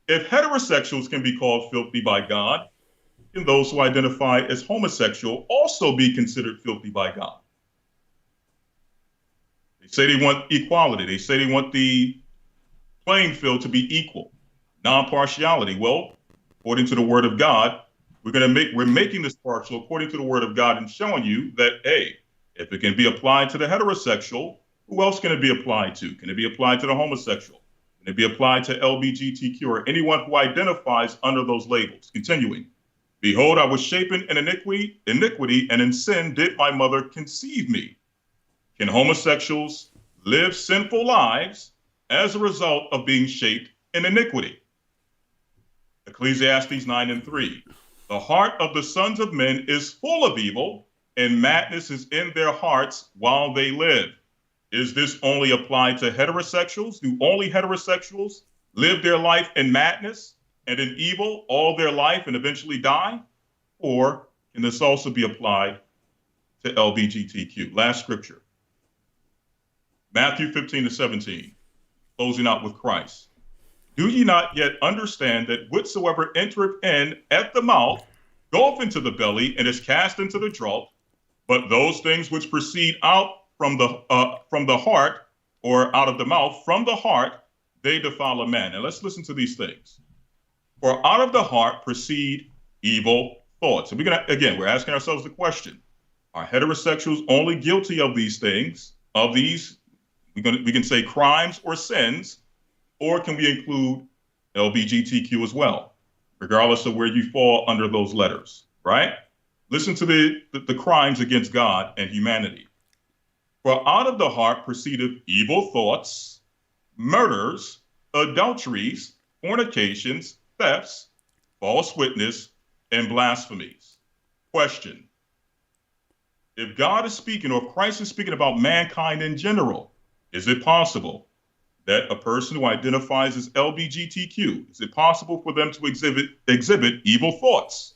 [SPEAKER 6] If heterosexuals can be called filthy by God, can those who identify as homosexual also be considered filthy by God? They say they want equality. They say they want the playing field to be equal, non-partiality. Well, according to the Word of God, we're making this partial according to the Word of God and showing you that, hey, if it can be applied to the heterosexual, who else can it be applied to? Can it be applied to the homosexual? Can it be applied to LGBTQ or anyone who identifies under those labels? Continuing, behold, I was shapen in iniquity, and in sin did my mother conceive me. Can homosexuals live sinful lives as a result of being shaped in iniquity? Ecclesiastes 9 and 3. The heart of the sons of men is full of evil, and madness is in their hearts while they live. Is this only applied to heterosexuals? Do only heterosexuals live their life in madness and in evil all their life and eventually die? Or can this also be applied to LGBTQ? Last scripture, Matthew 15-17, closing out with Christ. Do ye not yet understand that whatsoever entereth in at the mouth goeth into the belly and is cast into the draught? But those things which proceed out from the heart, or out of the mouth, from the heart, they defile a man. And let's listen to these things. For out of the heart proceed evil thoughts. And we're asking ourselves the question, are heterosexuals only guilty of these things, of these, we can say crimes or sins, or can we include LGBTQ as well? regardless of where you fall under those letters, right? Listen to the crimes against God and humanity. For out of the heart proceedeth evil thoughts, murders, adulteries, fornications, thefts, false witness, and blasphemies. Question. If God is speaking, or if Christ is speaking about mankind in general, is it possible that a person who identifies as LGBTQ, is it possible for them to exhibit evil thoughts?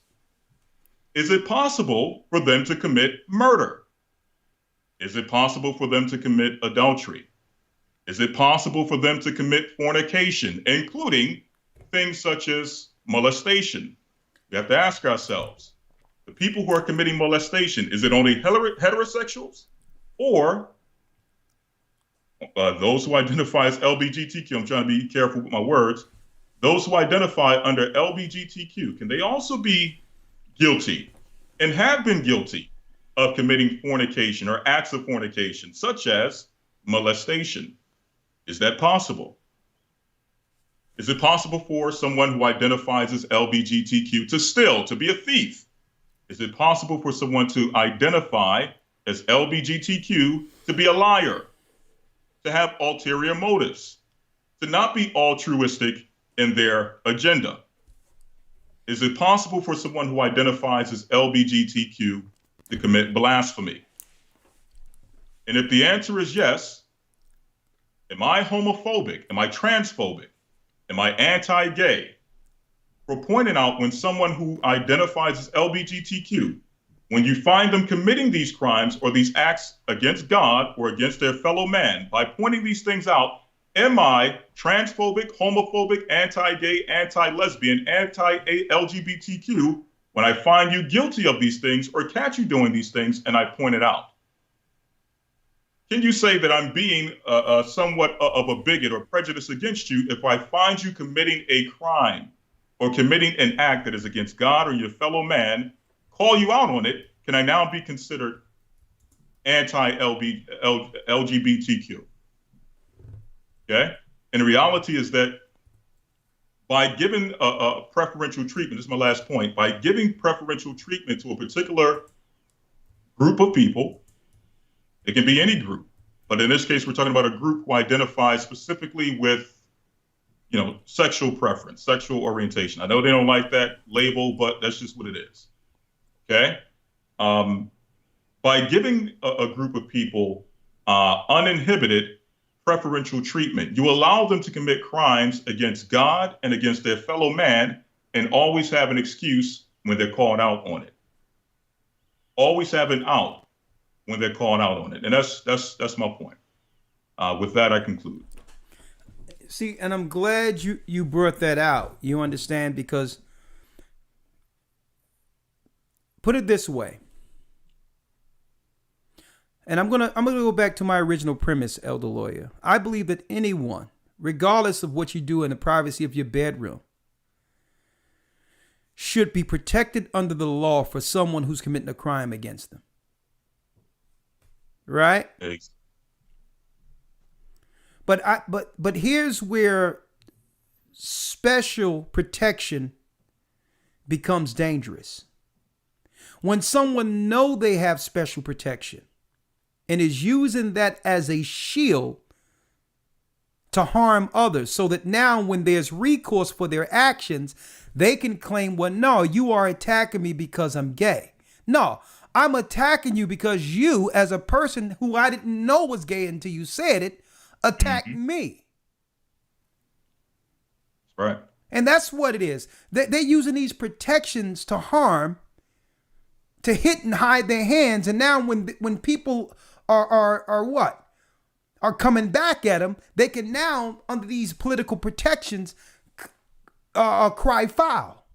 [SPEAKER 6] Is it possible for them to commit murder? Is it possible for them to commit adultery? Is it possible for them to commit fornication, including things such as molestation? We have to ask ourselves, the people who are committing molestation, is it only heterosexuals or those who identify as LGBTQ? I'm trying to be careful with my words. Those who identify under LGBTQ, can they also be guilty and have been guilty of committing fornication or acts of fornication, such as molestation? Is that possible? Is it possible for someone who identifies as LGBTQ to steal, to be a thief? Is it possible for someone to identify as LGBTQ to be a liar, to have ulterior motives, to not be altruistic in their agenda? Is it possible for someone who identifies as LGBTQ to commit blasphemy? And if the answer is yes, am I homophobic? Am I transphobic? Am I anti-gay? For pointing out when someone who identifies as LGBTQ, when you find them committing these crimes or these acts against God or against their fellow man, by pointing these things out, am I transphobic, homophobic, anti-gay, anti-lesbian, anti-LGBTQ when I find you guilty of these things or catch you doing these things and I point it out? Can you say that I'm being somewhat of a bigot or prejudiced against you if I find you committing a crime or committing an act that is against God or your fellow man, call you out on it? Can I now be considered anti-LGBTQ? Okay? And the reality is that by giving a preferential treatment, this is my last point, by giving preferential treatment to a particular group of people, it can be any group, but in this case, we're talking about a group who identifies specifically with, sexual preference, sexual orientation. I know they don't like that label, but that's just what it is. Okay? By giving a group of people uninhibited preferential treatment, you allow them to commit crimes against God and against their fellow man and always have an excuse when they're called out on it. Always have an out when they're called out on it. And that's my point. With that, I conclude.
[SPEAKER 2] See, and I'm glad you brought that out. You understand, because put it this way. And I'm gonna go back to my original premise, Elder Lawyer. I believe that anyone, regardless of what you do in the privacy of your bedroom, should be protected under the law for someone who's committing a crime against them. Right?
[SPEAKER 6] Thanks.
[SPEAKER 2] But here's where special protection becomes dangerous. When someone know they have special protection and is using that as a shield to harm others, so that now when there's recourse for their actions, they can claim, well, no, you are attacking me because I'm gay. No, I'm attacking you because you, as a person who I didn't know was gay until you said it, attacked me.
[SPEAKER 6] Right.
[SPEAKER 2] And that's what it is. They're using these protections to harm, to hit and hide their hands. And now when people are coming back at them, they can now, under these political protections, cry foul.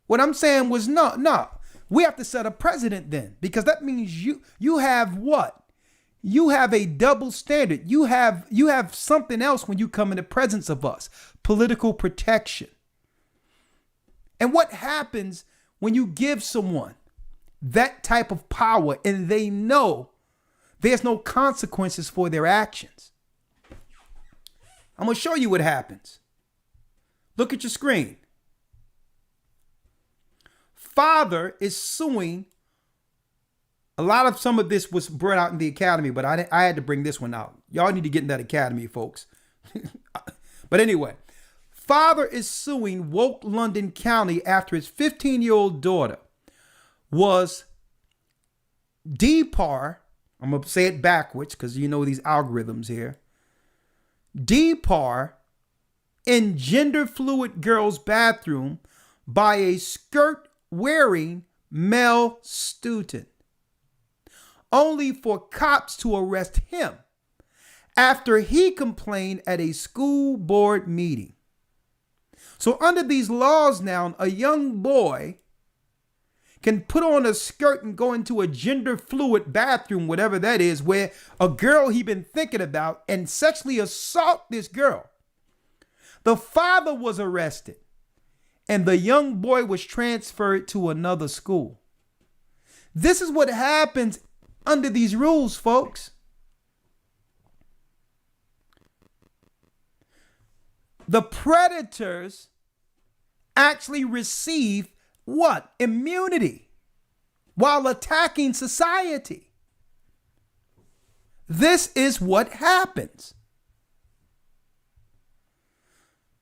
[SPEAKER 2] What I'm saying was no. We have to set a precedent then, because that means you have what? You have a double standard. You have something else when you come in the presence of us. Political protection. And what happens when you give someone that type of power and they know there's no consequences for their actions? I'm going to show you what happens. Look at your screen. father is suing. A lot of some of this was brought out in the academy, but I had to bring this one out. Y'all need to get in that academy, folks. But anyway, father is suing woke London County after his 15-year-old daughter was DPAR. I'm going to say it backwards because you know these algorithms here. DPAR in gender fluid girl's bathroom by a skirt wearing male student, only for cops to arrest him after he complained at a school board meeting. So under these laws now, a young boy can put on a skirt and go into a gender fluid bathroom, whatever that is, where a girl he been thinking about and sexually assault this girl. The father was arrested and the young boy was transferred to another school. This is what happens under these rules, folks. The predators actually receive what? Immunity while attacking society. This is what happens.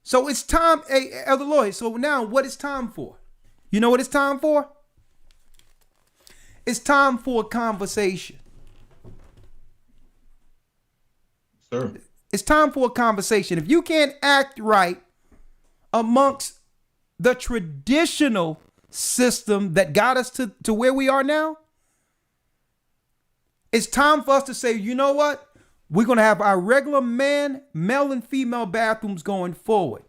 [SPEAKER 2] So it's time, Elder Lloyd, so now what is time for? You know what it's time for? It's time for a conversation.
[SPEAKER 6] Sir.
[SPEAKER 2] It's time for a conversation. If you can't act right amongst the traditional system that got us to where we are now, it's time for us to say, you know what? We're going to have our regular male and female bathrooms going forward.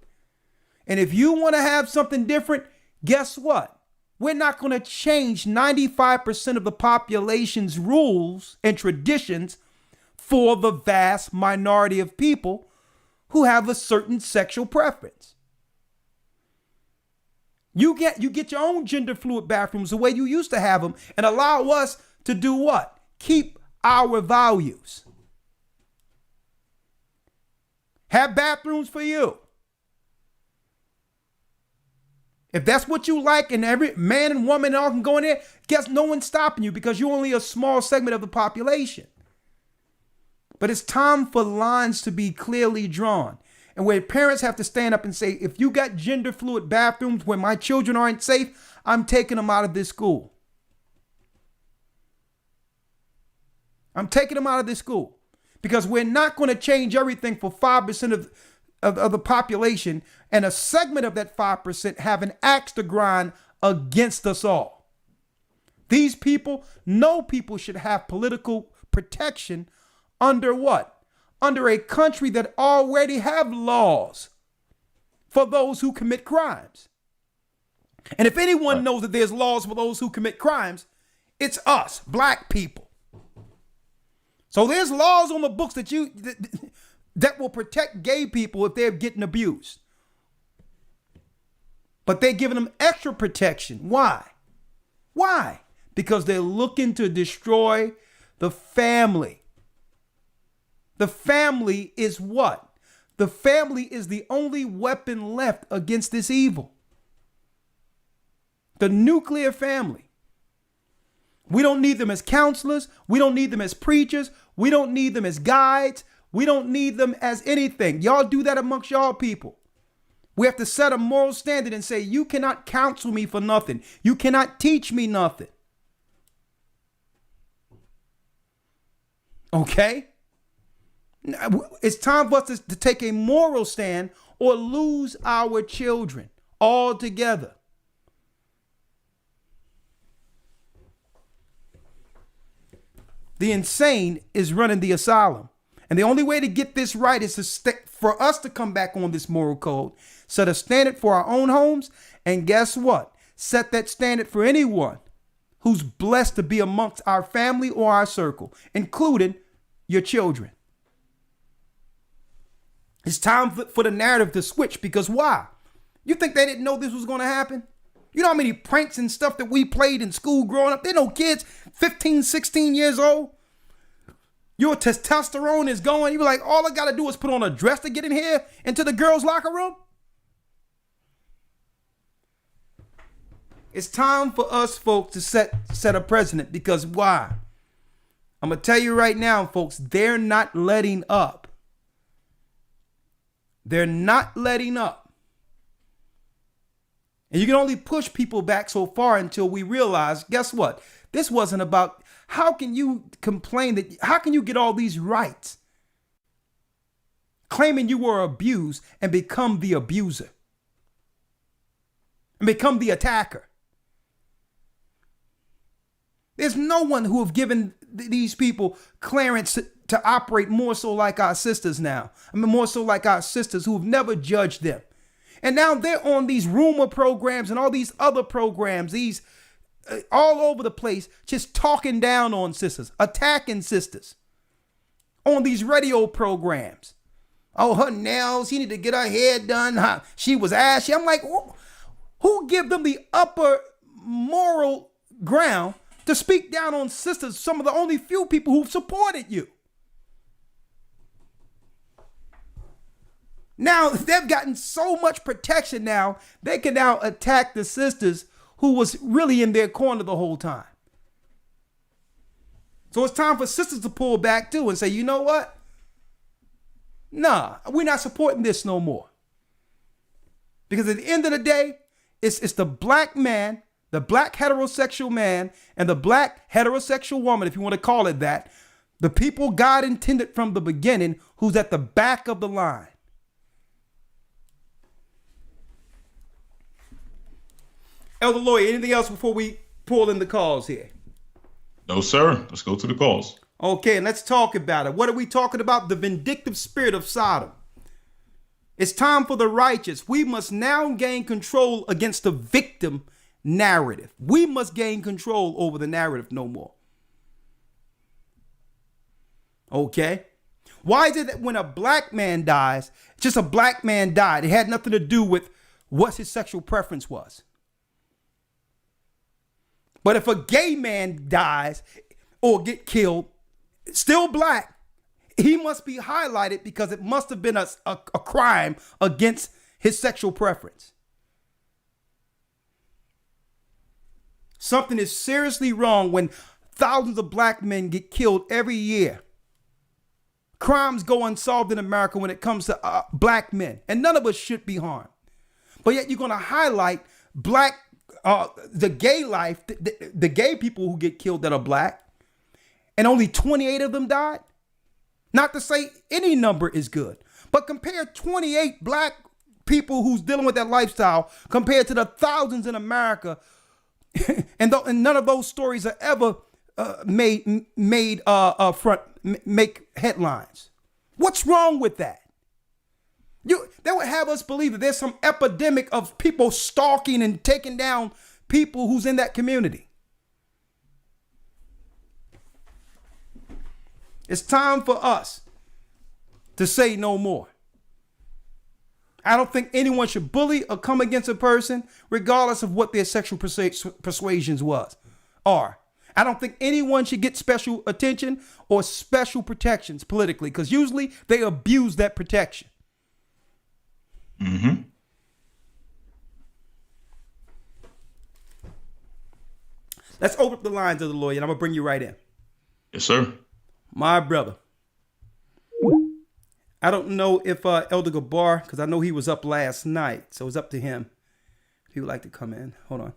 [SPEAKER 2] And if you want to have something different, guess what? We're not going to change 95% of the population's rules and traditions for the vast minority of people who have a certain sexual preference. You get your own gender fluid bathrooms the way you used to have them and allow us to do what? Keep our values. Have bathrooms for you. If that's what you like and every man and woman all can go in there, guess no one's stopping you because you're only a small segment of the population. But it's time for lines to be clearly drawn. And where parents have to stand up and say, if you got gender fluid bathrooms where my children aren't safe, I'm taking them out of this school. I'm taking them out of this school. Because we're not going to change everything for 5% of the population and a segment of that 5% have an axe to grind against us all. These people, no people should have political protection under what? Under a country that already have laws for those who commit crimes. And if anyone knows that there's laws for those who commit crimes, it's us, black people. So there's laws on the books that will protect gay people if they're getting abused. But they're giving them extra protection. Why? Why? Because they're looking to destroy the family. The family is what? The family is the only weapon left against this evil. The nuclear family. We don't need them as counselors. We don't need them as preachers. We don't need them as guides. We don't need them as anything. Y'all do that amongst y'all people. We have to set a moral standard and say, you cannot counsel me for nothing. You cannot teach me nothing. Okay? It's time for us to take a moral stand or lose our children altogether. The insane is running the asylum. And the only way to get this right is for us to come back on this moral code, set a standard for our own homes, and guess what? Set that standard for anyone who's blessed to be amongst our family or our circle, including your children. It's time for the narrative to switch because why? You think they didn't know this was going to happen? You know how many pranks and stuff that we played in school growing up? They know kids 15, 16 years old. Your testosterone is going. You're like, all I got to do is put on a dress to get in here into the girls' locker room. It's time for us, folks, to set a precedent, because why? I'm going to tell you right now, folks, they're not letting up. They're not letting up. And you can only push people back so far until we realize, guess what? This wasn't about, how can you complain that, how can you get all these rights claiming you were abused and become the abuser and become the attacker? There's no one who have given these people clearance to operate more so like our sisters now. I mean, more so like our sisters who have never judged them. And now they're on these rumor programs and all these other programs, these all over the place, just talking down on sisters, attacking sisters on these radio programs. Oh, her nails, she need to get her hair done. She was ashy. I'm like, who give them the upper moral ground to speak down on sisters, some of the only few people who've supported you? Now they've gotten so much protection now, they can now attack the sisters who was really in their corner the whole time. So it's time for sisters to pull back too and say, you know what? Nah, we're not supporting this no more. Because at the end of the day, it's the black man, the black heterosexual man, and the black heterosexual woman, if you want to call it that, the people God intended from the beginning, who's at the back of the line. Elder Lawyer, anything else before we pull in the calls here?
[SPEAKER 6] No, sir. Let's go to the calls.
[SPEAKER 2] Okay, and let's talk about it. What are we talking about? The vindictive spirit of Sodom. It's time for the righteous. We must now gain control against the victim narrative. We must gain control over the narrative no more. Okay? Why is it that when a black man dies, just a black man died? It had nothing to do with what his sexual preference was. But if a gay man dies or get killed, still black, he must be highlighted because it must have been a crime against his sexual preference. Something is seriously wrong when thousands of black men get killed every year. Crimes go unsolved in America when it comes to black men, and none of us should be harmed. But yet you're going to highlight black the gay life, the gay people who get killed that are black, and only 28 of them died. Not to say any number is good, but compare 28 black people who's dealing with that lifestyle compared to the thousands in America, and none of those stories are ever make headlines. What's wrong with that? That would have us believe that there's some epidemic of people stalking and taking down people who's in that community. It's time for us to say no more. I don't think anyone should bully or come against a person regardless of what their sexual persuasions are. I don't think anyone should get special attention or special protections politically, because usually they abuse that protection.
[SPEAKER 6] Mm-hmm.
[SPEAKER 2] Let's open up the lines of the lawyer, and I'm going to bring you right in.
[SPEAKER 6] Yes, sir.
[SPEAKER 2] My brother. I don't know if Elder Gabar, because I know he was up last night, so it's up to him if he would like to come in. Hold on.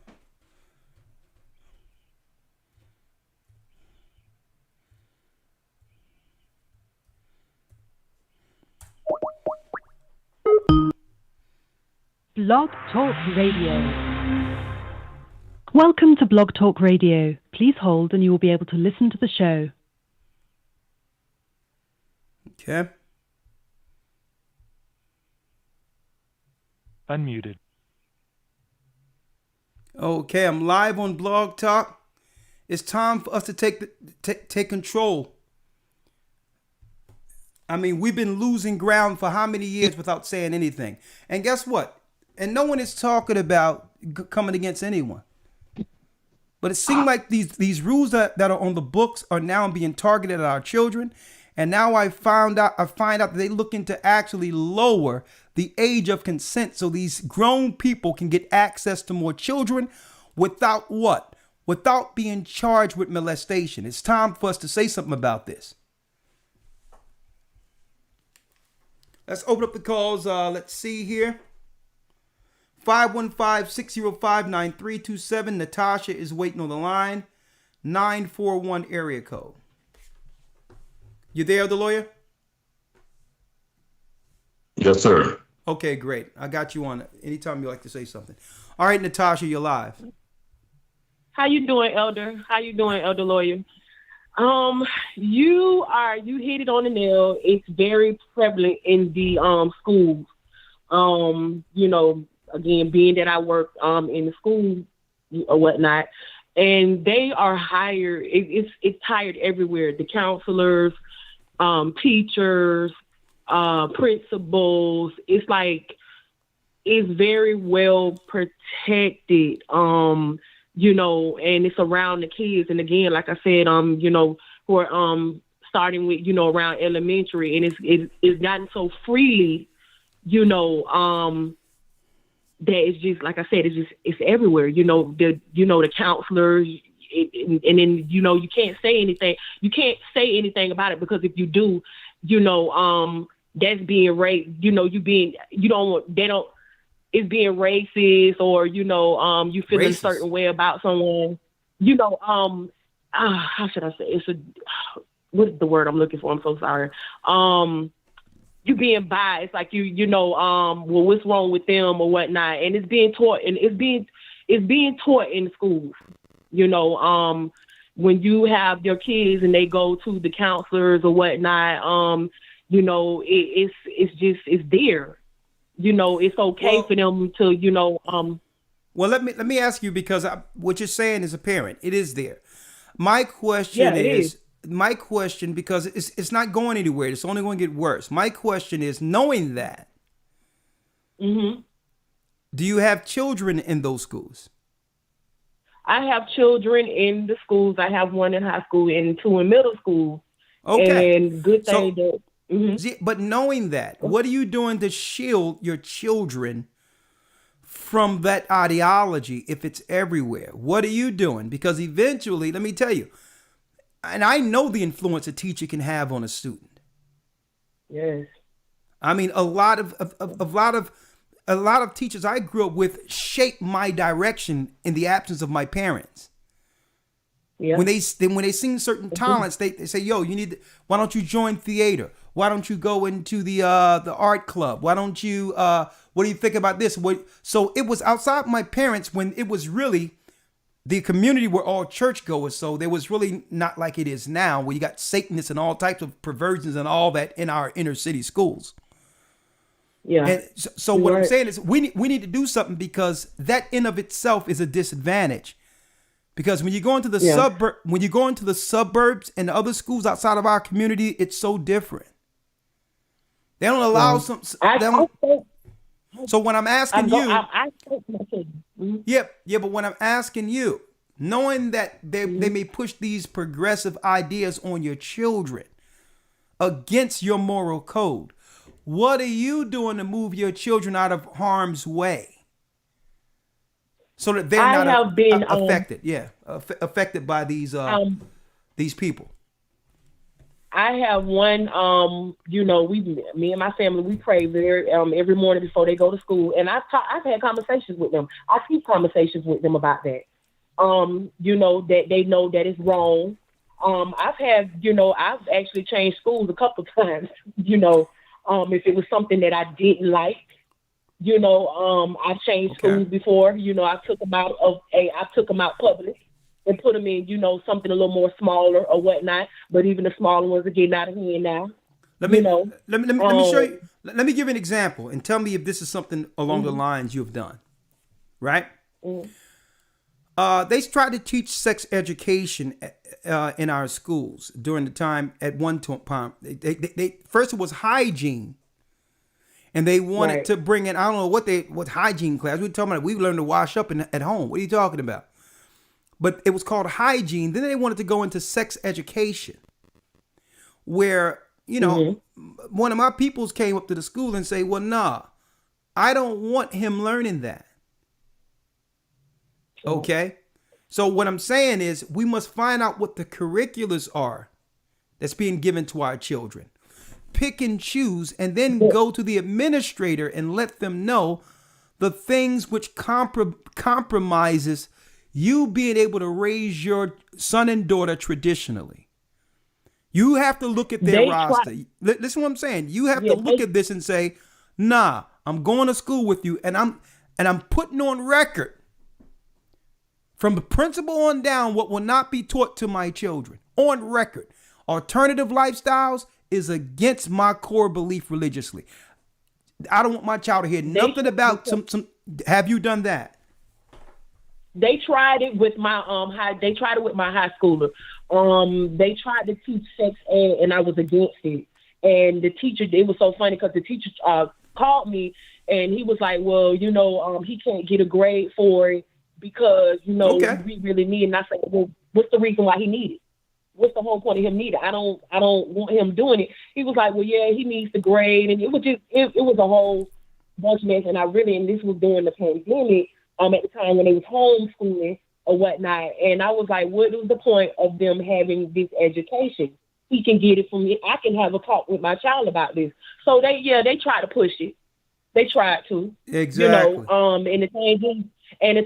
[SPEAKER 8] Blog Talk Radio. Welcome to Blog Talk Radio. Please hold and you will be able to listen to the show.
[SPEAKER 2] Okay.
[SPEAKER 9] Unmuted.
[SPEAKER 2] Okay, I'm live on Blog Talk. It's time for us to take control. I mean, we've been losing ground for how many years without saying anything? And guess what? And no one is talking about coming against anyone. But it seems like these rules that are on the books are now being targeted at our children. And now I find out that they're looking to actually lower the age of consent so these grown people can get access to more children without what? Without being charged with molestation. It's time for us to say something about this. Let's open up the calls. Let's see here. 515-605-9327. Natasha is waiting on the line. 941 area code. You there, the lawyer?
[SPEAKER 6] Yes, sir.
[SPEAKER 2] Okay, great. I got you on anytime you like to say something. All right, Natasha, you're live.
[SPEAKER 9] How you doing, Elder? How you doing, Elder Lawyer? You hit it on the nail. It's very prevalent in the schools. You know, again, being that I work in the school or whatnot, and they are hired. It's hired everywhere. The counselors, teachers, principals. It's like it's very well protected. You know, and it's around the kids. And again, like I said, you know, who are starting with, you know, around elementary, and it's gotten so freely, you know, that it's just, like I said, it's everywhere. You know, the counselors, and then, you know, you can't say anything. You can't say anything about it, because if you do, you know, that's being raped. You know, it's being racist, or, you know, you feel a certain way about someone, you know, how should I say? What is the word I'm looking for? I'm so sorry. You being biased, like you know, well, what's wrong with them or whatnot. And it's being taught, and it's being taught in schools, you know, when you have your kids and they go to the counselors or whatnot, you know, it's there. You know, it's okay for them to, you know.
[SPEAKER 2] Well, let me ask you, because what you're saying is apparent. It is there. My question is, because it's not going anywhere. It's only going to get worse. My question is, knowing that, do you have children in those schools?
[SPEAKER 9] I have children in the schools. I have one in high school and two in middle school.
[SPEAKER 2] Okay.
[SPEAKER 9] And good thing that.
[SPEAKER 2] But knowing that, what are you doing to shield your children from that ideology if it's everywhere? What are you doing? Because eventually, let me tell you, and I know the influence a teacher can have on a student.
[SPEAKER 9] Yes. I
[SPEAKER 2] mean, a lot of teachers I grew up with shaped my direction in the absence of my parents. Yeah. When they sing certain talents, they say, "Yo, why don't you join theater? Why don't you go into the art club? Why don't you? What do you think about this?" So it was outside my parents, when it was really the community were all churchgoers. So there was really not like it is now, where you got Satanists and all types of perversions and all that in our inner city schools. Yeah. And so what I'm saying is, we need to do something, because that in of itself is a disadvantage. Because when you go into the suburbs and other schools outside of our community, it's so different. They don't allow So when I'm asking but when I'm asking you, knowing that they may push these progressive ideas on your children against your moral code, what are you doing to move your children out of harm's way, so that they're not affected? Affected by these people. I
[SPEAKER 9] have one, you know, me and my family, we pray every morning before they go to school, and I've had conversations with them. I keep conversations with them about that. You know, that they know that it's wrong. I've actually changed schools a couple of times. You know, if it was something that I didn't like. You know, I've changed schools before. You know, I took them out public and put them in, you know, something a little more smaller or whatnot. But even the smaller ones are getting out of hand now. Let me show you. Let
[SPEAKER 2] me give you an example and tell me if this is something along the lines you've done. Right? They tried to teach sex education in our schools during the time. At one time, they first it was hygiene. And they wanted to bring in, I don't know what hygiene class. We're talking about, we learned to wash up at home. What are you talking about? But it was called hygiene. Then they wanted to go into sex education, where, you know, one of my peoples came up to the school and say, well, nah, I don't want him learning that. Okay. So what I'm saying is we must find out what the curriculums are that's being given to our children. Pick and choose, and then go to the administrator and let them know the things which compromises you being able to raise your son and daughter traditionally. You have to look at their roster. Listen what I'm saying. You have to look at this and say, nah, I'm going to school with you, and I'm putting on record from the principal on down what will not be taught to my children. On record. Alternative lifestyles is against my core belief religiously. I don't want my child to hear nothing about some. Have you done that?
[SPEAKER 9] They tried it with my They tried it with my high schooler. They tried to teach sex ed, and I was against it. And the teacher, it was so funny because the teacher called me, and he was like, "Well, he can't get a grade for it because we really need it." And I said, "Well, what's the reason why he needs it? What's the whole point of him needing it? I don't want him doing it." He was like, "Well, yeah, he needs the grade," and it was just it was a whole bunch of mess. And and this was during the pandemic, at the time when they was homeschooling or whatnot. And I was like, what was the point of them having this education? He can get it from me. I can have a talk with my child about this. So they tried to push it. They tried to.
[SPEAKER 2] Exactly.
[SPEAKER 9] And the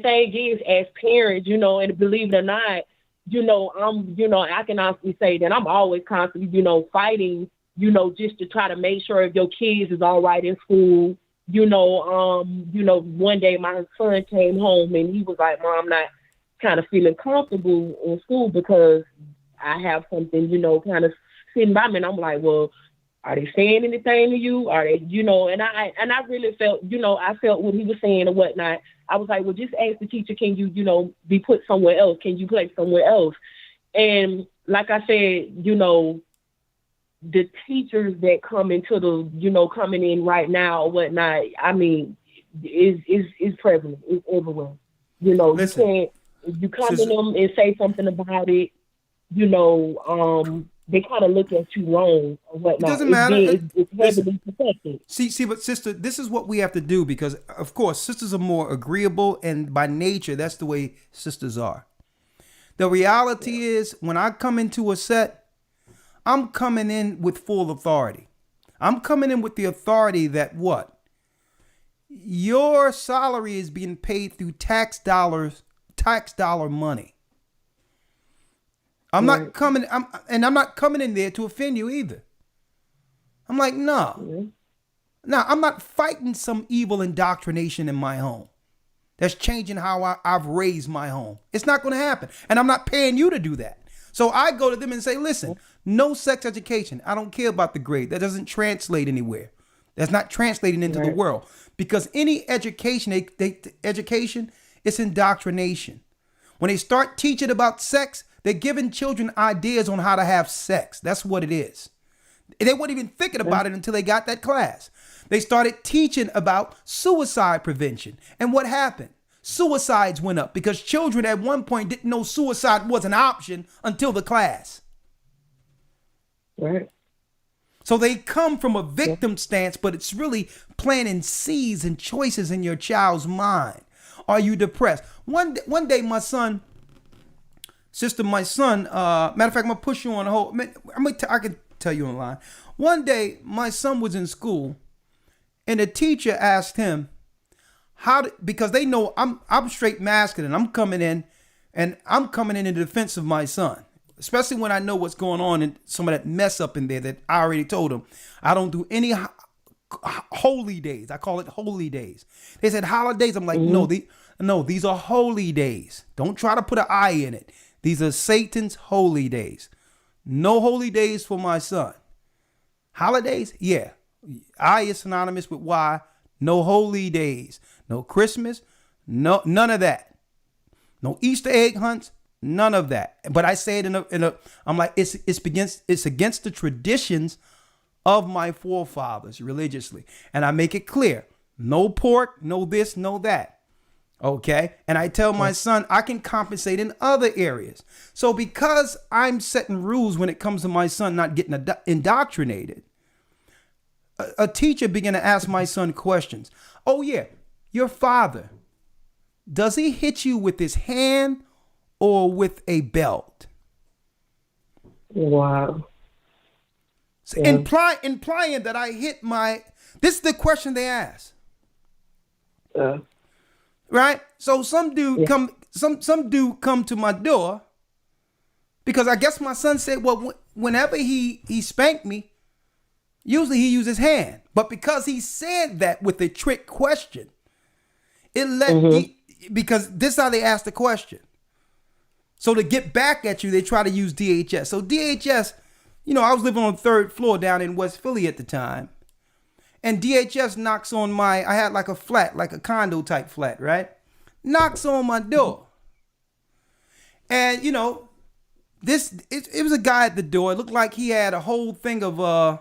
[SPEAKER 9] thing is, as parents, and believe it or not, I can honestly say that I'm always constantly, fighting, just to try to make sure if your kids is all right in school. One day my son came home and he was like, "Mom, I'm not kind of feeling comfortable in school because I have something, kind of sitting by me." And I'm like, "Well, are they saying anything to you? Are they, and I really felt, I felt what he was saying or whatnot. I was like, well, just ask the teacher, can you, be put somewhere else? Can you play somewhere else?" And like I said, the teachers that come into the, coming in right now or whatnot, I mean, is prevalent. It's everywhere.
[SPEAKER 2] Listen,
[SPEAKER 9] you can't, if you come to them and say something about it, they kind of look at you wrong or whatnot.
[SPEAKER 2] It doesn't matter.
[SPEAKER 9] It's heavily protected.
[SPEAKER 2] See, but sister, this is what we have to do because, of course, sisters are more agreeable, and by nature, that's the way sisters are. The reality is, when I come into a set, I'm coming in with full authority. I'm coming in with the authority that what? Your salary is being paid through tax dollar money. I'm not coming in there to offend you either. I'm like, no. Now, I'm not fighting some evil indoctrination in my home that's changing how I've raised my home. It's not going to happen. And I'm not paying you to do that. So I go to them and say, listen, no sex education. I don't care about the grade. That doesn't translate anywhere. That's not translating into the world. Because any education, education, it's indoctrination. When they start teaching about sex, they're giving children ideas on how to have sex. That's what it is. They weren't even thinking about it until they got that class. They started teaching about suicide prevention. And what happened? Suicides went up because children at one point didn't know suicide was an option until the class.
[SPEAKER 9] Right.
[SPEAKER 2] So they come from a victim stance, but it's really planting seeds and choices in your child's mind. Are you depressed? One day, my son, matter of fact, I'm gonna push you on the whole. I can tell you online. One day, my son was in school, and the teacher asked him, because they know I'm straight masculine. I'm coming in in defense of my son, especially when I know what's going on and some of that mess up in there that I already told him. I don't do any holy days. I call it holy days. They said holidays. I'm like, no, these are holy days. Don't try to put an I in it. These are Satan's holy days. No holy days for my son. Holidays, yeah. I is synonymous with Y. No holy days. No Christmas. No, none of that. No Easter egg hunts. None of that. But I say it I'm like, it's against the traditions of my forefathers religiously. And I make it clear. No pork, no this, no that. Okay. And I tell my son I can compensate in other areas. So because I'm setting rules when it comes to my son not getting indoctrinated, a teacher began to ask my son questions. Oh yeah, your father, does he hit you with his hand or with a belt?
[SPEAKER 9] Wow.
[SPEAKER 2] So implying that I hit my, this is the question they ask. Right? So some dude come to my door because I guess my son said, well, whenever he spanked me, usually he used his hand. But because he said that with a trick question, it let because this is how they ask the question. So to get back at you, they try to use DHS. So DHS, you know, I was living on the 3rd floor down in West Philly at the time. And DHS knocks on I had like a flat, like a condo type flat, right? Knocks on my door. And, you know, it was a guy at the door. It looked like he had a whole thing of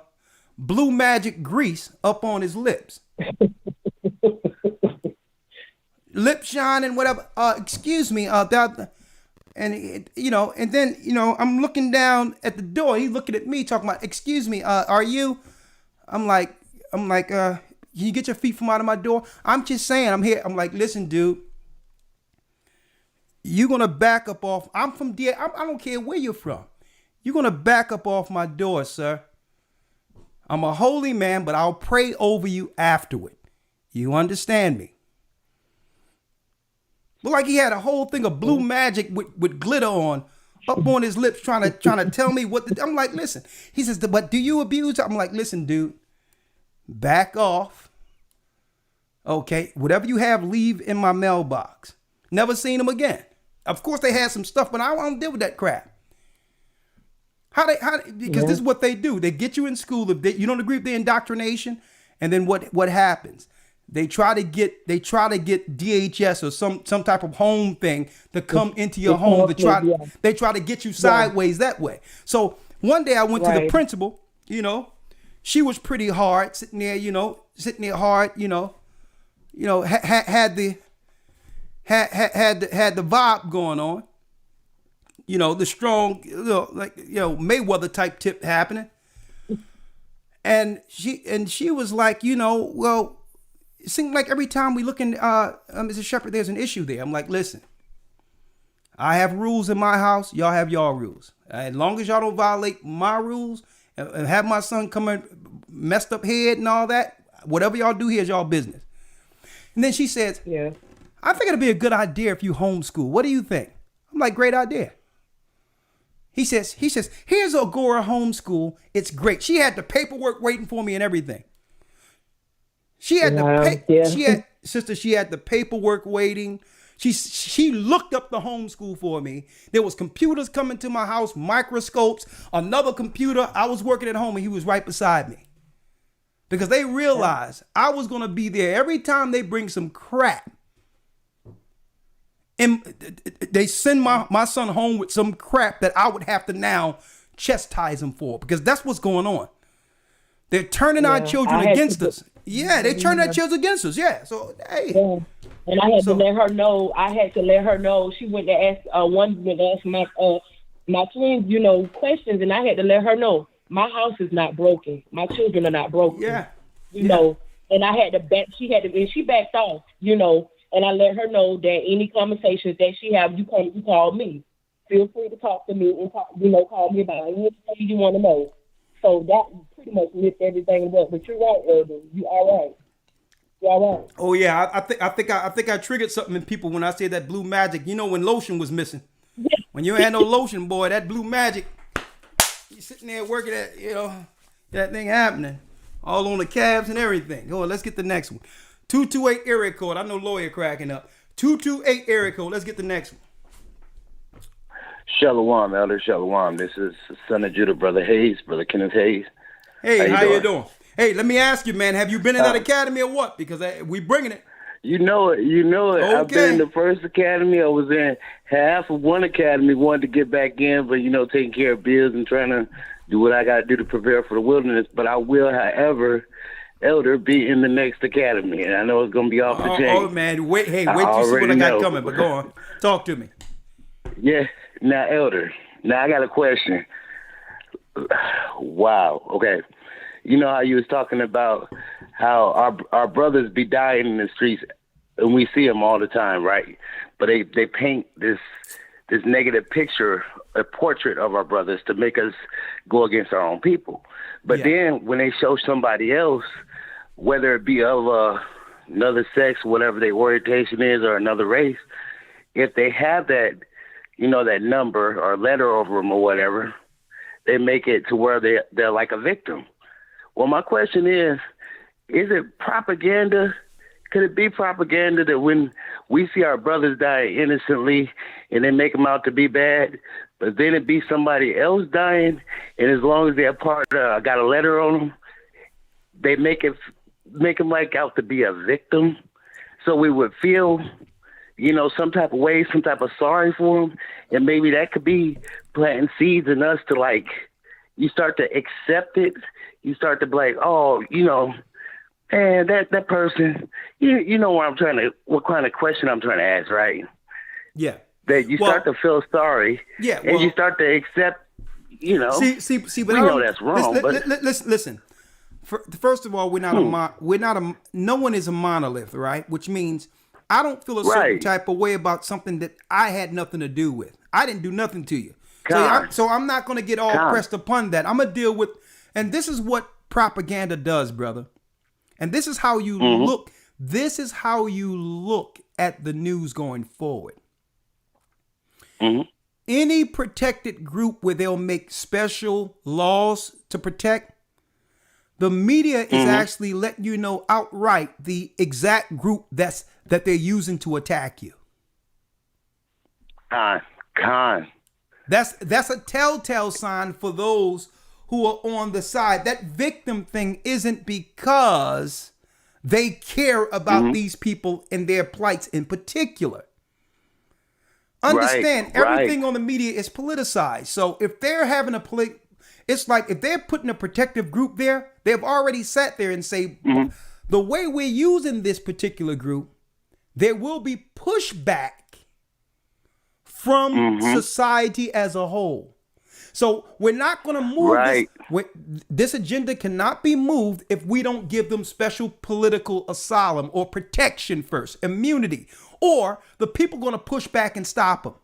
[SPEAKER 2] blue magic grease up on his lips. Lip shine and whatever. Excuse me. And, you know, and then, you know, I'm looking down at the door. He's looking at me talking about, excuse me, are you? I'm like, can you get your feet from out of my door? I'm just saying, I'm here. I'm like, listen, dude, you're going to back up off. I'm from I don't care where you're from. You're going to back up off my door, sir. I'm a holy man, but I'll pray over you afterward. You understand me? Look like he had a whole thing of blue magic with glitter on up on his lips trying to tell me what I'm like, listen. He says, but do you abuse? I'm like, listen, dude, back off. Okay, whatever you have, leave in my mailbox. Never seen him again. Of course, they had some stuff, but I don't deal with that crap. Because this is what they do. They get you in school. If you don't agree with the indoctrination, and then what happens? They try to get DHS or some type of home thing to come into your home. They try to get you sideways that way. So one day I went to the principal. You know, she was pretty hard, sitting there hard. Had the vibe going on. You know, the strong, Mayweather type tip happening. And she was like, well, it seemed like every time we look in, Mr. Shepherd, there's an issue there. I'm like, listen, I have rules in my house. Y'all have y'all rules. As long as y'all don't violate my rules and have my son come in messed up head and all that, whatever y'all do here is y'all business. And then she says, I think it'd be a good idea if you homeschool. What do you think? I'm like, great idea. He says, here's Agora homeschool. It's great. She had the paperwork waiting for me and everything. She had she had the paperwork waiting. She looked up the homeschool for me. There was computers coming to my house, microscopes, another computer. I was working at home and he was right beside me. Because they realized I was going to be there every time they bring some crap. And they send my son home with some crap that I would have to now chastise him for, because that's what's going on. They're turning our children against us. Yeah, they turn our children against us. Yeah. So, hey. Yeah.
[SPEAKER 9] And I had to let her know. She went to ask my twins, questions, and I had to let her know my house is not broken. My children are not broken.
[SPEAKER 2] Yeah.
[SPEAKER 9] You know, and I had to back. And she backed off. And I let her know that any conversations that she have, you call me. Feel free to talk to me and call me about anything you want to know. So that pretty much lifts everything up. But you're right, Urban. You all right. You all right.
[SPEAKER 2] Oh yeah, I think I triggered something in people when I said that blue magic. When lotion was missing. Yeah. When you ain't had no lotion, boy, that blue magic. You sitting there working at that thing happening, all on the calves and everything. Oh, let's get the next one. 228 area code. I know lawyer cracking up. 228 area code. Let's get the next one.
[SPEAKER 10] Shalom, Elder Shalom. This is son of Judah, Brother Hayes, Brother Kenneth Hayes.
[SPEAKER 2] Hey, how you doing? Hey, let me ask you, man, have you been in that academy or what? Because we bringing it.
[SPEAKER 10] You know it. Okay. I've been in the first academy. I was in half of one academy, wanted to get back in, but, taking care of bills and trying to do what I got to do to prepare for the wilderness. But I will, however, Elder, be in the next academy. And I know it's going to be off the chain.
[SPEAKER 2] Oh, man. Wait till you see what I got coming. But go on. Talk to me.
[SPEAKER 10] Yeah. Now, Elder, I got a question. Wow. Okay. You know how you was talking about how our brothers be dying in the streets and we see them all the time, right? But they paint this negative picture, a portrait of our brothers to make us go against our own people. But then when they show somebody else, whether it be of another sex, whatever their orientation is, or another race, if they have that, that number or letter over them or whatever, they make it to where they're like a victim. Well, my question is it propaganda? Could it be propaganda that when we see our brothers die innocently and they make them out to be bad, but then it be somebody else dying, and as long as they're got a letter on them, they make them like out to be a victim, so we would feel, some type of way, some type of sorry for them, and maybe that could be planting seeds in us to like, you start to accept it, you start to be like, oh, and that person, you know what kind of question I'm trying to ask, right?
[SPEAKER 2] Yeah.
[SPEAKER 10] That you start to feel sorry. Yeah. And you start to accept,
[SPEAKER 2] See, but
[SPEAKER 10] we know that's wrong.
[SPEAKER 2] Listen. First of all, no one is a monolith, right? Which means I don't feel a certain type of way about something that I had nothing to do with. I didn't do nothing to you. So I'm not going to get all pressed upon that. I'm going to deal with, and this is what propaganda does, brother. And this is how you look. This is how you look at the news going forward. Any protected group where they'll make special laws to protect, the media is actually letting you know outright the exact group that they're using to attack you. That's a telltale sign for those who are on the side. That victim thing isn't because they care about these people and their plights in particular. Understand, everything on the media is politicized. So if they're having it's like if they're putting a protective group there, they've already sat there and say, the way we're using this particular group, there will be pushback from society as a whole. So we're not going to move this agenda cannot be moved if we don't give them special political asylum or protection first, immunity, or the people going to push back and stop them.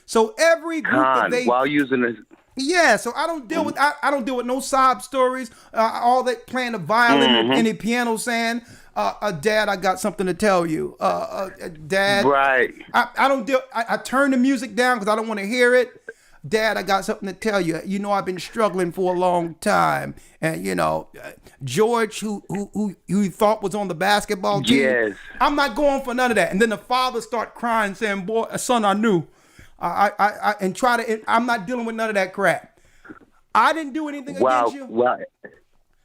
[SPEAKER 2] So every group that they
[SPEAKER 10] while using this.
[SPEAKER 2] Yeah, so I don't deal with I don't deal with no sob stories, all that playing the violin and the piano saying, Dad, I got something to tell you. Dad, I don't deal. I turn the music down because I don't want to hear it. Dad, I got something to tell you. I've been struggling for a long time, and George, who you thought was on the basketball team. Yes. I'm not going for none of that. And then the father start crying, saying, "Boy, son, I knew." I'm not dealing with none of that crap. I didn't do anything against you.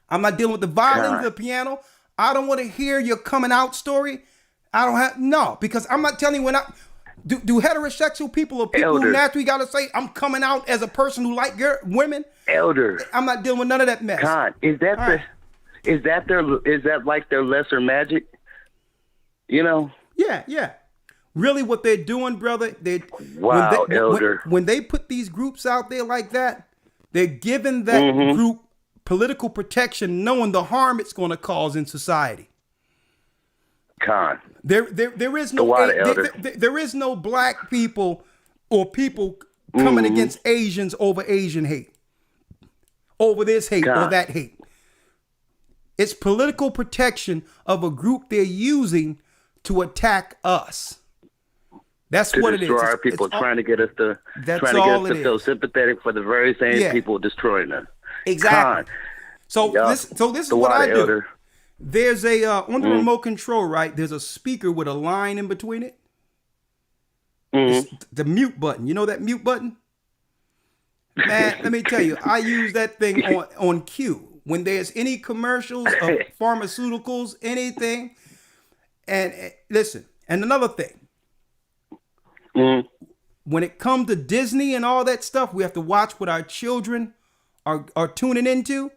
[SPEAKER 2] I'm not dealing with the violin, the piano. I don't want to hear your coming out story. Because I'm not telling you when do heterosexual people or people who naturally got to say, I'm coming out as a person who like women?
[SPEAKER 10] Elder.
[SPEAKER 2] I'm not dealing with none of that mess.
[SPEAKER 10] Is that like their lesser magic?
[SPEAKER 2] Yeah. Really, what they're doing, brother,
[SPEAKER 10] Elder.
[SPEAKER 2] When they put these groups out there like that, they're giving that group political protection, knowing the harm it's going to cause in society. There is no black people or people coming against Asians over Asian hate, over this hate or that hate. It's political protection of a group they're using to attack us. That's what it is.
[SPEAKER 10] To destroy our people, trying to get us to feel sympathetic for the very same people destroying us.
[SPEAKER 2] Exactly. So this is what I do. There's on the remote control, right? There's a speaker with a line in between it. It's the mute button. You know that mute button? Man, let me tell you, I use that thing on cue. When there's any commercials of pharmaceuticals, anything. And listen, and another thing. When it comes to Disney and all that stuff, we have to watch what our children are tuning into.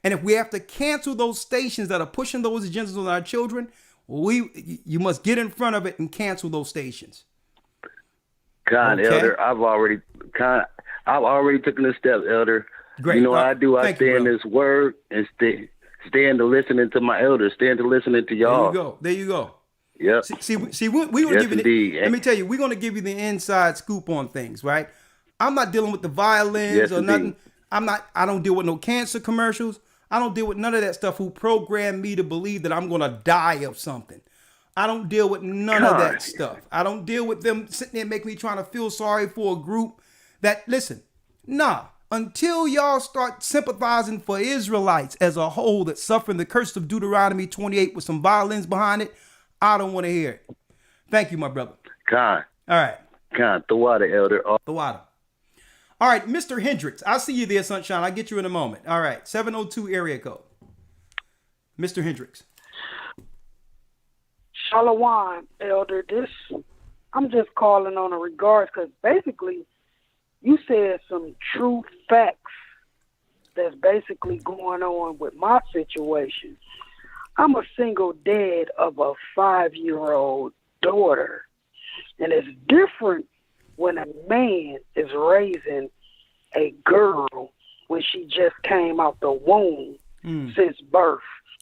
[SPEAKER 2] And if we have to cancel those stations that are pushing those agendas on our children, you must get in front of it and cancel those stations.
[SPEAKER 10] Elder, I've already taken a step, Elder.
[SPEAKER 2] Great.
[SPEAKER 10] You know what I do? I stay in this word and stay into listening to my elders, stay into listening to y'all.
[SPEAKER 2] There you go.
[SPEAKER 10] Yep.
[SPEAKER 2] See, we were
[SPEAKER 10] Yes,
[SPEAKER 2] giving
[SPEAKER 10] indeed.
[SPEAKER 2] it. Let me tell you, we're going to give you the inside scoop on things, right? I'm not dealing with the violins
[SPEAKER 10] Yes,
[SPEAKER 2] or
[SPEAKER 10] indeed.
[SPEAKER 2] nothing. I don't deal with no cancer commercials. I don't deal with none of that stuff who programmed me to believe that I'm going to die of something. I don't deal with none of that stuff. I don't deal with them sitting there making me trying to feel sorry for a group that, listen, nah, until y'all start sympathizing for Israelites as a whole that's suffering the curse of Deuteronomy 28 with some violins behind it, I don't want to hear it. Thank you, my brother.
[SPEAKER 10] Con.
[SPEAKER 2] All right.
[SPEAKER 10] Con. The water, elder.
[SPEAKER 2] The water. All right, Mr. Hendricks. I'll see you there, Sunshine. I'll get you in a moment. All right, 702 area code. Mr. Hendricks.
[SPEAKER 11] Shalom, elder. I'm just calling on a regards because basically you said some true facts that's basically going on with my situation. I'm a single dad of a 5-year-old daughter, and it's different when a man is raising a girl when she just came out the womb since birth.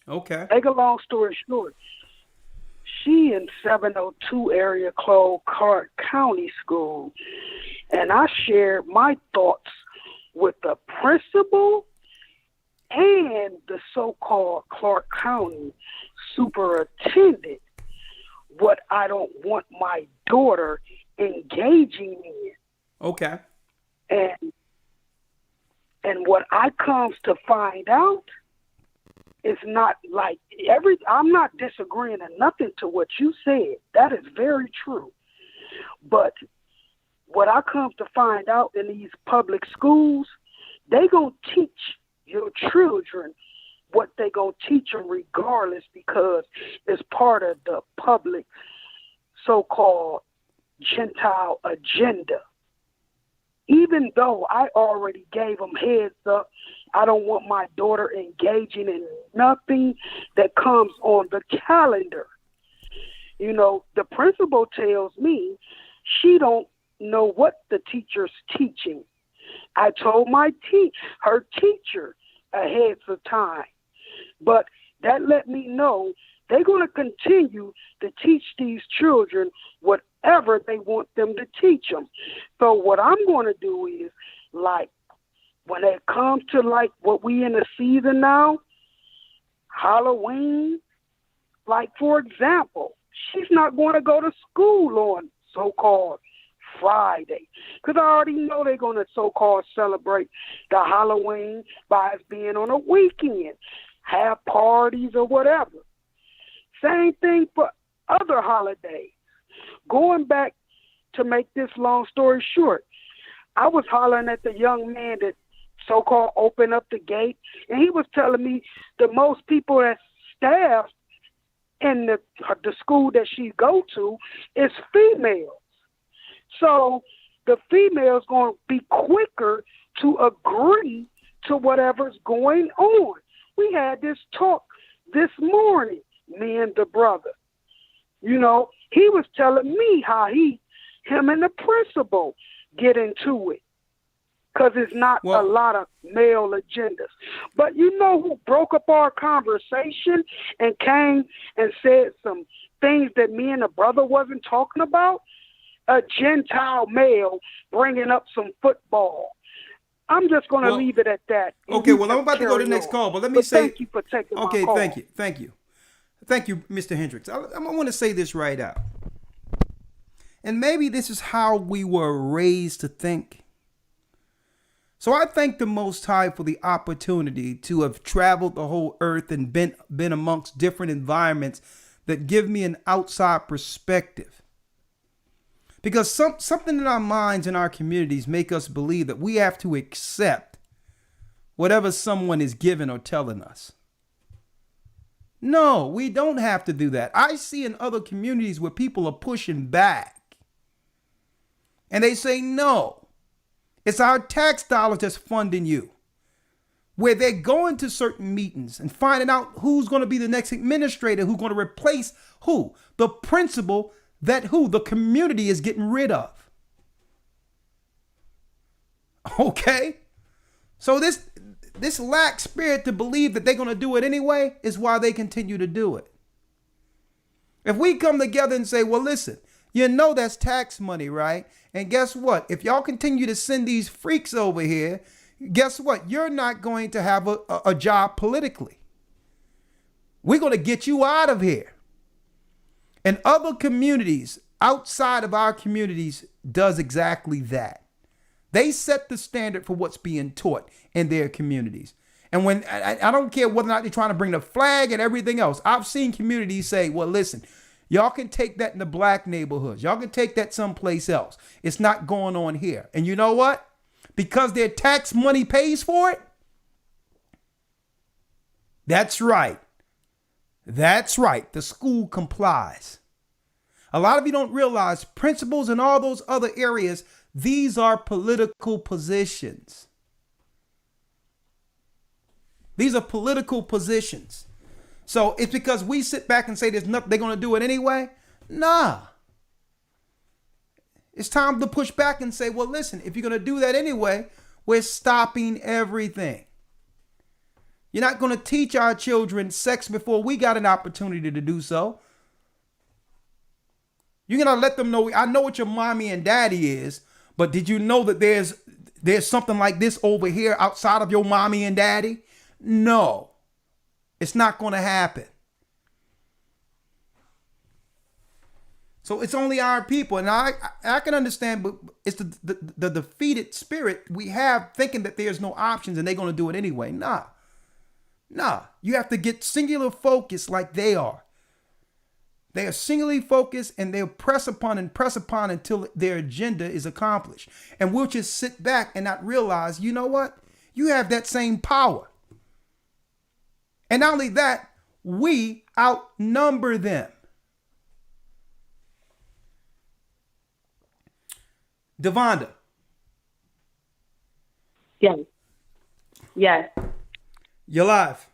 [SPEAKER 2] Okay.
[SPEAKER 11] Make a long story short, she in 702 area code Clark County School, and I shared my thoughts with the principal and the so-called Clark County superintendent what I don't want my daughter engaging in.
[SPEAKER 2] Okay.
[SPEAKER 11] And what I comes to find out, it's not like I'm not disagreeing on nothing to what you said. That is very true. But what I come to find out in these public schools, they gonna teach your children what they gonna teach them regardless because it's part of the public so-called Gentile agenda. Even though I already gave them heads up, I don't want my daughter engaging in nothing that comes on the calendar. You know, the principal tells me she don't know what the teacher's teaching. I told her teacher ahead of time, but that let me know they're going to continue to teach these children whatever they want them to teach them. So what I'm going to do is, like, when it comes to, like, what we in the season now, Halloween, like, for example, she's not going to go to school on so-called Friday because I already know they're going to so-called celebrate the Halloween by it being on a weekend, have parties or whatever. Same thing for other holidays. Going back to make this long story short, I was hollering at the young man that so-called opened up the gate, and he was telling me the most people that staff in the school that she go to is females. So the females going to be quicker to agree to whatever's going on. We had this talk this morning, me and the brother. You know, he was telling me how him and the principal get into it. Because it's not a lot of male agendas. But you know who broke up our conversation and came and said some things that me and the brother wasn't talking about? A Gentile male bringing up some football. I'm just going to leave it at that.
[SPEAKER 2] Okay, well, I'm about to go to the next call, but let me say...
[SPEAKER 11] Thank you for taking my call.
[SPEAKER 2] Thank you. Thank you, Mr. Hendricks. I want to say this right out. And maybe this is how we were raised to think. So I thank the Most High for the opportunity to have traveled the whole earth and been amongst different environments that give me an outside perspective. Because something in our minds and our communities make us believe that we have to accept whatever someone is giving or telling us. No, we don't have to do that. I see in other communities where people are pushing back. And they say, no, it's our tax dollars that's funding you. Where they're going to certain meetings and finding out who's going to be the next administrator, who's going to replace who? The principal that the community is getting rid of. Okay? So this lack spirit to believe that they're going to do it anyway is why they continue to do it. If we come together and say, well, listen, you know that's tax money, right? And guess what? If y'all continue to send these freaks over here, guess what? You're not going to have a job politically. We're going to get you out of here. And other communities outside of our communities does exactly that. They set the standard for what's being taught in their communities. And when I don't care whether or not they're trying to bring the flag and everything else, I've seen communities say, well, listen, y'all can take that in the black neighborhoods. Y'all can take that someplace else. It's not going on here. And you know what? Because their tax money pays for it. That's right. That's right. The school complies. A lot of you don't realize principals in all those other areas, these are political positions. These are political positions. So it's because we sit back and say there's nothing, they're going to do it anyway. Nah. It's time to push back and say, well, listen, if you're going to do that anyway, we're stopping everything. You're not going to teach our children sex before we got an opportunity to do so. You're going to let them know, I know what your mommy and daddy is, but did you know that there's something like this over here outside of your mommy and daddy? No, it's not going to happen. So it's only our people. And I can understand, but it's the defeated spirit we have thinking that there's no options and they're going to do it anyway. Nah, you have to get singular focus like they are. They are singularly focused and they'll press upon until their agenda is accomplished. And we'll just sit back and not realize, you know what? You have that same power. And not only that, we outnumber them. Devonda.
[SPEAKER 12] Yes. Yes.
[SPEAKER 2] You're live.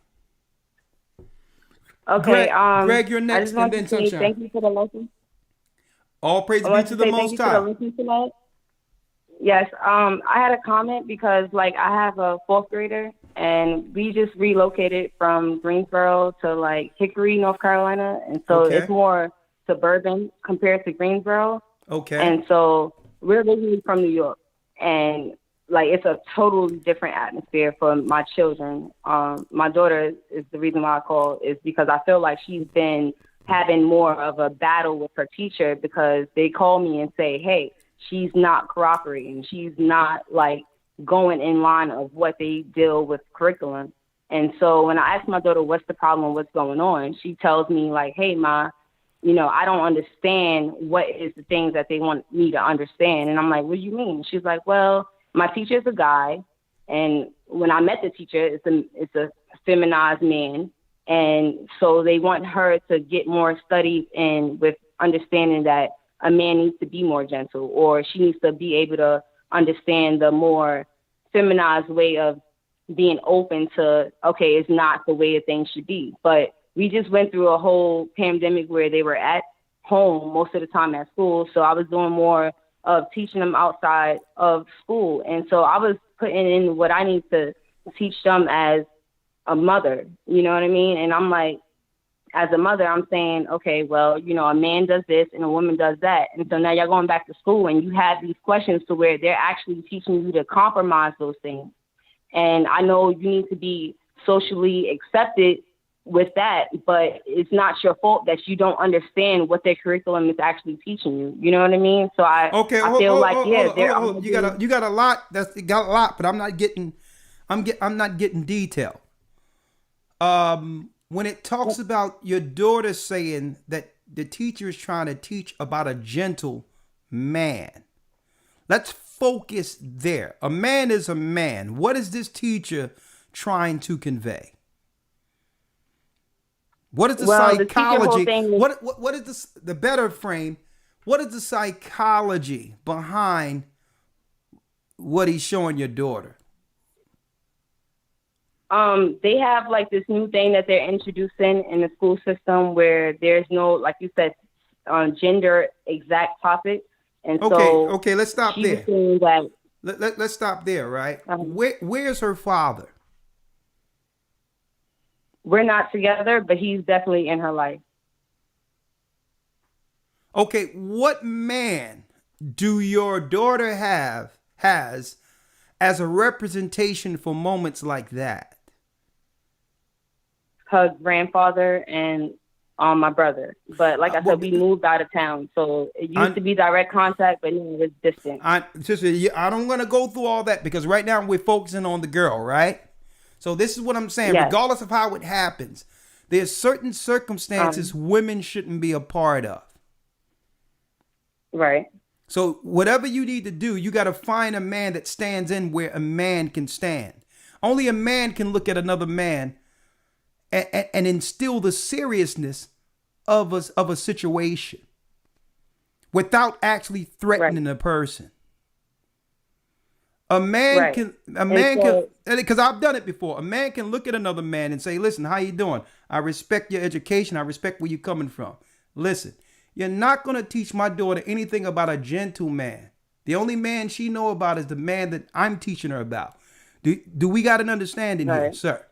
[SPEAKER 12] Okay.
[SPEAKER 2] Greg, you're next, and then Sunshine.
[SPEAKER 12] Thank you for the lesson.
[SPEAKER 2] All praise be to the Most High.
[SPEAKER 12] Yes. I had a comment because, like, I have a fourth grader, and we just relocated from Greensboro to like Hickory, North Carolina, and so it's more suburban compared to Greensboro.
[SPEAKER 2] Okay.
[SPEAKER 12] And so we're originally from New York, and like it's a totally different atmosphere for my children. My daughter is the reason why I call is because I feel like she's been having more of a battle with her teacher because they call me and say, hey, she's not cooperating. She's not like going in line of what they deal with curriculum. And so when I ask my daughter, what's the problem, what's going on? She tells me like, hey, Ma, you know, I don't understand what is the things that they want me to understand. And I'm like, what do you mean? She's like, well, my teacher's a guy. And when I met the teacher, it's a feminized man. And so they want her to get more studies in with understanding that a man needs to be more gentle, or she needs to be able to understand the more feminized way of being open to, okay, it's not the way that things should be. But we just went through a whole pandemic where they were at home most of the time at school. So I was doing more of teaching them outside of school. And so I was putting in what I need to teach them as a mother, you know what I mean? And I'm like, as a mother, I'm saying, okay, well, you know, a man does this and a woman does that. And so now you're going back to school and you have these questions to where they're actually teaching you to compromise those things. And I know you need to be socially accepted with that, but it's not your fault that you don't understand what their curriculum is actually teaching you. You know what I mean? So I feel like
[SPEAKER 2] you got a lot. Got a lot, but I'm not getting detail. When it talks about your daughter saying that the teacher is trying to teach about a gentle man, let's focus there. A man is a man. What is this teacher trying to convey? What is the psychology? What is the better frame? What is the psychology behind what he's showing your daughter?
[SPEAKER 12] They have like this new thing that they're introducing in the school system where there's no, like you said, gender exact topics. And
[SPEAKER 2] okay, let's stop there.
[SPEAKER 12] That,
[SPEAKER 2] let's stop there, right? Where's her father?
[SPEAKER 12] We're not together, but he's definitely in her life.
[SPEAKER 2] Okay, what man do your daughter has as a representation for moments like that?
[SPEAKER 12] Her grandfather and my brother. But like I said, we moved out of town. So it used to be direct contact, but now it's distant.
[SPEAKER 2] Sister, I don't want to go through all that because right now we're focusing on the girl, right? So this is what I'm saying. Yes. Regardless of how it happens, there's certain circumstances women shouldn't be a part of.
[SPEAKER 12] Right.
[SPEAKER 2] So whatever you need to do, you got to find a man that stands in where a man can stand. Only a man can look at another man and instill the seriousness of a situation without actually threatening a person. A man can, because I've done it before. A man can look at another man and say, listen, how you doing? I respect your education. I respect where you're coming from. Listen, you're not going to teach my daughter anything about a gentleman. The only man she know about is the man that I'm teaching her about. Do we got an understanding here, sir?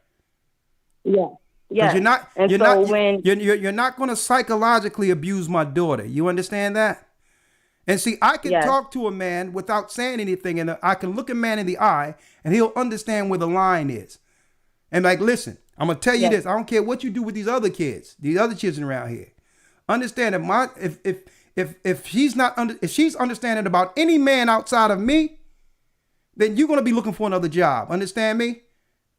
[SPEAKER 12] Yeah. Yeah.
[SPEAKER 2] You're not going to psychologically abuse my daughter. You understand that? And see, I can talk to a man without saying anything, and I can look a man in the eye, and he'll understand where the line is. And like, listen, I'm gonna tell you this. I don't care what you do with these other kids, these other children around here. Understand that if she's understanding about any man outside of me, then you're gonna be looking for another job. Understand me?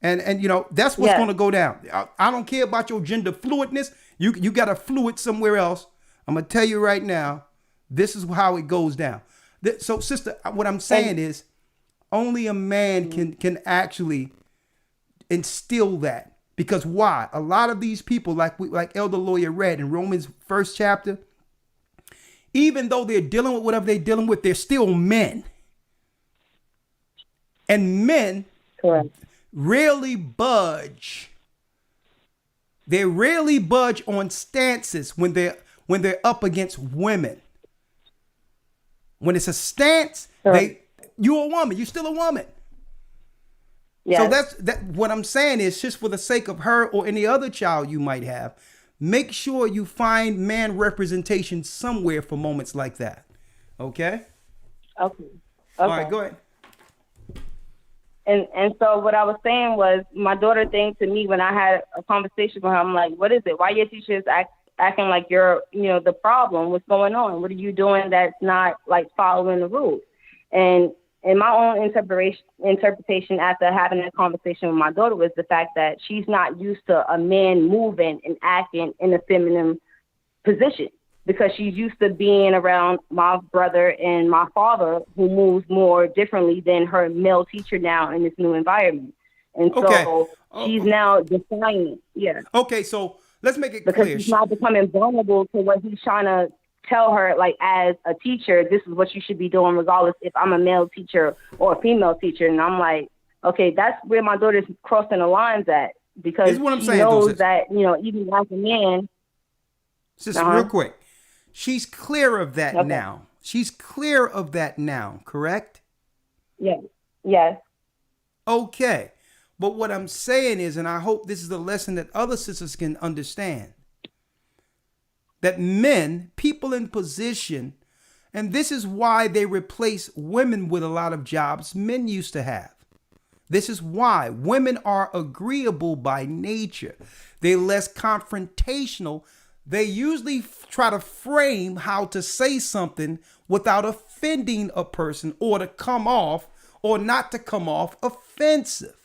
[SPEAKER 2] And you know, that's what's going to go down. I don't care about your gender fluidness. You got a fluid somewhere else. I'm going to tell you right now, this is how it goes down. So, sister, what I'm saying is only a man can actually instill that. Because why? A lot of these people, like Elder Lawyer read in Romans 1st chapter, even though they're dealing with whatever they're dealing with, they're still men. And men rarely budge. They rarely budge on stances when they're up against women. When it's a stance, you're a woman. You're still a woman. Yes. So what I'm saying is, just for the sake of her or any other child you might have, make sure you find man representation somewhere for moments like that. Okay?
[SPEAKER 12] Okay.
[SPEAKER 2] All right, go ahead.
[SPEAKER 12] And so what I was saying was, my daughter thing to me when I had a conversation with her, I'm like, what is it? Why your teachers acting like you're, the problem? What's going on? What are you doing that's not like following the rules? And in my own interpretation after having that conversation with my daughter was the fact that she's not used to a man moving and acting in a feminine position, because she's used to being around my brother and my father, who moves more differently than her male teacher now in this new environment. And so she's now defiant. Yeah.
[SPEAKER 2] Okay, so let's make it
[SPEAKER 12] clear. Because she's not becoming vulnerable to what he's trying to tell her, like, as a teacher, this is what you should be doing, regardless if I'm a male teacher or a female teacher. And I'm like, okay, that's where my daughter's crossing the lines at, because she knows that, even as a man.
[SPEAKER 2] Sister, real quick. She's clear of that now. She's clear of that now, correct?
[SPEAKER 12] Yes. Yes.
[SPEAKER 2] Okay. But what I'm saying is, and I hope this is a lesson that other sisters can understand, that men, people in position, and this is why they replace women with a lot of jobs men used to have. This is why women are agreeable by nature. They're less confrontational. They usually try to frame how to say something without offending a person, or to come off or not to come off offensive.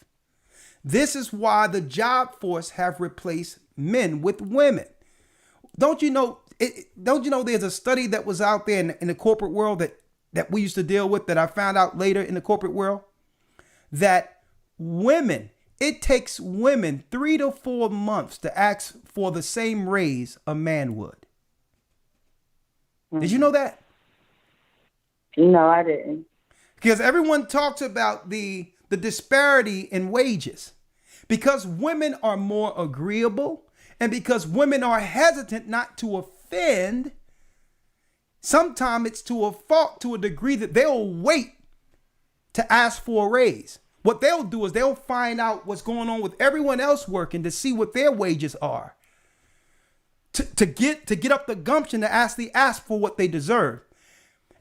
[SPEAKER 2] This is why the job force have replaced men with women. Don't you know there's a study that was out there in the corporate world that we used to deal with, that I found out later in the corporate world, that women, it takes women 3 to 4 months to ask for the same raise a man would. Did you know that?
[SPEAKER 12] No, I didn't.
[SPEAKER 2] Because everyone talks about the disparity in wages. Because women are more agreeable, and because women are hesitant not to offend, sometimes it's to a fault, to a degree that they'll wait to ask for a raise. What they'll do is they'll find out what's going on with everyone else working to see what their wages are. to get up the gumption to actually ask for what they deserve.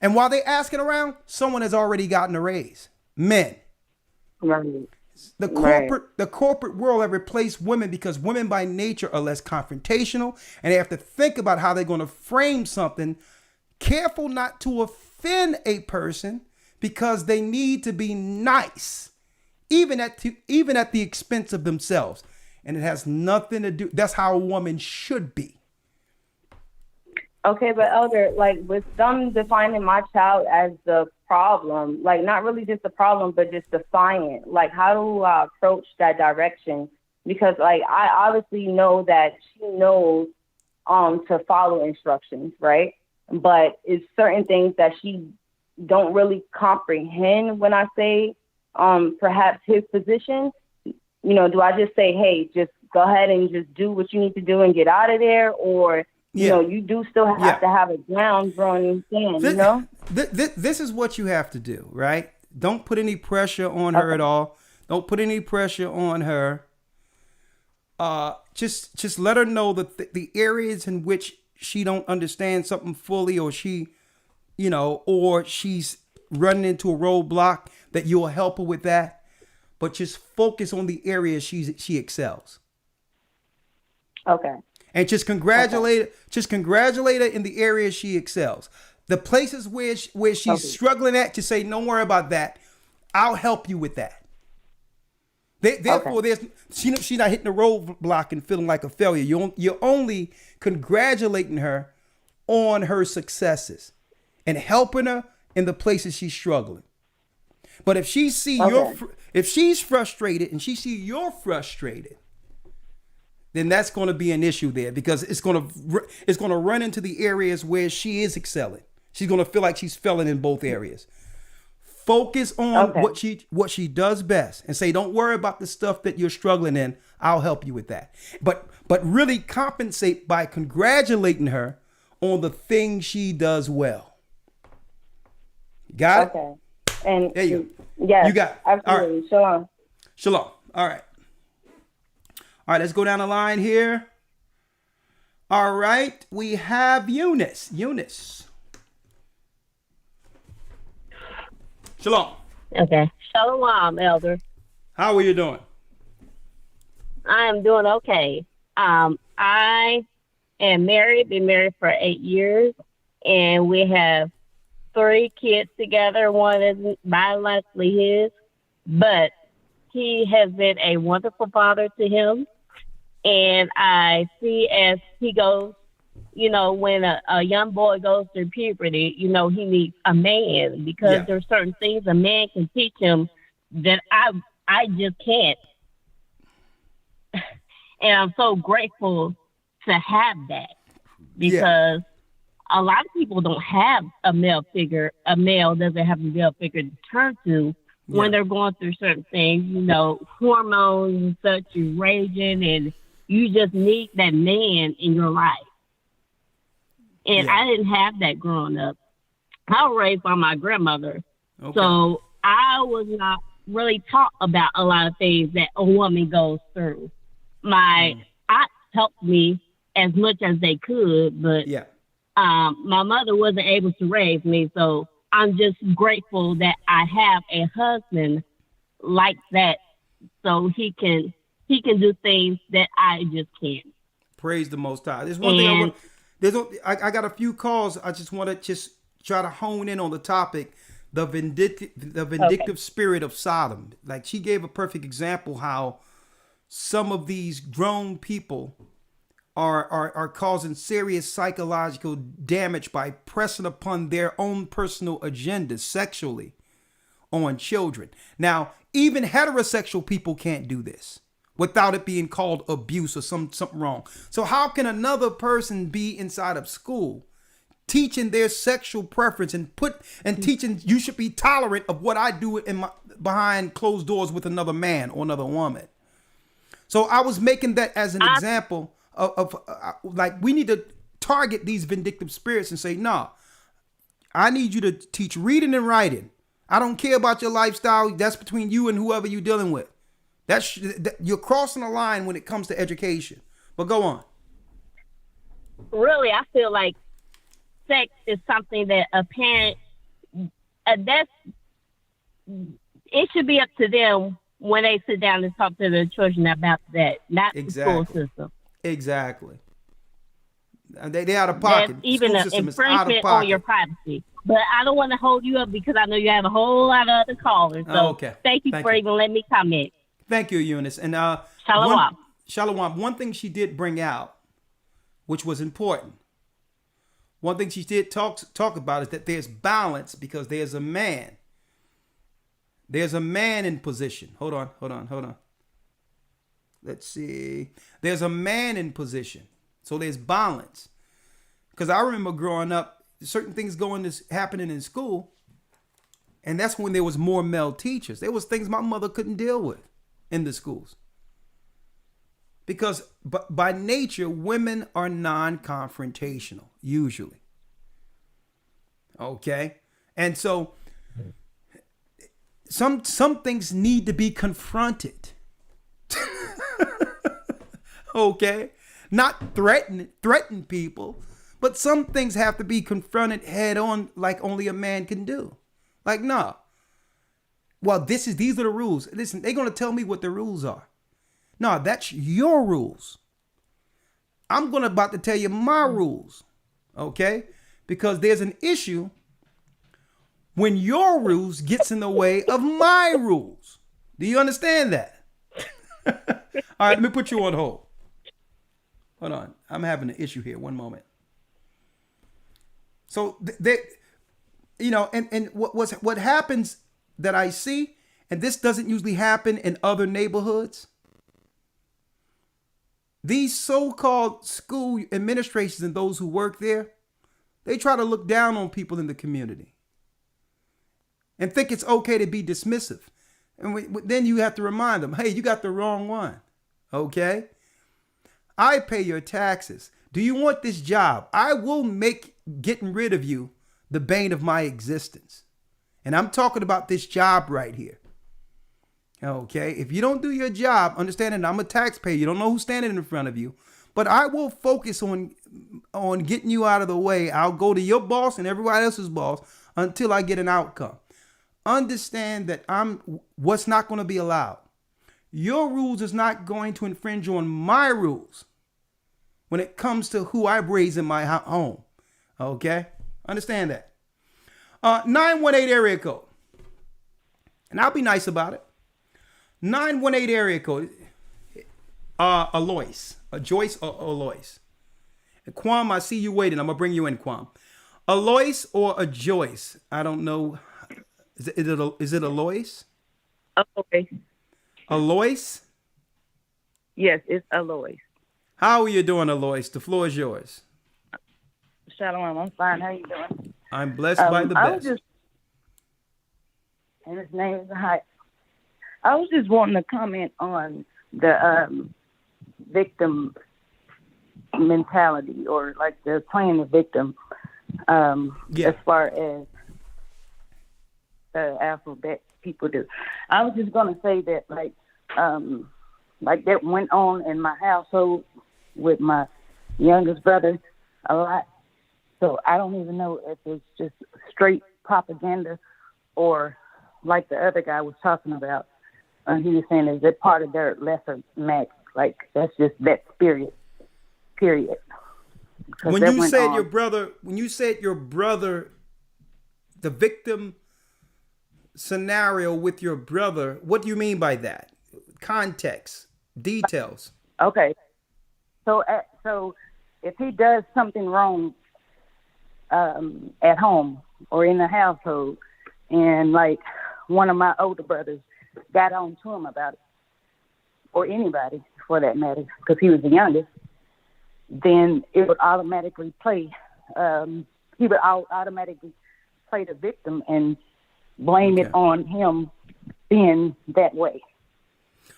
[SPEAKER 2] And while they asking around, someone has already gotten a raise. Men.
[SPEAKER 12] Right.
[SPEAKER 2] The corporate world have replaced women because women by nature are less confrontational, and they have to think about how they're going to frame something, careful not to offend a person because they need to be nice, even at the expense of themselves. And it has nothing to do. That's how a woman should be.
[SPEAKER 12] Okay, but Elder, like with them defining my child as the problem, like not really just the problem, but just defiant. Like, how do I approach that direction? Because like I obviously know that she knows to follow instructions, right? But it's certain things that she don't really comprehend when I say perhaps his position. You know, do I just say, hey, just go ahead and just do what you need to do and get out of there, or you know, you do still have to have a ground drawn in sand, you know?
[SPEAKER 2] This is what you have to do, right? Don't put any pressure on her at all. Don't put any pressure on her. Just let her know that the areas in which she don't understand something fully, or she, you know, or she's running into a roadblock, that you'll help her with that. But just focus on the areas she excels.
[SPEAKER 12] Okay.
[SPEAKER 2] And just congratulate her in the areas she excels. The places where she's struggling at, just say, don't worry about that. I'll help you with that. Therefore, she's not hitting the roadblock and feeling like a failure. You're only congratulating her on her successes and helping her in the places she's struggling. But if she if she's frustrated and she see you're frustrated, then that's going to be an issue there, because it's going to run into the areas where she is excelling. She's going to feel like she's failing in both areas. Focus on what she does best and say, don't worry about the stuff that you're struggling in. I'll help you with that. But really compensate by congratulating her on the things she does well. Got it?
[SPEAKER 12] Okay. And
[SPEAKER 2] there you go.
[SPEAKER 12] Yes,
[SPEAKER 2] you got it.
[SPEAKER 12] Absolutely.
[SPEAKER 2] All right.
[SPEAKER 12] Shalom.
[SPEAKER 2] Shalom. All right. All right, let's go down the line here. All right, we have Eunice. Shalom.
[SPEAKER 13] Okay. Shalom, Elder.
[SPEAKER 2] How are you doing?
[SPEAKER 13] I am doing okay. I am married, been married for 8 years, and we have 3 kids together. One is biologically his, but he has been a wonderful father to him. And I see as he goes, you know, when a young boy goes through puberty, you know, he needs a man, because there's certain things a man can teach him that I just can't. And I'm so grateful to have that, because a lot of people don't have a male figure. A male doesn't have a male figure to turn to when they're going through certain things, you know, hormones and such, you're raging, and you just need that man in your life. And I didn't have that growing up. I was raised by my grandmother. Okay. So I was not really taught about a lot of things that a woman goes through. My aunt helped me as much as they could, but my mother wasn't able to raise me. So I'm just grateful that I have a husband like that, so he can do things that I just can't.
[SPEAKER 2] Praise the Most High. There's one thing I got a few calls. I just want to just try to hone in on the topic, the vindictive spirit of Sodom. Like, she gave a perfect example how some of these grown people are causing serious psychological damage by pressing upon their own personal agendas sexually on children. Now, even heterosexual people can't do this without it being called abuse or something wrong. So how can another person be inside of school teaching their sexual preference and teaching you should be tolerant of what I do behind closed doors with another man or another woman? So I was making that as an example of like, we need to target these vindictive spirits and say, nah, I need you to teach reading and writing. I don't care about your lifestyle. That's between you and whoever you're dealing with. You're crossing the line when it comes to education. But go on.
[SPEAKER 13] really, I feel like sex is something that a parent, it should be up to them when they sit down and talk to their children about that, not the school system.
[SPEAKER 2] Exactly. They out of pocket.
[SPEAKER 13] That's even an infringement on your privacy. But I don't want to hold you up because I know you have a whole lot of other callers. So thank you for even letting me comment.
[SPEAKER 2] Thank you, Eunice. And
[SPEAKER 13] Shalom.
[SPEAKER 2] Shalom. One thing she did bring out, which was important. One thing she did talk about is that there's balance because there's a man. There's a man in position. Hold on. Let's see. There's a man in position. So there's balance. Because I remember growing up, certain things happening in school. And that's when there was more male teachers. There was things my mother couldn't deal with in the schools. Because by nature, women are non-confrontational, usually. Okay? And so some things need to be confronted. Okay? Not threaten people, but some things have to be confronted head on like only a man can do. Like, no. Well, these are the rules. Listen, they're going to tell me what the rules are. No, that's your rules. I'm about to tell you my rules. Okay? Because there's an issue when your rules gets in the way of my rules. Do you understand that? All right, let me put you on hold. Hold on. I'm having an issue here. One moment. So and what happens that I see, and this doesn't usually happen in other neighborhoods. These so-called school administrations and those who work there, they try to look down on people in the community and think it's okay to be dismissive. And then you have to remind them, hey, you got the wrong one. Okay? I pay your taxes. Do you want this job? I will make getting rid of you the bane of my existence. And I'm talking about this job right here. Okay? If you don't do your job, understanding I'm a taxpayer, you don't know who's standing in front of you, but I will focus on getting you out of the way. I'll go to your boss and everybody else's boss until I get an outcome. Understand that what's not going to be allowed. Your rules is not going to infringe on my rules when it comes to who I raise in my home. Okay? Understand that. 918 area code. And I'll be nice about it. 918 area code. Alois. A Joyce or Alois. And Qam, I see you waiting. I'm going to bring you in, Qam. Alois or a Joyce? I don't know. Is it Alois?
[SPEAKER 14] Okay.
[SPEAKER 2] Alois?
[SPEAKER 14] Yes, it's Alois.
[SPEAKER 2] How are you doing, Alois? The floor is yours.
[SPEAKER 14] Shalom, I'm fine. How you doing?
[SPEAKER 2] I'm blessed by the best.
[SPEAKER 14] And his name is Ahayah. I was just wanting to comment on the victim mentality, or like they're playing the victim as far as alphabet people do. I was just going to say that like that went on in my household with my youngest brother a lot. So I don't even know if it's just straight propaganda or like the other guy was talking about. He was saying, is it part of their lesser max? Like, that's just that spirit, period.
[SPEAKER 2] When you said your brother, the victim scenario with your brother, what do you mean by that? Context, details.
[SPEAKER 14] Okay. So if he does something wrong at home or in the household, and like one of my older brothers got on to him about it, or anybody for that matter, because he was the youngest, then it would automatically play. He would automatically play the victim and blame it on him being that way.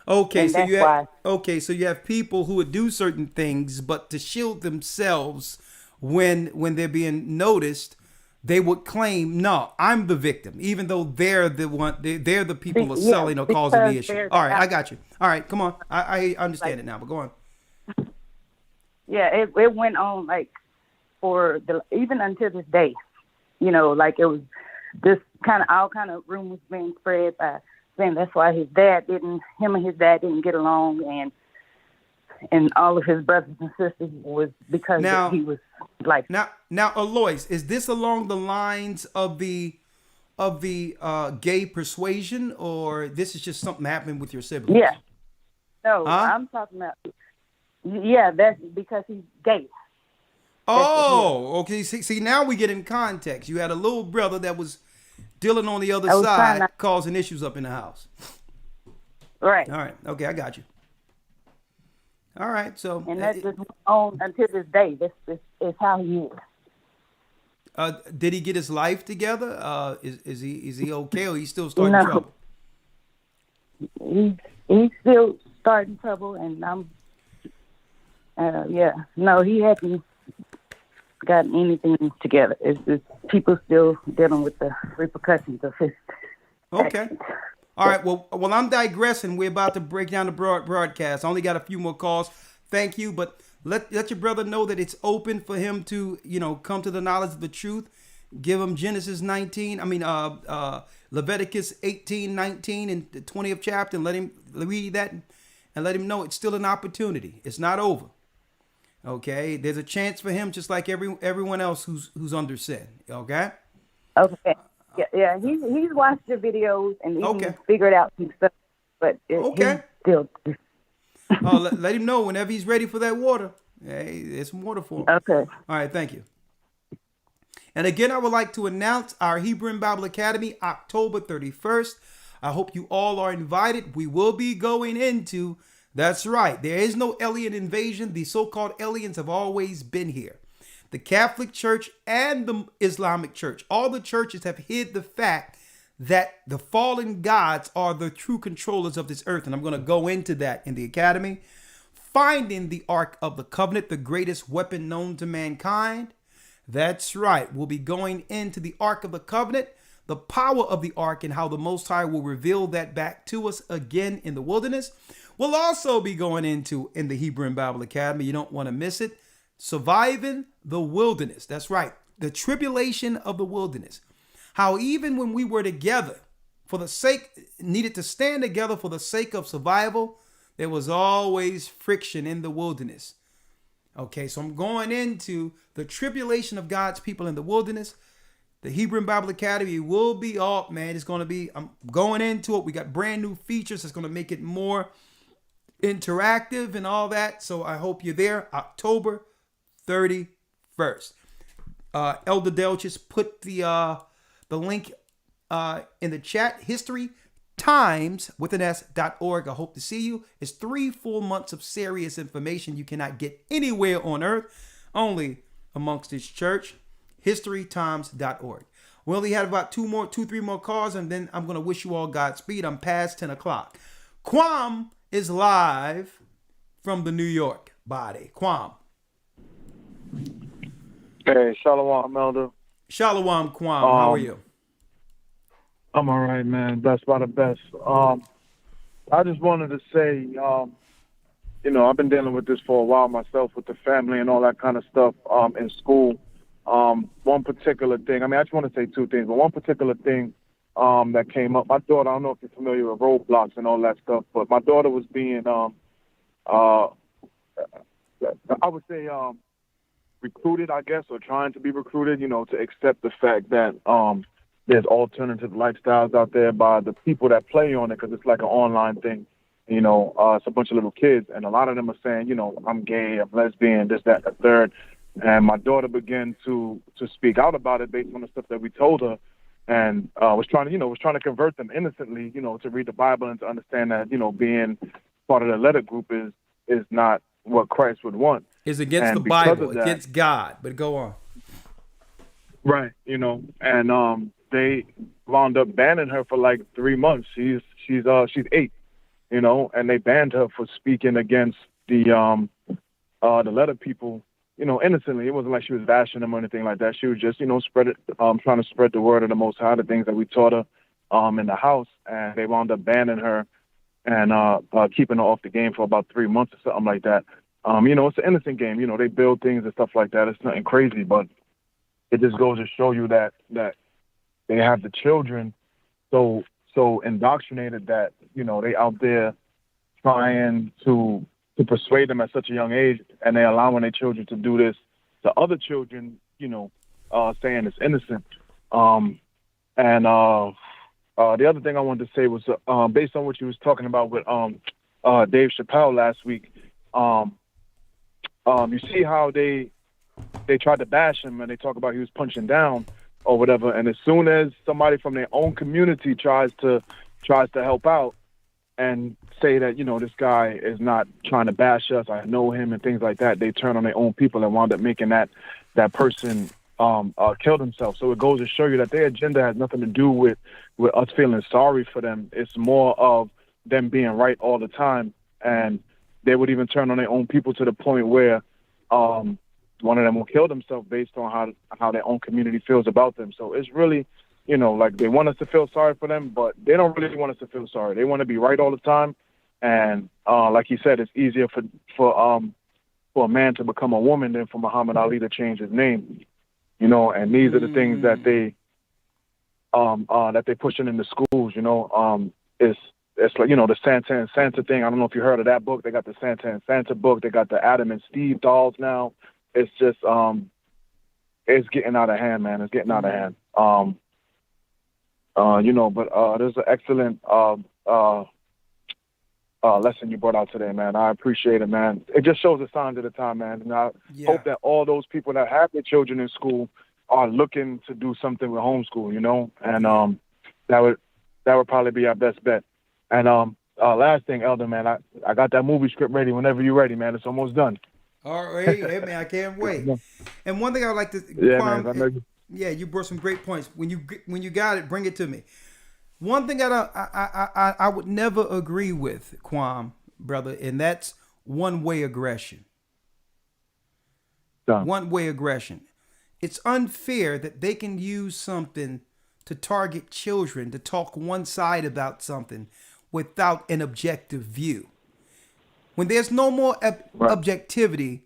[SPEAKER 2] Okay, so you have people who would do certain things, but to shield themselves when they're being noticed, they would claim, no, I'm the victim, even though they're the one, they're the people who are selling or causing the issue. All right, I got you. All right, come on. I understand it now, but go on.
[SPEAKER 14] it went on like for even until this day, you know, like it was this all kind of rumors being spread by saying that's why him and his dad didn't get along, and all of his brothers and sisters was because he was like.
[SPEAKER 2] Now, Alois, is this along the lines of the gay persuasion, or this is just something happening with your siblings?
[SPEAKER 14] Yeah. No, I'm talking about. Yeah, that's because he's gay.
[SPEAKER 2] Oh, okay. See, now we get in context. You had a little brother that was dealing on the other side, causing issues up in the house.
[SPEAKER 14] Right.
[SPEAKER 2] All right. Okay, I got you. All right. So.
[SPEAKER 14] And that just went on until this day. This is how he is.
[SPEAKER 2] Did he get his life together? Is he okay, or he's still starting trouble?
[SPEAKER 14] He's still starting trouble, and I'm. No, he hasn't gotten anything together. It's just people still dealing with the repercussions of his.
[SPEAKER 2] Okay.
[SPEAKER 14] actions.
[SPEAKER 2] All right. Well, I'm digressing. We're about to break down the broadcast. I only got a few more calls. Thank you, but let your brother know that it's open for him to, come to the knowledge of the truth. Give him Genesis 19. Leviticus 18, 19, and the 20th chapter, and let him read that, and let him know it's still an opportunity. It's not over. Okay, there's a chance for him, just like everyone else who's under sin. Okay.
[SPEAKER 14] Okay. Yeah. He's watched the videos and he's figured out some stuff, but he's still.
[SPEAKER 2] Let him know whenever he's ready for that water. Hey, there's some water for him.
[SPEAKER 14] Okay.
[SPEAKER 2] All right. Thank you. And again, I would like to announce our Hebrew and Bible Academy, October 31st. I hope you all are invited. We will be going into. That's right. There is no alien invasion. The so-called aliens have always been here. The Catholic Church and the Islamic Church, all the churches have hid the fact that the fallen gods are the true controllers of this earth. And I'm going to go into that in the academy. Finding the Ark of the Covenant, the greatest weapon known to mankind. That's right. We'll be going into the Ark of the Covenant, the power of the Ark, and how the Most High will reveal that back to us again in the wilderness. We'll also be going into, in the Hebrew and Bible Academy, you don't want to miss it, surviving the wilderness. That's right. The tribulation of the wilderness. How even when we were together needed to stand together for the sake of survival, there was always friction in the wilderness. Okay, so I'm going into the tribulation of God's people in the wilderness. The Hebrew and Bible Academy will be up, man. It's going to be, I'm going into it. We got brand new features that's going to make it more interactive and all that. So I hope you're there. October 31st. Elder Dell just put the link in the chat. HistoryTimes.org. I hope to see you. It's 3 full months of serious information you cannot get anywhere on earth, only amongst this church. HistoryTimes.org. We only had about 3 more calls, and then I'm going to wish you all Godspeed. I'm past 10 o'clock. Qam is live from the New York body. Qam.
[SPEAKER 15] Hey, Shalom, Elder.
[SPEAKER 2] Shalom, Qam. How are you?
[SPEAKER 15] I'm all right, man. Blessed by the best. I just wanted to say, I've been dealing with this for a while myself, with the family and all that kind of stuff in school. One particular thing, I just want to say 2 things, but one particular thing that came up. My daughter, I don't know if you're familiar with roadblocks and all that stuff, but my daughter was being, I would say, recruited, I guess, or trying to be recruited, to accept the fact that there's alternative lifestyles out there by the people that play on it, because it's like an online thing. It's a bunch of little kids, and a lot of them are saying, I'm gay, I'm lesbian, this, that, the third. And my daughter began to speak out about it based on the stuff that we told her, and was trying to convert them innocently, to read the Bible and to understand that, being part of the letter group is not what Christ would want.
[SPEAKER 2] It's against the Bible, against God. But go on.
[SPEAKER 15] Right, and they wound up banning her for like 3 months. She's 8, and they banned her for speaking against the letter people, innocently. It wasn't like she was bashing them or anything like that. She was just, trying to spread the word of the Most High, the things that we taught her in the house, and they wound up banning her and keeping her off the game for about 3 months or something like that. It's an innocent game. They build things and stuff like that. It's nothing crazy, but it just goes to show you that they have the children so indoctrinated that, they out there trying to persuade them at such a young age, and they allowing their children to do this to other children, saying it's innocent. The other thing I wanted to say was based on what you was talking about with Dave Chappelle last week. You see how they tried to bash him and they talk about he was punching down or whatever, and as soon as somebody from their own community tries to help out and say that this guy is not trying to bash us, I know him and things like that, they turn on their own people and wound up making that person kill themselves. So it goes to show you that their agenda has nothing to do with us feeling sorry for them. It's more of them being right all the time, and they would even turn on their own people to the point where one of them will kill themselves based on how their own community feels about them. So it's really, like they want us to feel sorry for them, but they don't really want us to feel sorry. They want to be right all the time. And like he said, it's easier for a man to become a woman than for Muhammad Ali to change his name. And these are the things that they pushing in the schools. It's like, the Santa and Santa thing. I don't know if you heard of that book. They got the Santa and Santa book. They got the Adam and Steve dolls now. It's just, it's getting out of hand, man. It's getting out of hand. But there's an excellent lesson you brought out today, man. I appreciate it, man. It just shows the signs of the time, man. And I hope that all those people that have their children in school are looking to do something with homeschool, and that would probably be our best bet. And last thing, Elder, man, I got that movie script ready whenever you're ready, man. It's almost done.
[SPEAKER 2] All right, hey man, I can't wait. And one thing I would like to, you brought some great points. When you got it, bring it to me. One thing I would never agree with, Qam, brother, and that's one-way aggression. One-way aggression. It's unfair that they can use something to target children, to talk one side about something without an objective view. When there's no more objectivity,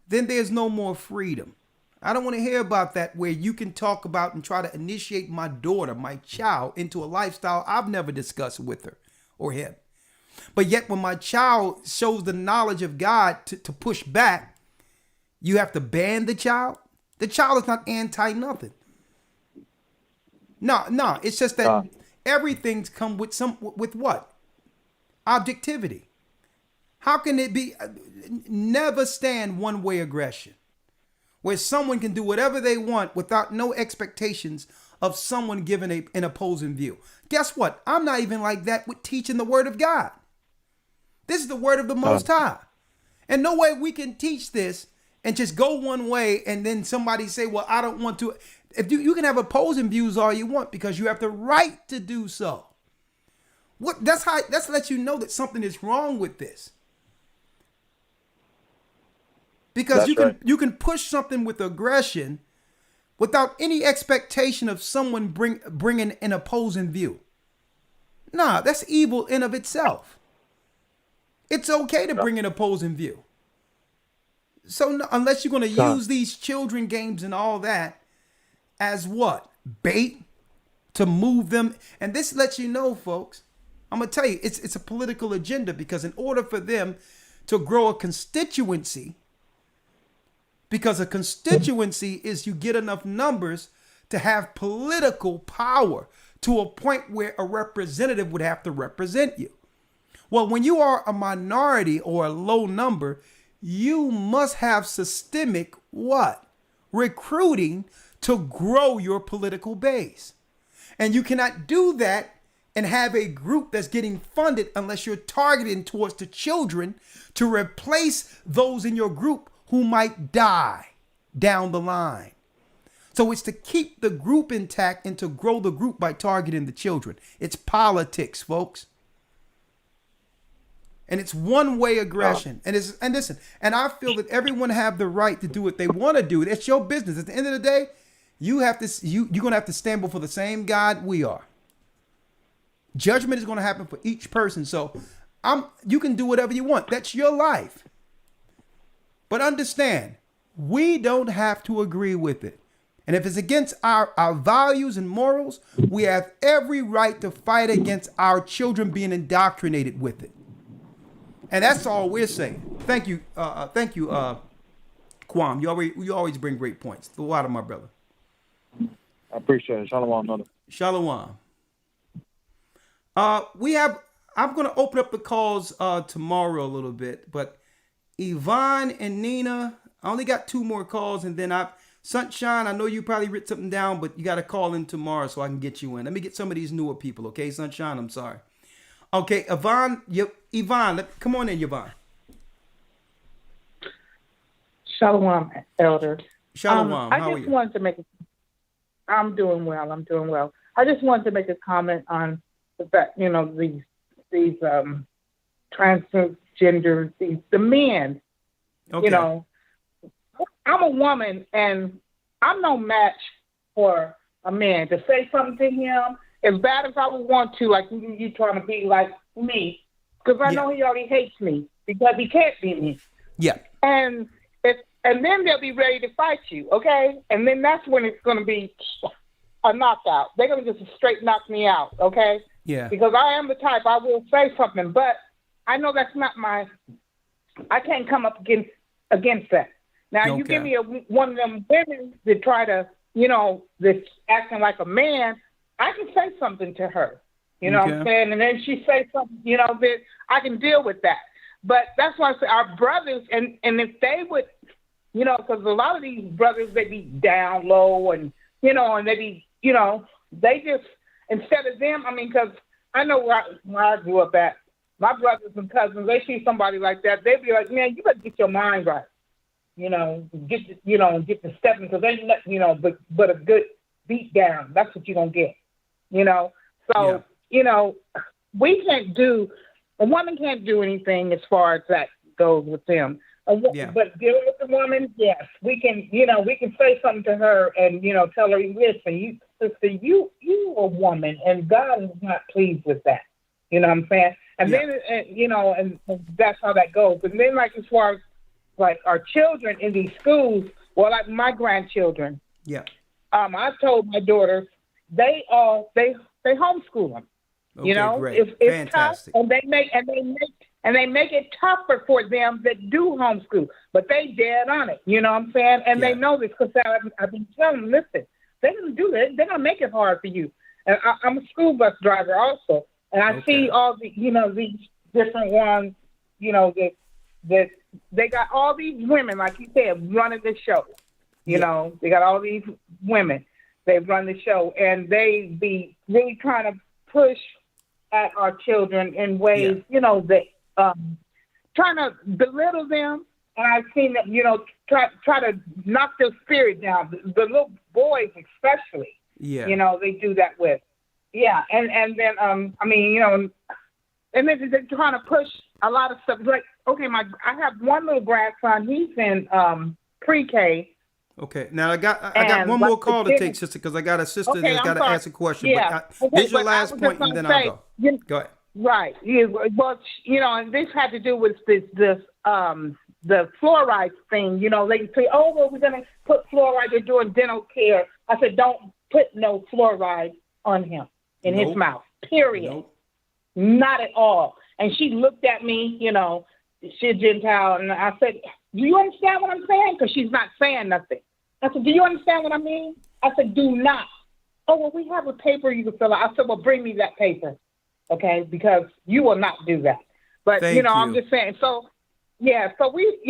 [SPEAKER 2] then there's no more freedom. I don't want to hear about that where you can talk about and try to initiate my daughter, my child, into a lifestyle I've never discussed with her or him. But yet when my child shows the knowledge of God to push back, you have to ban the child? The child is not anti-nothing. No, it's just that everything's come with what? Objectivity. How can it be? Never stand one-way aggression, where someone can do whatever they want without no expectations of someone giving an opposing view. Guess what? I'm not even like that with teaching the word of God. This is the word of the Most High. And no way we can teach this and just go one way and then somebody say, well, I don't want to. If you can have opposing views all you want because you have the right to do so. That's let you know that something is wrong with this. Because you can push something with aggression without any expectation of someone bringing an opposing view. Nah, that's evil in of itself. It's okay to bring an opposing view. So unless you're going to use these children games and all that as what? Bait to move them. And this lets you know, folks, I'm going to tell you, it's a political agenda, because in order for them to grow a constituency, because a constituency is you get enough numbers to have political power to a point where a representative would have to represent you. Well, when you are a minority or a low number, you must have systemic what? Recruiting to grow your political base. And you cannot do that and have a group that's getting funded unless you're targeting towards the children to replace those in your group who might die down the line. So it's to keep the group intact and to grow the group by targeting the children. It's politics, folks. And it's one-way aggression. And listen, and I feel that everyone have the right to do what they want to do. It's your business. At the end of the day, you're gonna have to stand before the same God we are. Judgment is gonna happen for each person. So you can do whatever you want. That's your life. But understand, we don't have to agree with it. And if it's against our values and morals, we have every right to fight against our children being indoctrinated with it. And that's all we're saying. Thank you, Qam. You always bring great points. The water, my brother.
[SPEAKER 15] I appreciate it. Shalom, brother.
[SPEAKER 2] Shalom. I'm going to open up the calls tomorrow a little bit, but Yvonne and Nina, I only got 2 more calls, and then Sunshine, I know you probably written something down, but you got to call in tomorrow so I can get you in. Let me get some of these newer people, okay, Sunshine? I'm sorry. Okay, Yvonne, come on in, Yvonne.
[SPEAKER 16] Shalom, Elder.
[SPEAKER 2] Shalom, how are you?
[SPEAKER 16] I just wanted to make I'm doing well. I just wanted to make a comment on the fact, these transgender, the men,
[SPEAKER 2] okay.
[SPEAKER 16] I'm a woman, and I'm no match for a man. To say something to him, as bad as I would want to, like you trying to be like me, because I know he already hates me because he can't be me.
[SPEAKER 2] Yeah.
[SPEAKER 16] And then they'll be ready to fight you, okay? And then that's when it's going to be a knockout. They're going to just straight knock me out, okay?
[SPEAKER 2] Yeah.
[SPEAKER 16] Because I am the type, I will say something, but I know that's not I can't come up against that. Now, you give me one of them women that try to, that's acting like a man, I can say something to her. You know what I'm saying? And then she say something, that I can deal with that. But that's why I say our brothers, and if they would, because a lot of these brothers, they be down low and, and they be, they just, instead of them, because I know where I grew up at, my brothers and cousins, they see somebody like that, they be like, man, you better get your mind right. Get the stepping, because they, but a good beat down. That's what you're going to get, So, we can't a woman can't do anything as far as that goes with them. But dealing with the woman, yes, we can, we can say something to her and, tell her, listen, sister, you a woman, and God is not pleased with that. You know what I'm saying? And then, and that's how that goes. And then, like, as far as, like, our children in these schools, well, like my grandchildren.
[SPEAKER 2] Yeah.
[SPEAKER 16] I've told my daughters, they homeschool them.
[SPEAKER 2] Okay, great.
[SPEAKER 16] It's
[SPEAKER 2] fantastic.
[SPEAKER 16] tough, and they make it tougher for them that do homeschool, but they dead on it. You know what I'm saying? And they know this because I've been telling them, listen, they're gonna do it. They're gonna make it hard for you. And I'm a school bus driver also, and I see all the these different ones, that they got all these women, like you said, running the show. They got all these women. They run the show, and they be really trying to push at our children in ways, that trying to belittle them. And I've seen them, try to knock their spirit down. The little boys especially, they do that with. Yeah, and then, and then they're trying to push a lot of stuff. Like, okay, I have one little grandson. He's in pre-K.
[SPEAKER 2] Okay, now I got one more call to take, sister, because I got a sister that's got to ask a question.
[SPEAKER 16] Yeah.
[SPEAKER 2] This is your last point, and then I'll go. Go ahead.
[SPEAKER 16] Right. Yeah, well, and this had to do with this the fluoride thing. They say, oh, well, we're going to put fluoride. They're doing dental care. I said, don't put no fluoride on him in his mouth, period. Not at all. And she looked at me, she's a Gentile, and I said, do you understand what I'm saying? Because she's not saying nothing. I said, do you understand what I mean? I said, do not. Oh, well, we have a paper you can fill out. I said, well, bring me that paper, okay, because you will not do that. But, I'm just saying. So, so we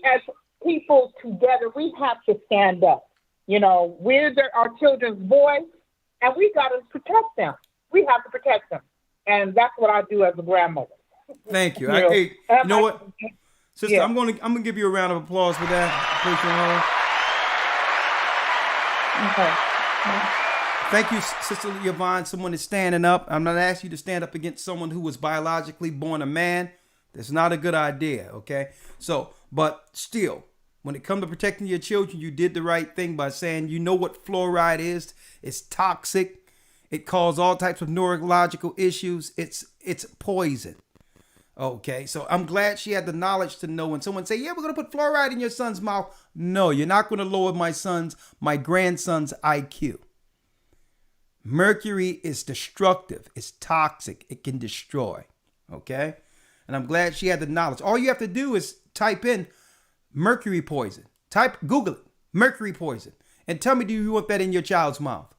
[SPEAKER 16] as people together, we have to stand up. We're our children's voice, and we got to protect them. We have to protect them. And that's what I do as a grandmother.
[SPEAKER 2] Thank you. You know what? Sister, I'm gonna give you a round of applause for that. Okay. Thank you, Sister Yvonne. Someone is standing up. I'm not asking you to stand up against someone who was biologically born a man. That's not a good idea, okay? So, but still, when it comes to protecting your children, you did the right thing by saying you know what fluoride is. It's toxic. It causes all types of neurological issues. It's poison. Okay, so I'm glad she had the knowledge to know when someone say, yeah, we're going to put fluoride in your son's mouth. No, you're not going to lower my grandson's IQ. Mercury is destructive. It's toxic. It can destroy. Okay? And I'm glad she had the knowledge. All you have to do is type in mercury poison. Google it, mercury poison. And tell me, do you want that in your child's mouth?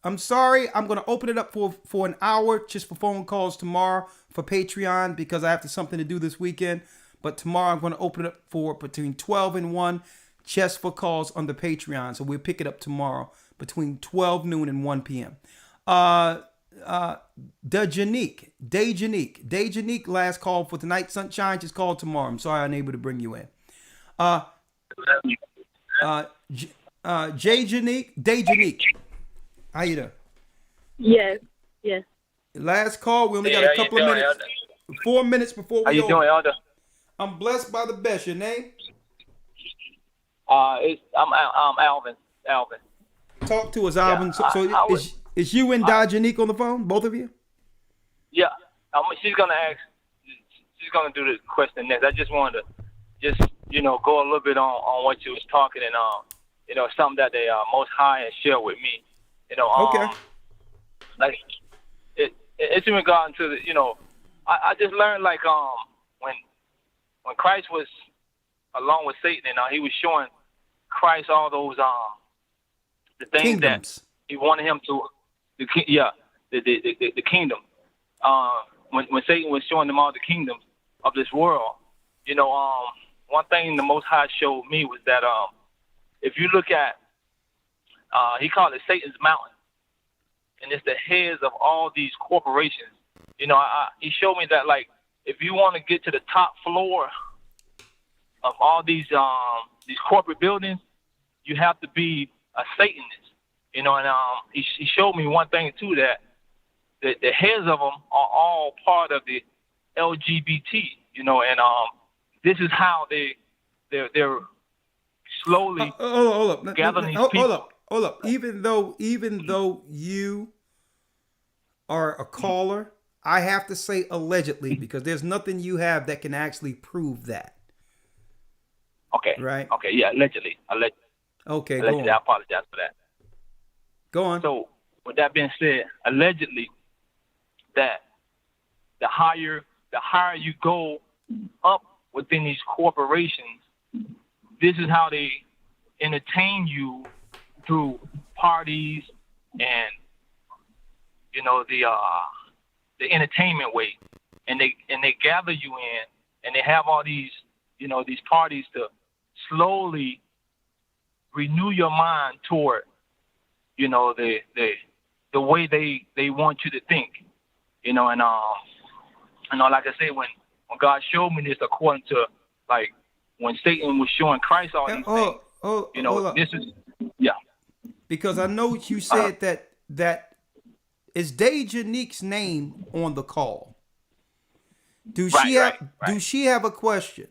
[SPEAKER 2] I'm sorry. I'm going to open it up for an hour just for phone calls tomorrow for Patreon because I have something to do this weekend. But tomorrow I'm going to open it up for between 12 and 1 just for calls on the Patreon. So we'll pick it up tomorrow between 12 noon and 1 p.m. Dejanique, last call for tonight. Sunshine, just call tomorrow. I'm sorry I'm unable to bring you in. Dejanique. How you doing?
[SPEAKER 17] Yes.
[SPEAKER 2] Last call. We only got a couple of minutes. 4 minutes before we
[SPEAKER 18] How you doing, Elder?
[SPEAKER 2] I'm blessed by the best. Your name?
[SPEAKER 18] I'm Alvin.
[SPEAKER 2] Talk to us, Alvin. Is you and Dajanique on the phone, both of you?
[SPEAKER 18] Yeah. She's gonna do the question next. I just wanted to go a little bit on what you was talking and something that the Most High has shared with me.
[SPEAKER 2] Okay.
[SPEAKER 18] Like it's in regard to the I just learned like when Christ was along with Satan and he was showing Christ all those the things
[SPEAKER 2] Kingdoms.
[SPEAKER 18] that he wanted him to the kingdom. When Satan was showing them all the kingdoms of this world, one thing the Most High showed me was that if you look at he called it Satan's mountain, and it's the heads of all these corporations. He showed me that like if you want to get to the top floor of all these corporate buildings, you have to be a Satanist. And he showed me one thing too, that the heads of them are all part of the LGBT. And this is how they're slowly gathering these people.
[SPEAKER 2] Hold up. Even though you are a caller, I have to say allegedly because there's nothing you have that can actually prove that.
[SPEAKER 18] Okay.
[SPEAKER 2] Right.
[SPEAKER 18] Okay. Yeah. Allegedly.
[SPEAKER 2] Okay.
[SPEAKER 18] Allegedly.
[SPEAKER 2] Go on.
[SPEAKER 18] I apologize for that.
[SPEAKER 2] Go on.
[SPEAKER 18] So, with that being said, allegedly, that the higher you go up within these corporations, this is how they entertain you through parties and the entertainment way, and they gather you in, and they have all these these parties to slowly renew your mind toward the way they want you to think, and like I said, when God showed me this, according to like when Satan was showing Christ all these things, this is
[SPEAKER 2] because I know you said that is Dejanique's name on the call. Do she have a question?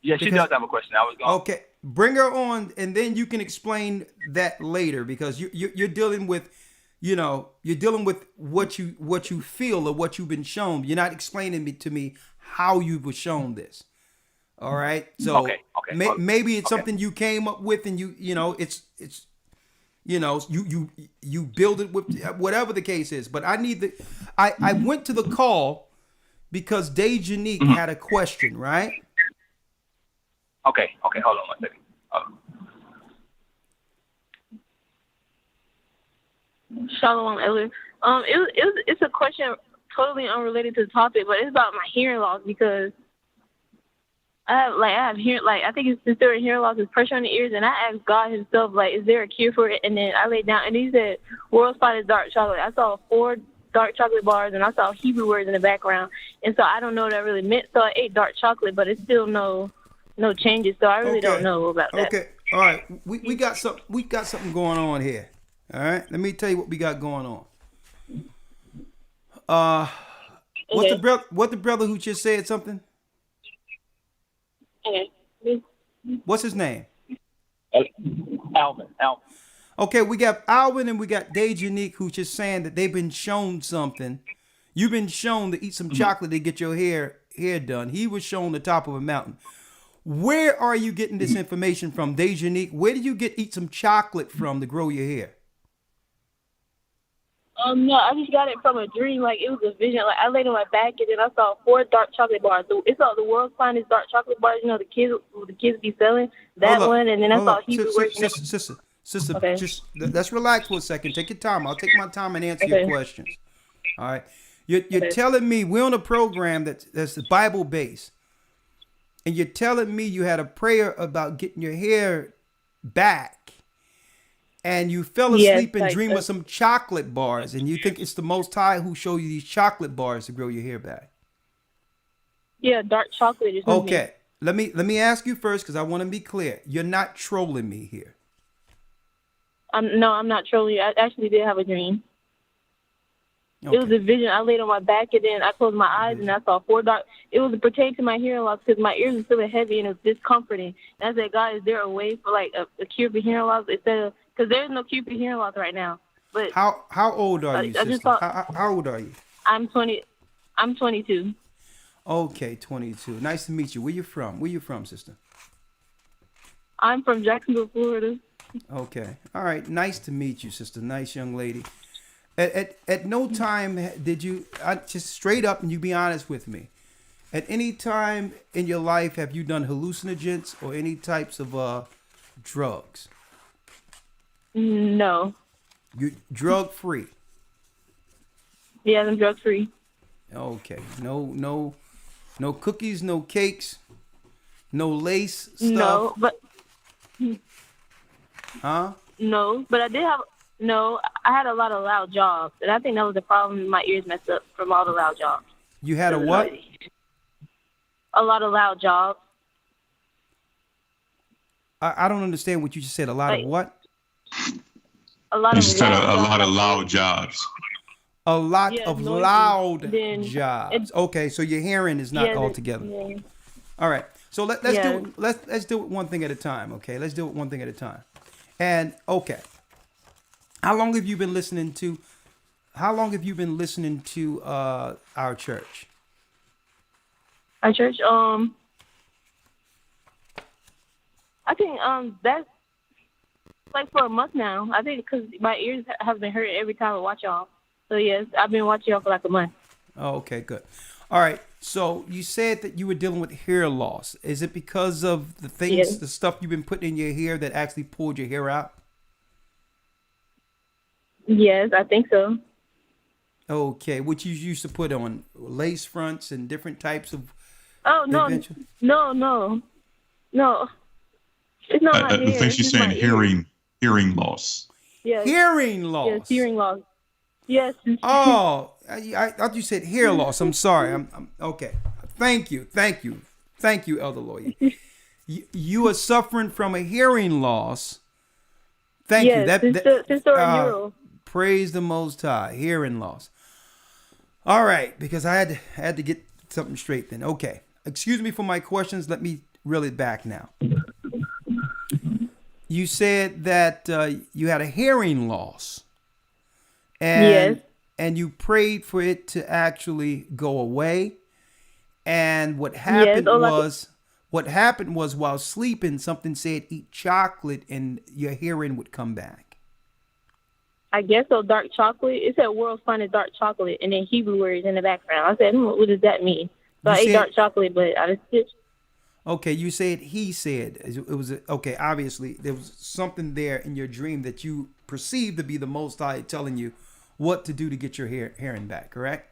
[SPEAKER 18] Yeah, she does have a question. I was going.
[SPEAKER 2] Okay, bring her on, and then you can explain that later because you're dealing with, you're dealing with what you feel or what you've been shown. You're not explaining to me how you were shown this. All right, so maybe it's something you came up with, and you build it with whatever the case is. But I went to the call because Dejanique had a question, right?
[SPEAKER 18] Okay, hold on one second.
[SPEAKER 17] Shalom, Elder. It's a question totally unrelated to the topic, but it's about my hearing loss because I have hearing, I think it's considered hearing loss is pressure on the ears, and I asked God Himself, is there a cure for it? And then I laid down, and He said, "World spotted dark chocolate." I saw 4 dark chocolate bars, and I saw Hebrew words in the background, and so I don't know what that really meant. So I ate dark chocolate, but it's still no changes. So I really don't know about that.
[SPEAKER 2] Okay, all right, we got something going on here. All right, let me tell you what we got going on. What the brother who just said something?
[SPEAKER 17] Okay.
[SPEAKER 2] What's his name?
[SPEAKER 18] Alvin.
[SPEAKER 2] Okay, we got Alvin and we got Dejanique, who's just saying that they've been shown something. You've been shown to eat some chocolate to get your hair done. He was shown the top of a mountain. Where are you getting this information from, Dejanique? Where did you eat some chocolate from to grow your hair?
[SPEAKER 17] No, I just got it from a dream. Like, it was a vision. Like, I laid on my back and then I saw 4 dark chocolate bars. It's all the world's finest dark chocolate bars. You know, the kids be selling that one. And then I saw Hebrew words.
[SPEAKER 2] Sister,
[SPEAKER 17] okay.
[SPEAKER 2] Just let's relax for a second. Take your time. I'll take my time and answer your questions. All right. You're telling me we're on a program that's Bible based, and you're telling me you had a prayer about getting your hair back, and you fell asleep and dreamed of some chocolate bars, and you think it's the Most High who showed you these chocolate bars to grow your hair back.
[SPEAKER 17] Yeah, dark chocolate is something.
[SPEAKER 2] Okay. Let me ask you first, because I want to be clear. You're not trolling me here.
[SPEAKER 17] No, I'm not trolling you. I actually did have a dream.
[SPEAKER 2] Okay.
[SPEAKER 17] It was a vision. I laid on my back and then I closed my eyes and I saw 4 dark. It was pertaining to my hearing loss because my ears were feeling heavy and it was discomforting. And I said, God, is there a way for like a cure for hearing loss instead of, because there's no cure for hearing loss right now. But
[SPEAKER 2] how old are you, sister? How old are you?
[SPEAKER 17] I'm 22.
[SPEAKER 2] Okay, 22. Nice to meet you. Where you from? Where you from, sister?
[SPEAKER 17] I'm from Jacksonville, Florida.
[SPEAKER 2] Okay. All right. Nice to meet you, sister. Nice young lady. At no time did you, just straight up, and you be honest with me, at any time in your life have you done hallucinogens or any types of drugs?
[SPEAKER 17] No.
[SPEAKER 2] You drug free?
[SPEAKER 17] Yeah, I'm drug free.
[SPEAKER 2] Okay. No cookies, no cakes, no lace stuff?
[SPEAKER 17] No, but...
[SPEAKER 2] Huh?
[SPEAKER 17] No, but I did have... No, I had a lot of loud jobs, and I think that was the problem. My ears messed up from all the loud jobs.
[SPEAKER 2] You had a what?
[SPEAKER 17] A lot of loud jobs.
[SPEAKER 2] I don't understand what you just said. A lot of what?
[SPEAKER 17] A lot of
[SPEAKER 6] loud jobs.
[SPEAKER 2] A lot of loud jobs. Okay, so your hearing is not all together.
[SPEAKER 17] Yeah.
[SPEAKER 2] All right. So let's do it one thing at a time. Okay, let's do it one thing at a time. And okay. How long have you been listening to our church?
[SPEAKER 17] Our church, I think that's like for a month now. I think because my ears have been hurting every time I watch y'all. So yes, I've been watching y'all for like a month.
[SPEAKER 2] Oh, okay, good. All right. So you said that you were dealing with hair loss. Is it because of the things, the stuff you've been putting in your hair that actually pulled your hair out?
[SPEAKER 17] Yes, I think so.
[SPEAKER 2] Okay, what you used to put on lace fronts and different types of.
[SPEAKER 17] Oh no, no. It's not my hair.
[SPEAKER 6] I think she's saying hearing loss.
[SPEAKER 17] Yes.
[SPEAKER 2] Hearing loss.
[SPEAKER 17] Yes, hearing loss. Yes.
[SPEAKER 2] Oh, I thought you said hair loss. I'm sorry. I'm okay. Thank you, Elder Lawyer. You are suffering from a hearing loss. Thank you.
[SPEAKER 17] That
[SPEAKER 2] praise the Most High. Hearing loss. All right, because I had to get something straight then. Okay. Excuse me for my questions. Let me reel it back now. You said that you had a hearing loss. And you prayed for it to actually go away. And what happened was while sleeping, something said eat chocolate and your hearing would come back.
[SPEAKER 17] I guess so. Dark chocolate. It said world's finest dark chocolate, and then Hebrew words in the background. I said, what does that mean? So I ate dark chocolate, but I just.
[SPEAKER 2] Okay, you said he said it was okay. Obviously, there was something there in your dream that you perceived to be the Most High telling you what to do to get your hearing back. Correct?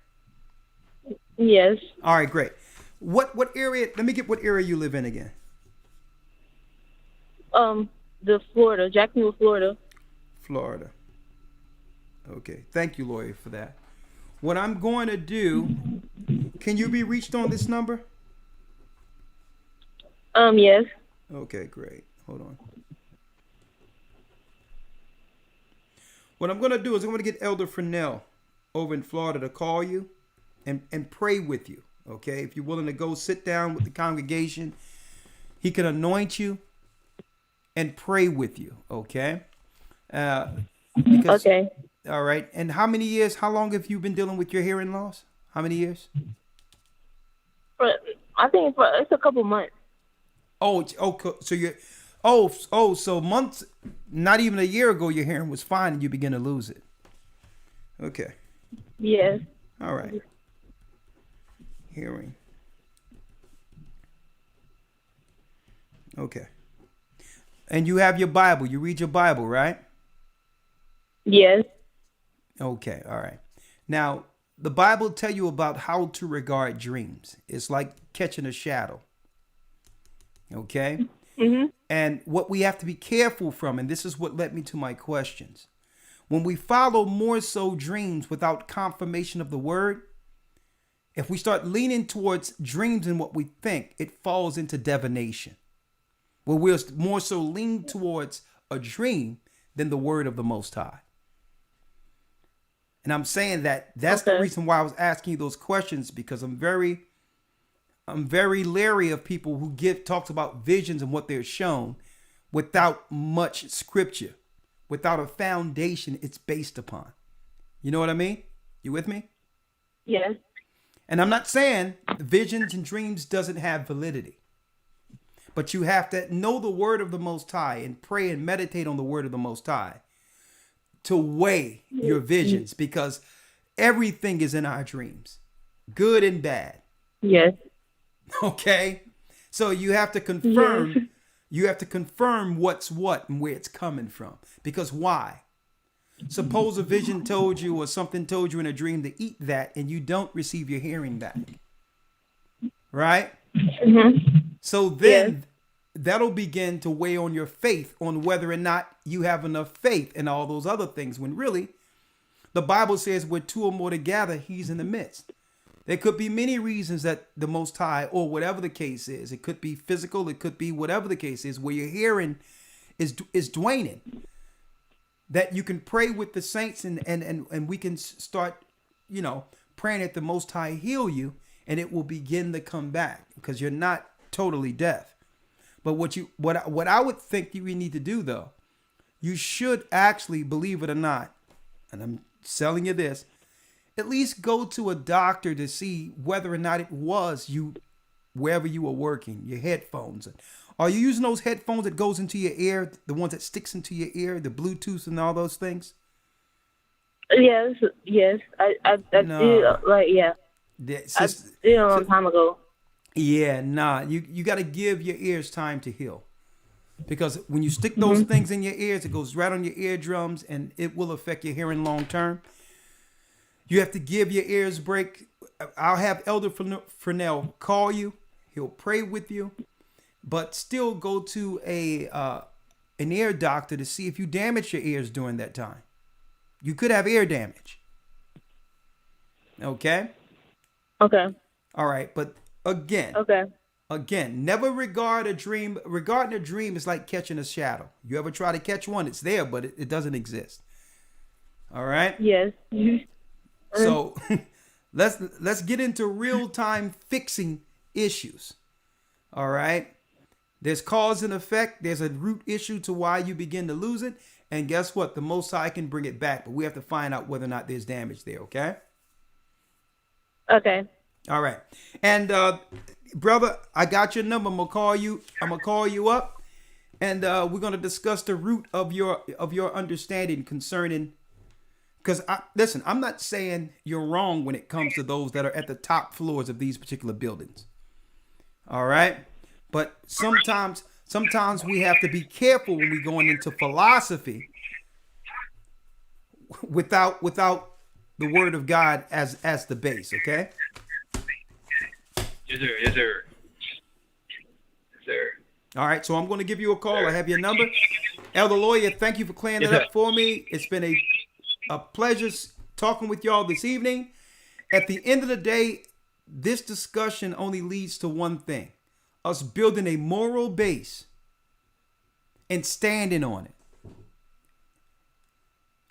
[SPEAKER 17] Yes.
[SPEAKER 2] All right, great. What area? Let me get what area you live in again.
[SPEAKER 17] The Florida, Jacksonville, Florida.
[SPEAKER 2] Florida. Okay, thank you, lawyer, for that. What I'm going to do, can you be reached on this number?
[SPEAKER 17] Yes.
[SPEAKER 2] Okay, great. Hold on. What I'm going to do is I'm going to get Elder Fresnel over in Florida to call you and pray with you. Okay, if you're willing to go sit down with the congregation, he can anoint you and pray with you. Okay. Because,
[SPEAKER 17] okay.
[SPEAKER 2] All right. And how long have you been dealing with your hearing loss? How many years?
[SPEAKER 17] I think it's a couple months.
[SPEAKER 2] So months, not even a year ago, your hearing was fine and you begin to lose it. Okay.
[SPEAKER 17] Yes.
[SPEAKER 2] All right. Hearing. Okay. And you have your Bible. You read your Bible, right?
[SPEAKER 17] Yes.
[SPEAKER 2] Okay. All right. Now, the Bible tell you about how to regard dreams. It's like catching a shadow. Okay?
[SPEAKER 17] Mm-hmm.
[SPEAKER 2] And what we have to be careful from, and this is what led me to my questions. When we follow more so dreams without confirmation of the word, if we start leaning towards dreams and what we think, it falls into divination. Where we're more so lean towards a dream than the word of the Most High. And I'm saying that's the reason why I was asking you those questions, because I'm very leery of people who talks about visions and what they're shown without much scripture, without a foundation it's based upon. You know what I mean? You with me?
[SPEAKER 17] Yes.
[SPEAKER 2] And I'm not saying visions and dreams doesn't have validity, but you have to know the word of the Most High and pray and meditate on the word of the Most High to weigh your visions, because everything is in our dreams, good and bad.
[SPEAKER 17] Yes.
[SPEAKER 2] Okay. So you have to confirm,
[SPEAKER 17] yes.
[SPEAKER 2] You have to confirm what's what and where it's coming from. Because why? Suppose a vision told you or something told you in a dream to eat that and you don't receive your hearing back. Right?
[SPEAKER 17] Mm-hmm.
[SPEAKER 2] So then that'll begin to weigh on your faith on whether or not you have enough faith and all those other things, when really the Bible says where two or more together, he's in the midst. There could be many reasons that the Most High, or whatever the case is, it could be physical, it could be whatever the case is, where your hearing is dwindling, that you can pray with the saints and we can start, praying that the Most High heal you, and it will begin to come back, because you're not totally deaf. But what I would think you need to do, though, you should actually, believe it or not, and I'm selling you this, at least go to a doctor to see whether or not it was you, wherever you were working, your headphones. Are you using those headphones that goes into your ear, the ones that sticks into your ear, the Bluetooth and all those things?
[SPEAKER 17] Yes. I did, like, yeah. I did a long time ago.
[SPEAKER 2] Yeah, nah. You got to give your ears time to heal. Because when you stick those things in your ears, it goes right on your eardrums and it will affect your hearing long term. You have to give your ears a break. I'll have Elder Fresnel call you. He'll pray with you. But still go to an ear doctor to see if you damage your ears during that time. You could have ear damage. Okay?
[SPEAKER 17] Okay.
[SPEAKER 2] All right, but again, never regard a dream. Regarding a dream is like catching a shadow. You ever try to catch one, it's there, but it doesn't exist. All right?
[SPEAKER 17] Yes.
[SPEAKER 2] So let's get into real-time fixing issues. All right? There's cause and effect. There's a root issue to why you begin to lose it. And guess what? The Most High can bring it back, but we have to find out whether or not there's damage there, okay?
[SPEAKER 17] Okay.
[SPEAKER 2] All right. And brother, I got your number. I'm gonna call you up, and we're gonna discuss the root of your understanding concerning. Because listen, I'm not saying you're wrong when it comes to those that are at the top floors of these particular buildings. All right, but sometimes we have to be careful when we're going into philosophy without the word of God as the base. Okay.
[SPEAKER 18] Yes, sir.
[SPEAKER 2] All right, so I'm going to give you a call. I have your number. Elder Lawyer, thank you for clearing it up for me. It's been a pleasure talking with y'all this evening. At the end of the day, this discussion only leads to one thing: us building a moral base and standing on it.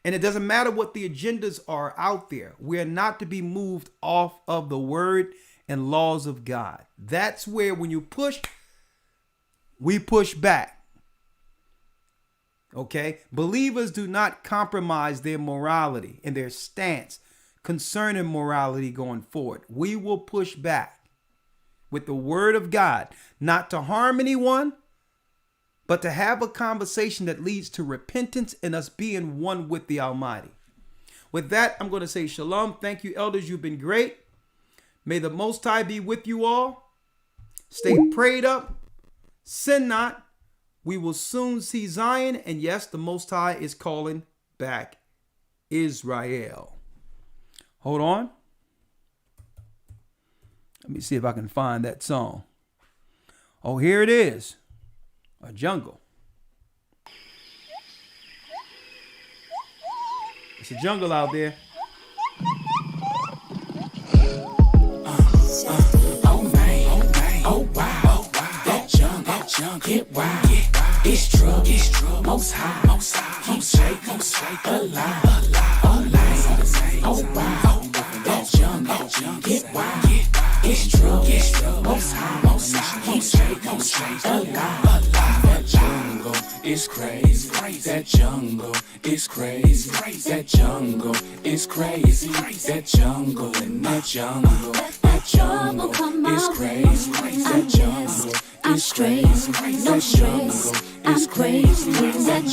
[SPEAKER 2] And it doesn't matter what the agendas are out there. We are not to be moved off of the word and laws of God. That's where when you push, we push back. Okay? Believers do not compromise their morality and their stance concerning morality going forward. We will push back with the word of God, not to harm anyone, but to have a conversation that leads to repentance and us being one with the Almighty. With that, I'm going to say shalom. Thank you, elders. You've been great. May the Most High be with you all. Stay prayed up. Sin not. We will soon see Zion. And yes, the Most High is calling back Israel. Hold on. Let me see if I can find that song. Oh, here it is. A jungle. It's a jungle out there.
[SPEAKER 1] Oh man, oh wow, that jungle, get wild. It's trouble, most high, keep shake, alive. Oh wow, that jungle, get wild. It's trouble, most high, keep shake, alive. That jungle is crazy. That jungle is crazy. That jungle is crazy. That jungle in that jungle. That jungle is crazy. That jungle is crazy. That jungle is crazy. That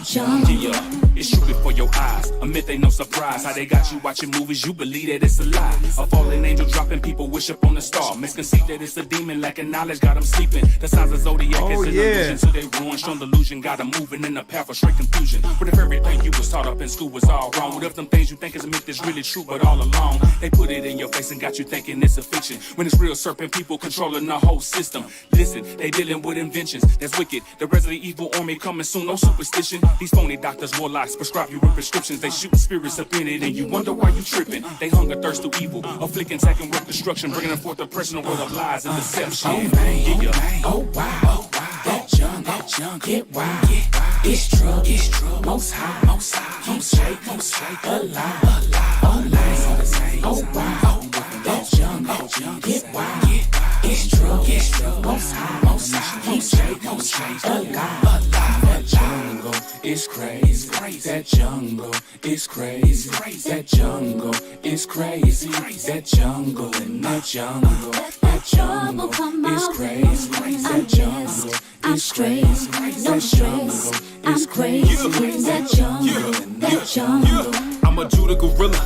[SPEAKER 1] jungle.
[SPEAKER 19] Yeah, it's true before your eyes. A myth ain't no surprise. How they got you watching movies, you believe that it's a lie. A fallen angel dropping people wish up on the star. Misconceive that it's a demon lacking knowledge, got them sleeping. The signs of zodiac is an illusion, so they ruin. Strong delusion, got them moving in the path of straight confusion. What if everything you was taught up in school was all wrong? What if them things you think is a myth is really true, but all along they put it in your face and got you thinking it's a fiction? When it's real serpent people controlling the whole system. Listen, they dealing with inventions that's wicked. The Resident Evil army coming soon, no superstition. These phony doctors, warlocks prescribe you with prescriptions. They shoot spirits up in it and you wonder why you tripping. They hunger, thirst through evil, afflicting, attacking, work destruction, bringing forth the personal world of lies and deception.
[SPEAKER 1] Oh wow, that jungle, get wild. It's trouble, most high, keep shake, alive. Oh wow, that jungle, get wild. It's trouble, most high, keep shake, alive. That jungle is crazy. That jungle is crazy. That jungle is crazy. That jungle in that jungle. That jungle is crazy. That jungle is crazy. That jungle is crazy. That jungle.
[SPEAKER 20] I'm a Judah gorilla,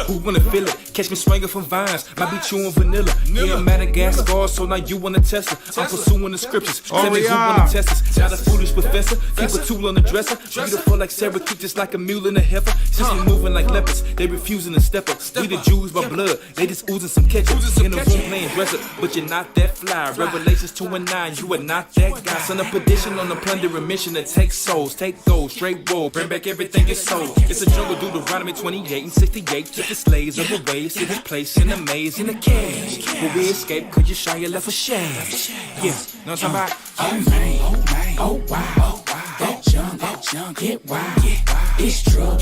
[SPEAKER 20] who wanna feel it? Catch me swinging from vines, might be chewing vanilla. Yeah, Madagascar, so now you wanna test it. I'm pursuing the scriptures, tell me who wanna test us. Not a foolish professor, keep a tool on the dresser. Beautiful like Sarah, kick just like a mule in a heifer. Since we moving like leopards, they refusing to step up. We the Jews by blood, they just oozing some ketchup. In the room playing dress up, but you're not that fly. Revelations 2:9, you are not that guy. Son of perdition on a plundering mission to take souls, take gold, straight roll, bring back everything it's sold. It's a jungle, Deuteronomy 28 and 68. Took the slaves of the ways to this place in a maze in a cage. But we escaped cause Yashaya left a shame. Yeah, know what I'm talking about?
[SPEAKER 1] Oh wow, that jungle, get wild. It's trouble,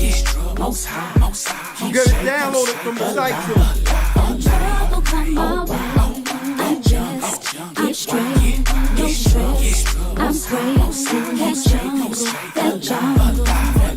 [SPEAKER 1] most high.
[SPEAKER 2] You gotta download it from the site too.
[SPEAKER 1] Oh wow, that jungle, get wild. It's trouble, most high. That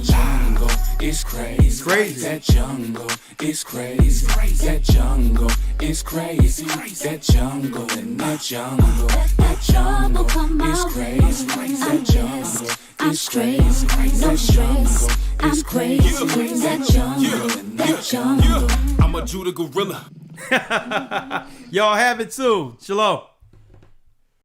[SPEAKER 1] jungle is crazy. That jungle is crazy. That jungle is crazy. That jungle in that jungle. That jungle is crazy. That jungle is crazy. That jungle is crazy. That jungle in that jungle.
[SPEAKER 20] I'm a Judah gorilla.
[SPEAKER 2] Y'all have it soon. Shalom.